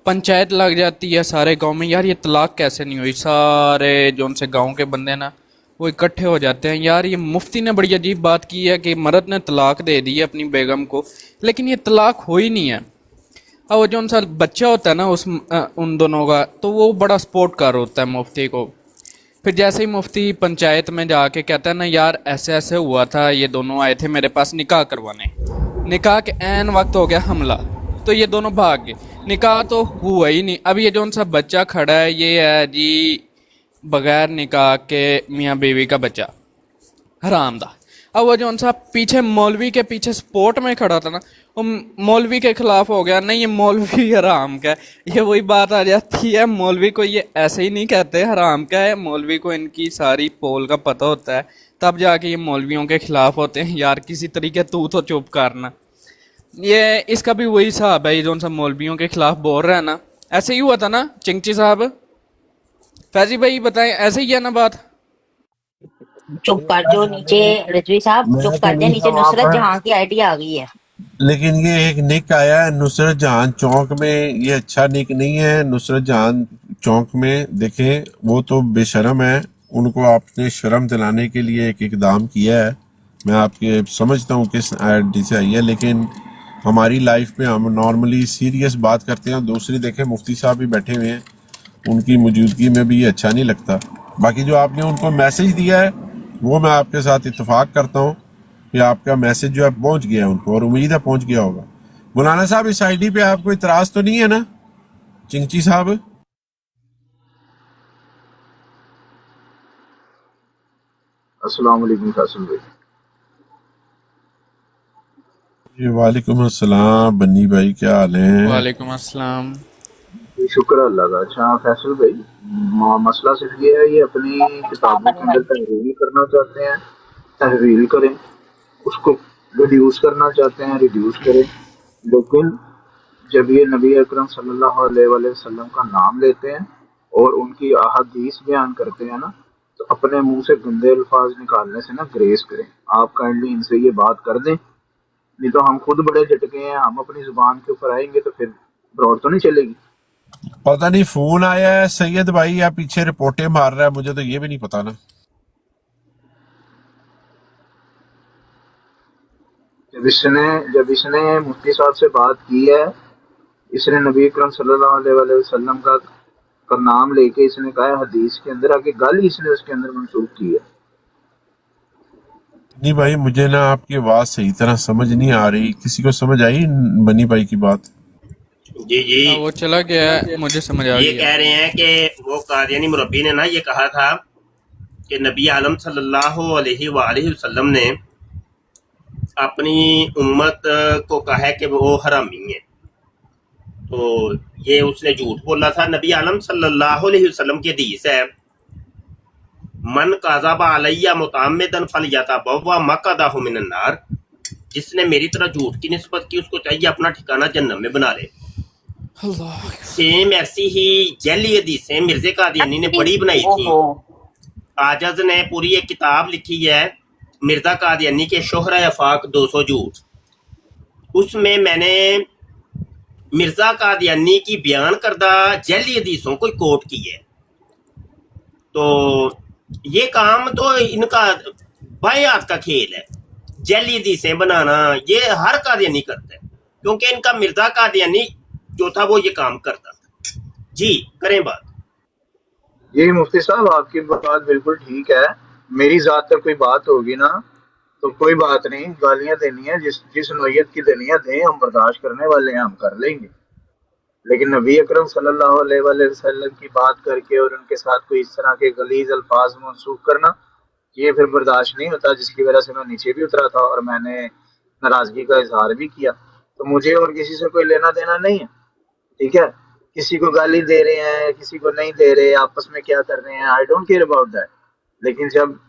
पंचायत लग जाती है सारे गांव में, यार ये तलाक कैसे नहीं हुई। सारे जो उनसे गांव के बंदे ना वो इकट्ठे हो जाते हैं, यार ये मुफ्ती ने बड़ी अजीब बात की है कि मर्द ने तलाक दे दी है अपनी बेगम को, लेकिन ये तलाक हुई नहीं है। और वो जो उनसा बच्चा होता है ना उन दोनों का, तो वो बड़ा सपोर्ट कर होता है मुफ्ती को। फिर जैसे ही मुफ्ती पंचायत में जाके कहता है ना, यार ऐसे ऐसे हुआ था, ये दोनों आए थे मेरे पास निकाह करवाने, निकाह के ऐन वक्त हो गया हमला, तो ये दोनों भाग गए, निकाह तो हुआ ही नहीं। अब ये जो उनसा बच्चा खड़ा है, ये है जी बगैर निकाह के मियाँ बीवी का बच्चा, हराम दा। अब वो जो उनसा पीछे मौलवी के पीछे सपोर्ट में खड़ा था ना, वो मौलवी के खिलाफ हो गया, नहीं ये मौलवी हराम का है। ये वही बात आ जाती है, मौलवी को ये ऐसे ही नहीं कहते हराम का है, मौलवी को इनकी सारी पोल का पता होता है, तब जाके ये मौलवियों के खिलाफ होते हैं। यार किसी तरीके तू तो चुप करना, ये इसका भी वही हिसाब है, ये जो सब मौलवियों के खिलाफ बोल रहा है ना, ऐसे ही हुआ था ना चिंची साहब? फैजी भाई बताएं, ऐसे ही है ना बात? चुप कर दो नीचे, रिजवी साहब मैं चुप तो कर दे नहीं नीचे, था वहां नुसरत पर, जहां की आईडी आ गई है। लेकिन ये एक निक आया है नुसरत जहां चौक में, ये अच्छा निक नहीं है। नुसरत जहां चौक में देखें, वो तो बेशरम है, उनको आपने शर्म दिलाने के लिए एक इकदाम किया है। मैं आपके समझता हूँ किस आईडी से आई है, लेकिन हमारी लाइफ में हम नॉर्मली सीरियस बात करते हैं। दूसरी देखें, मुफ्ती साहब भी बैठे हुए हैं, उनकी मौजूदगी में भी ये अच्छा नहीं लगता। बाकी जो आपने उनको मैसेज दिया है, वो मैं आपके साथ इत्तेफाक करता हूँ कि आपका मैसेज जो है पहुंच गया है उनको, और उम्मीद है पहुंच गया होगा। मौलाना साहब, इस आईडी पे आपको इतराज तो नहीं है ना चिंची साहब? अस्सलाम वालेकुम फैसल भाई। जी वालेकुम अस्सलाम बन्नी भाई, क्या हाल है? वालेकुम अस्सलाम। शुक्र अल्लाह का। अच्छा फैसल भाई, मसला सिर्फ ये है, ये अपनी किताबों के अंदर तहरीर करना चाहते हैं, तहरीर करें, उसको रिड्यूस करना चाहते हैं, रिड्यूस करें, लेकिन जब ये नबी अकरम सल्लल्लाहु अलैहि वसल्लम का नाम लेते हैं और उनकी अहादीस बयान करते हैं ना, तो अपने मुंह से गंदे अल्फाज निकालने से ना ग्रेस करें। आप काइंडली इनसे ये बात कर दें, नहीं तो हम खुद बड़े झटके हैं, हम अपनी जुबान के ऊपर आएंगे तो फिर ब्रॉड तो नहीं चलेगी। पता नहीं फोन आया है सैयद भाई या पीछे रिपोर्टें मार रहा है, मुझे तो ये भी नहीं पता ना। जब इसने मुफ्ती साहब से बात की है, इसने नबी अकरम सल्लल्लाहु अलैहि वसल्लम का नाम लेके इसने कहा है, हदीस के अंदर आके गल इसने उसके अंदर मंसूख की है। नहीं भाई, मुझे ना आपकी आवाज सही तरह समझ नहीं आ रही। किसी को समझ आई बनी भाई की बात? जी जी, वो चला गया है, मुझे समझ आ ये गया। कह रहे हैं कि वो कादियानी मुरब्बी ने ना ये कहा था कि नबी आलम सल्लल्लाहु अलैहि वसल्लम ने अपनी उम्मत को कहा है कि वो हरामी है, तो ये उसने झूठ बोला था। नबी आलम सल्लल्लाहु अलैहि वसल्लम की हदीस है, मन काज़ाबा अलैया मुतअम्मिदन फलयतबव्वा मक़अदहु मिनन नार, जिसने मेरी तरह झूठ की निस्बत की उसको चाहिए अपना ठिकाना जन्नत में बना ले। सेम ऐसी ही जैली हदीसें मिर्ज़े कादियानी ने बड़ी बनाई थी। आजज ने पूरी एक किताब लिखी है मिर्ज़ा कादियानी के शोहरा अफाक 200 झूठ, उसमें मैंने मिर्ज़ा कादियानी की बयान करदा जैली हदीसों को कोट की है। तो ये काम तो इनका बाएं हाथ का खेल है, जैली हदीसें बनाना ये हर कादियानी करता है, क्योंकि इनका मिर्ज़ा कादियानी जो था वो ये काम करता था। जी करें बात। यही मुफ्ती साहब, आपकी बात बिल्कुल ठीक है। मेरी जात तक कोई बात होगी ना तो कोई बात नहीं, गालियां देनी है जिस नोयत की देनी है दें, हम बर्दाश्त करने वाले हैं, हम कर लेंगे। लेकिन नबी अकरम सल्लल्लाहु अलैहि वसल्लम की बात करके और उनके साथ कोई इस तरह के गलीज अल्फाज मंसूख करना, ये फिर बर्दाश्त नहीं होता, जिसकी वजह से मैं नीचे भी उतरा था और मैंने नाराजगी का इजहार भी किया। तो मुझे और किसी से कोई लेना देना नहीं है, ठीक है? किसी को गाली दे रहे हैं, किसी को नहीं दे रहे, आपस में क्या कर रहे हैं, आई डोंट केयर अबाउट दैट। लेकिन जब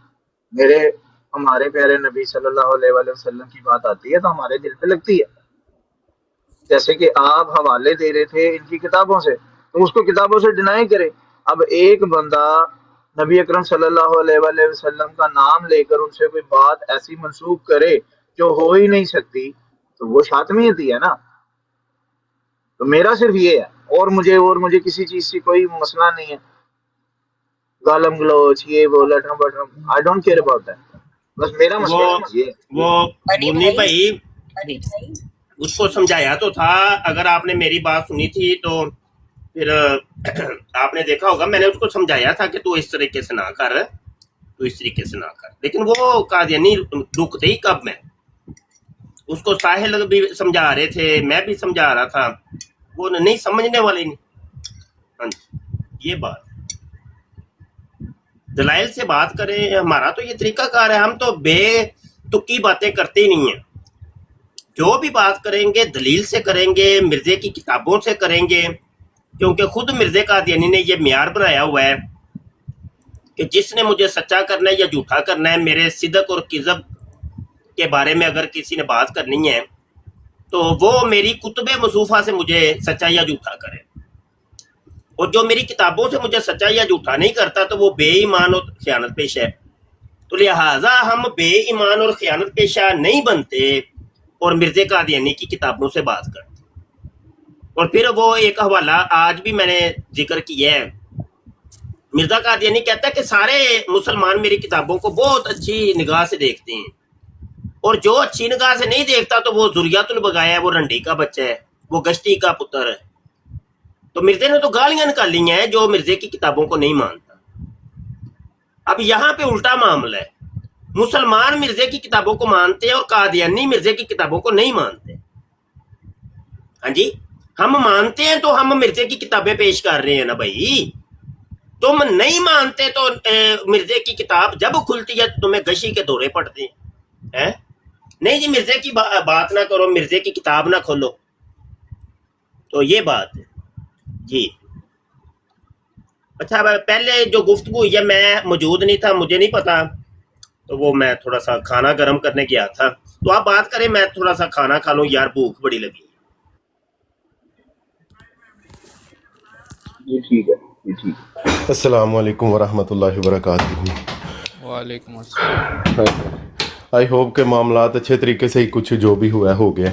हमारे प्यारे नबी सल्लल्लाहु अलैहि वसल्लम की बात आती है तो हमारे दिल पे लगती है। जैसे कि आप हवाले दे रहे थे इनकी किताबों से, तो उसको किताबों से डिनाई करें। अब एक बंदा नबी अकरम सल्लल्लाहु अलैहि वसल्लम का नाम लेकर उनसे कोई बात ऐसी मंसूख करे जो हो ही नहीं सकती, तो वो शातमियत ही है ना। तो मेरा सिर्फ ये है, और मुझे किसी चीज से कोई मसला नहीं है, गालम गलोच ये वो लटरम बटरम, I don't care about that. बस मेरा मसला ये वो मुन्नी भाई उसको समझाया तो था, अगर आपने मेरी बात सुनी थी तो फिर आपने देखा होगा मैंने उसको समझाया था कि तू इस तरीके से ना कर, तू इस तरीके से ना कर। लेकिन वो कादियानी रुकते ही कब मैं उसको साहिल भी समझा रहे थे, मैं भी समझा रहा था, वो नहीं समझने वाले नहीं। हाँ जी, ये बात दलाइल से बात करें, हमारा तो ये तरीका कार है, हम तो बेतुकी बातें करते ही नहीं है, جو بھی بات کریں گے دلیل سے کریں گے، مرزے کی کتابوں سے کریں گے، کیونکہ خود مرزے قادیانی نے یہ معیار بنایا ہوا ہے کہ جس نے مجھے سچا کرنا ہے یا جھوٹا کرنا ہے، میرے صدق اور کذب کے بارے میں اگر کسی نے بات کرنی ہے تو وہ میری کتب مصوفہ سے مجھے سچا یا جھوٹا کرے، اور جو میری کتابوں سے مجھے سچا یا جھوٹا نہیں کرتا تو وہ بے ایمان اور خیانت پیش ہے۔ تو لہٰذا ہم بے ایمان اور خیانت پیشہ نہیں بنتے اور مرزے قادیانی کی کتابوں سے بات کرتے۔ اور پھر وہ ایک حوالہ آج بھی میں نے ذکر کیا ہے، مرزا قادیانی کہتا ہے کہ سارے مسلمان میری کتابوں کو بہت اچھی نگاہ سے دیکھتے ہیں، اور جو اچھی نگاہ سے نہیں دیکھتا تو وہ ذریات البغایا ہے، وہ رنڈی کا بچہ ہے، وہ گشتی کا پتر ہے۔ تو مرزے نے تو گالیاں نکالی ہیں جو مرزے کی کتابوں کو نہیں مانتا۔ اب یہاں پہ الٹا معاملہ ہے، مسلمان مرزے کی کتابوں کو مانتے ہیں اور قادیانی مرزے کی کتابوں کو نہیں مانتے۔ ہاں جی، ہم مانتے ہیں تو ہم مرزے کی کتابیں پیش کر رہے ہیں نا بھائی، تم نہیں مانتے تو مرزے کی کتاب جب کھلتی ہے تو تمہیں گشی کے دورے پڑتے ہیں۔ نہیں جی مرزے کی بات نہ کرو، مرزے کی کتاب نہ کھولو، تو یہ بات ہے جی۔ اچھا پہلے جو گفتگو ہوئی ہے میں موجود نہیں تھا، مجھے نہیں پتا، تو وہ میں تھوڑا سا کھانا گرم کرنے گیا تھا، تو آپ بات کریں، میں تھوڑا سا کھانا کھا لوں یار، بھوک بڑی لگی۔ جی ٹھیک ہے، جی ٹھیک ہے۔ السلام علیکم ورحمۃ اللہ وبرکاتہ۔ وعلیکم السلام۔ آئی ہوپ کہ معاملات اچھے طریقے سے ہی کچھ جو بھی ہوا ہے ہو گیا۔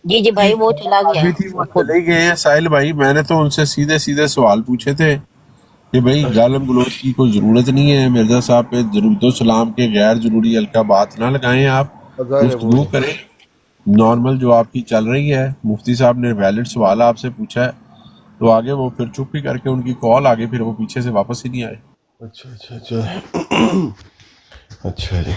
جی جی بھائی وہ چلا گیا بھی تھی وہ چلے گئے ہیں ساحل بھائی، میں نے تو ان سے سیدھے سیدھے سوال پوچھے تھے کہ بھائی گالم گلوچ کی کوئی ضرورت نہیں ہے، مرزا صاحب پہ درود و سلام کے غیر ضروری القابات نہ لگائیں، آپ گفتگو کریں نارمل جو آپ کی چل رہی ہے۔ مفتی صاحب نے ویلڈ سوال آپ سے پوچھا ہے تو آگے وہ پھر چپ ہی کر کے ان کی کال آگے پھر وہ پیچھے سے واپس ہی نہیں آئے۔ اچھا اچھا اچھا اچھا جی۔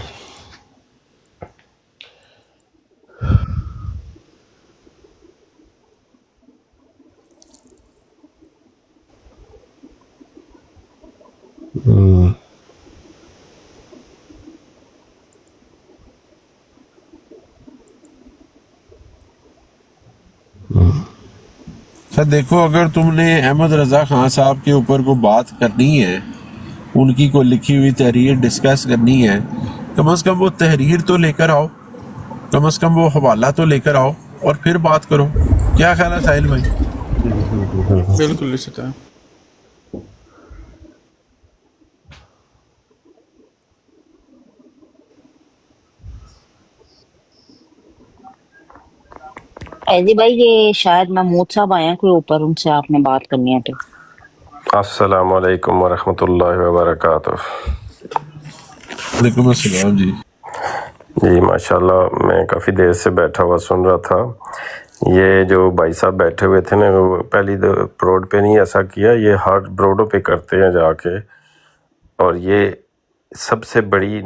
سر دیکھو، اگر تم نے احمد رضا خان صاحب کے اوپر کوئی بات کرنی ہے، ان کی کوئی لکھی ہوئی تحریر ڈسکس کرنی ہے، کم از کم وہ تحریر تو لے کر آؤ، کم از کم وہ حوالہ تو لے کر آؤ اور پھر بات کرو۔ کیا خیال ہے ساحل بھائی؟ بالکل اسی طرح۔ ایدی بھائی یہ شاید محمود صاحب آئے ہیں کوئی اوپر، ان سے آپ نے بات کرنی ہے تو۔ السلام علیکم ورحمۃ اللہ وبرکاتہ۔ وعلیکم السلام جی۔ جی ماشاءاللہ، میں کافی دیر سے بیٹھا ہوا سن رہا تھا۔ یہ جو بھائی صاحب بیٹھے ہوئے تھے نا، وہ پہلی بروڈ پہ نہیں ایسا کیا، یہ ہر بروڈوں پہ کرتے ہیں جا کے، اور یہ سب سے بڑی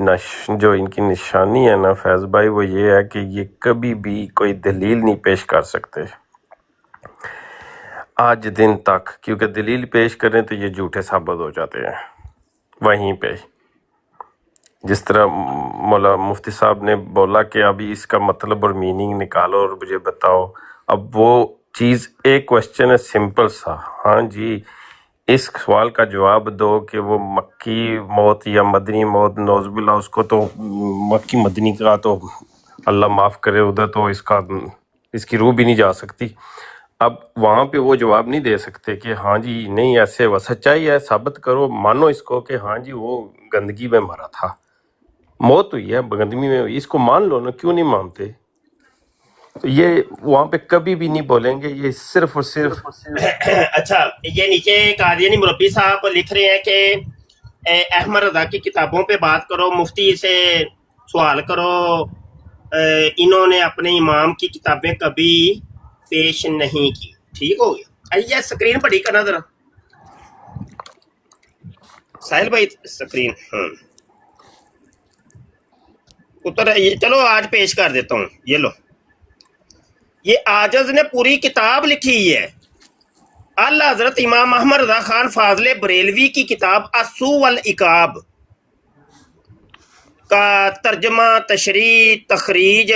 جو ان کی نشانی ہے نا فیض بھائی، وہ یہ ہے کہ یہ کبھی بھی کوئی دلیل نہیں پیش کر سکتے آج دن تک، کیونکہ دلیل پیش کریں تو یہ جھوٹے ثابت ہو جاتے ہیں وہیں پہ۔ جس طرح مولا مفتی صاحب نے بولا کہ ابھی اس کا مطلب اور میننگ نکالو اور مجھے بتاؤ، اب وہ چیز ایک کوشچن ہے سمپل سا، ہاں جی اس سوال کا جواب دو کہ وہ مکی موت یا مدنی موت، نعوذ باللہ، اس کو تو مکی مدنی کا تو اللہ معاف کرے، ادھر تو اس کی روح بھی نہیں جا سکتی۔ اب وہاں پہ وہ جواب نہیں دے سکتے کہ ہاں جی نہیں ایسے وہ سچائی ہے، ثابت کرو، مانو اس کو کہ ہاں جی وہ گندگی میں مرا تھا، موت ہوئی ہے گندگی میں ہوئی، اس کو مان لو نا، کیوں نہیں مانتے؟ تو یہ وہاں پہ کبھی بھی نہیں بولیں گے، یہ صرف اور صرف۔ اچھا یہ نیچے قادیانی مربی صاحب لکھ رہے ہیں کہ احمد رضا کی کتابوں پہ بات کرو، مفتی سے سوال کرو، انہوں نے اپنے امام کی کتابیں کبھی پیش نہیں کی۔ ٹھیک ہو گیا، یہ سکرین پڑھی کرنا ذرا ساحل بھائی، سکرین اتر، چلو آج پیش کر دیتا ہوں، یہ لو، یہ عاجز نے پوری کتاب لکھی ہے، اللہ حضرت امام احمد رضا خان فاضل بریلوی کی کتاب السو والعقاب، کا ترجمہ تشریح تخریج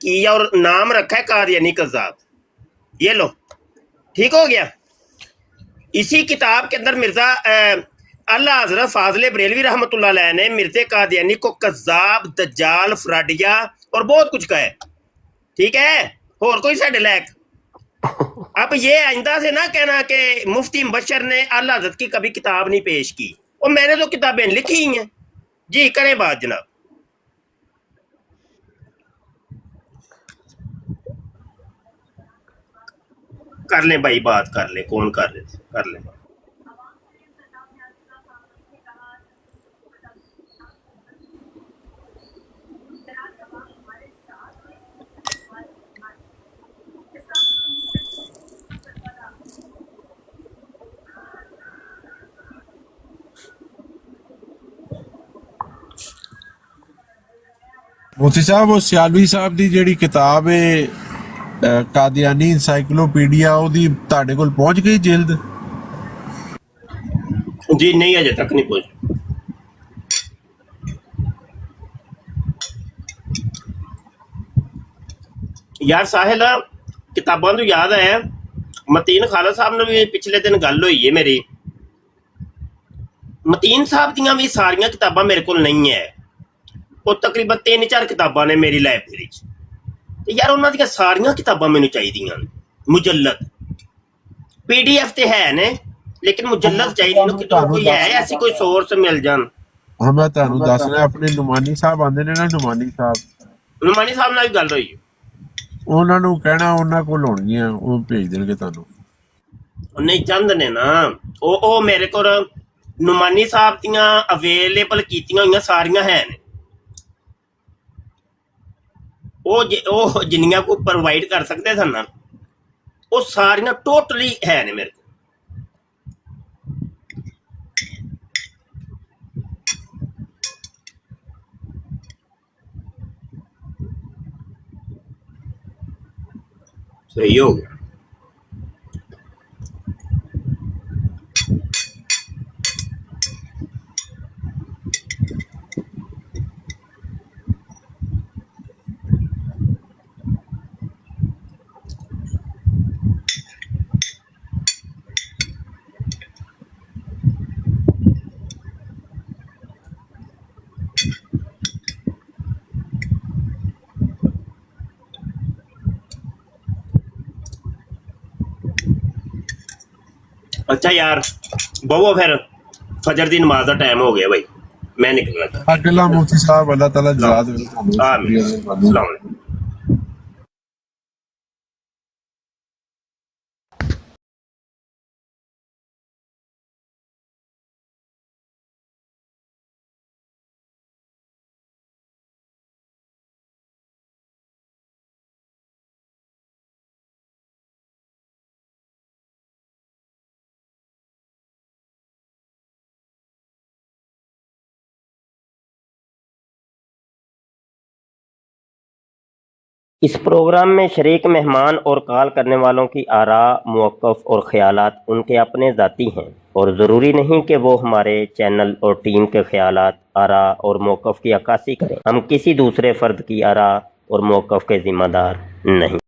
کیا اور نام رکھا ہے قادیانی کذاب. یہ لو ٹھیک ہو گیا. اسی کتاب کے اندر مرزا اللہ حضرت فاضل بریلوی رحمۃ اللہ علیہ نے مرزا قادیانی کو کذاب دجال فراڈیا اور بہت کچھ کہا ہے. ٹھیک ہے, اور کوئی ساڈے لائق. اب یہ آئندہ سے نہ کہنا کہ مفتی مبشر نے اللہ حضرت کی کبھی کتاب نہیں پیش کی, اور میں نے تو کتابیں لکھی ہی ہیں. جی کریں بات جناب. کر لیں بھائی بات کر لیں, کون کر رہے تھے, کر لیں بات. مفتی صاحب وہ سیالوی صاحب دی جیڑی کتاب ہے قادیانی انسائکلوپیڈیا ਉਹਦੀ ਤੁਹਾਡੇ ਕੋਲ پہنچ گئی جلد؟ جی نہیں اجے تک نہیں پہنچ. یار ساحل کتاباں تو یاد ہے, متین خالد صاحب نے بھی پچھلے دن گل ہوئی ہے میری. متین صاحب دیاں بھی ساریاں کتاباں میرے کو نہیں ہے, وہ تقریباً 3-4 کتاباں نے میری لائبریری چ. یار انہاں دیاں ساریاں کتاباں مینوں چاہیدیاں مجلد. پی ڈی ایف تے ہے نے لیکن مجلد چاہیے کتوں کوئی ہے ایسی کوئی سورس مل جان. ہاں میں تانوں دسنا اپنے نعمانی صاحب آندے نے نا, نعمانی صاحب نال گل ہوئی, انہاں نوں کہنا انہاں کول ہونگیاں, وہ بھیج دین گے تانوں. نہیں چند نے نا او میرے کو نعمانی صاحب دیاں اویلیبل کیتیاں ہوئیاں ساریاں ہیں نے, وہ جنیاں کو پرووائڈ کر سکتے سن نا وہ ساریاں ٹوٹلی ہے نے میرے کو. صحیح ہو گیا. اچھا یار بہو پھر فجر دی نماز کا ٹائم ہو گیا بھائی, میں نکلنا تھا. اگلا مفتی صاحب اللہ تعالیٰ جزا دے. آمین. السلام علیکم. اس پروگرام میں شریک مہمان اور کال کرنے والوں کی آراء موقف اور خیالات ان کے اپنے ذاتی ہیں اور ضروری نہیں کہ وہ ہمارے چینل اور ٹیم کے خیالات آراء اور موقف کی عکاسی کریں. ہم کسی دوسرے فرد کی آراء اور موقف کے ذمہ دار نہیں.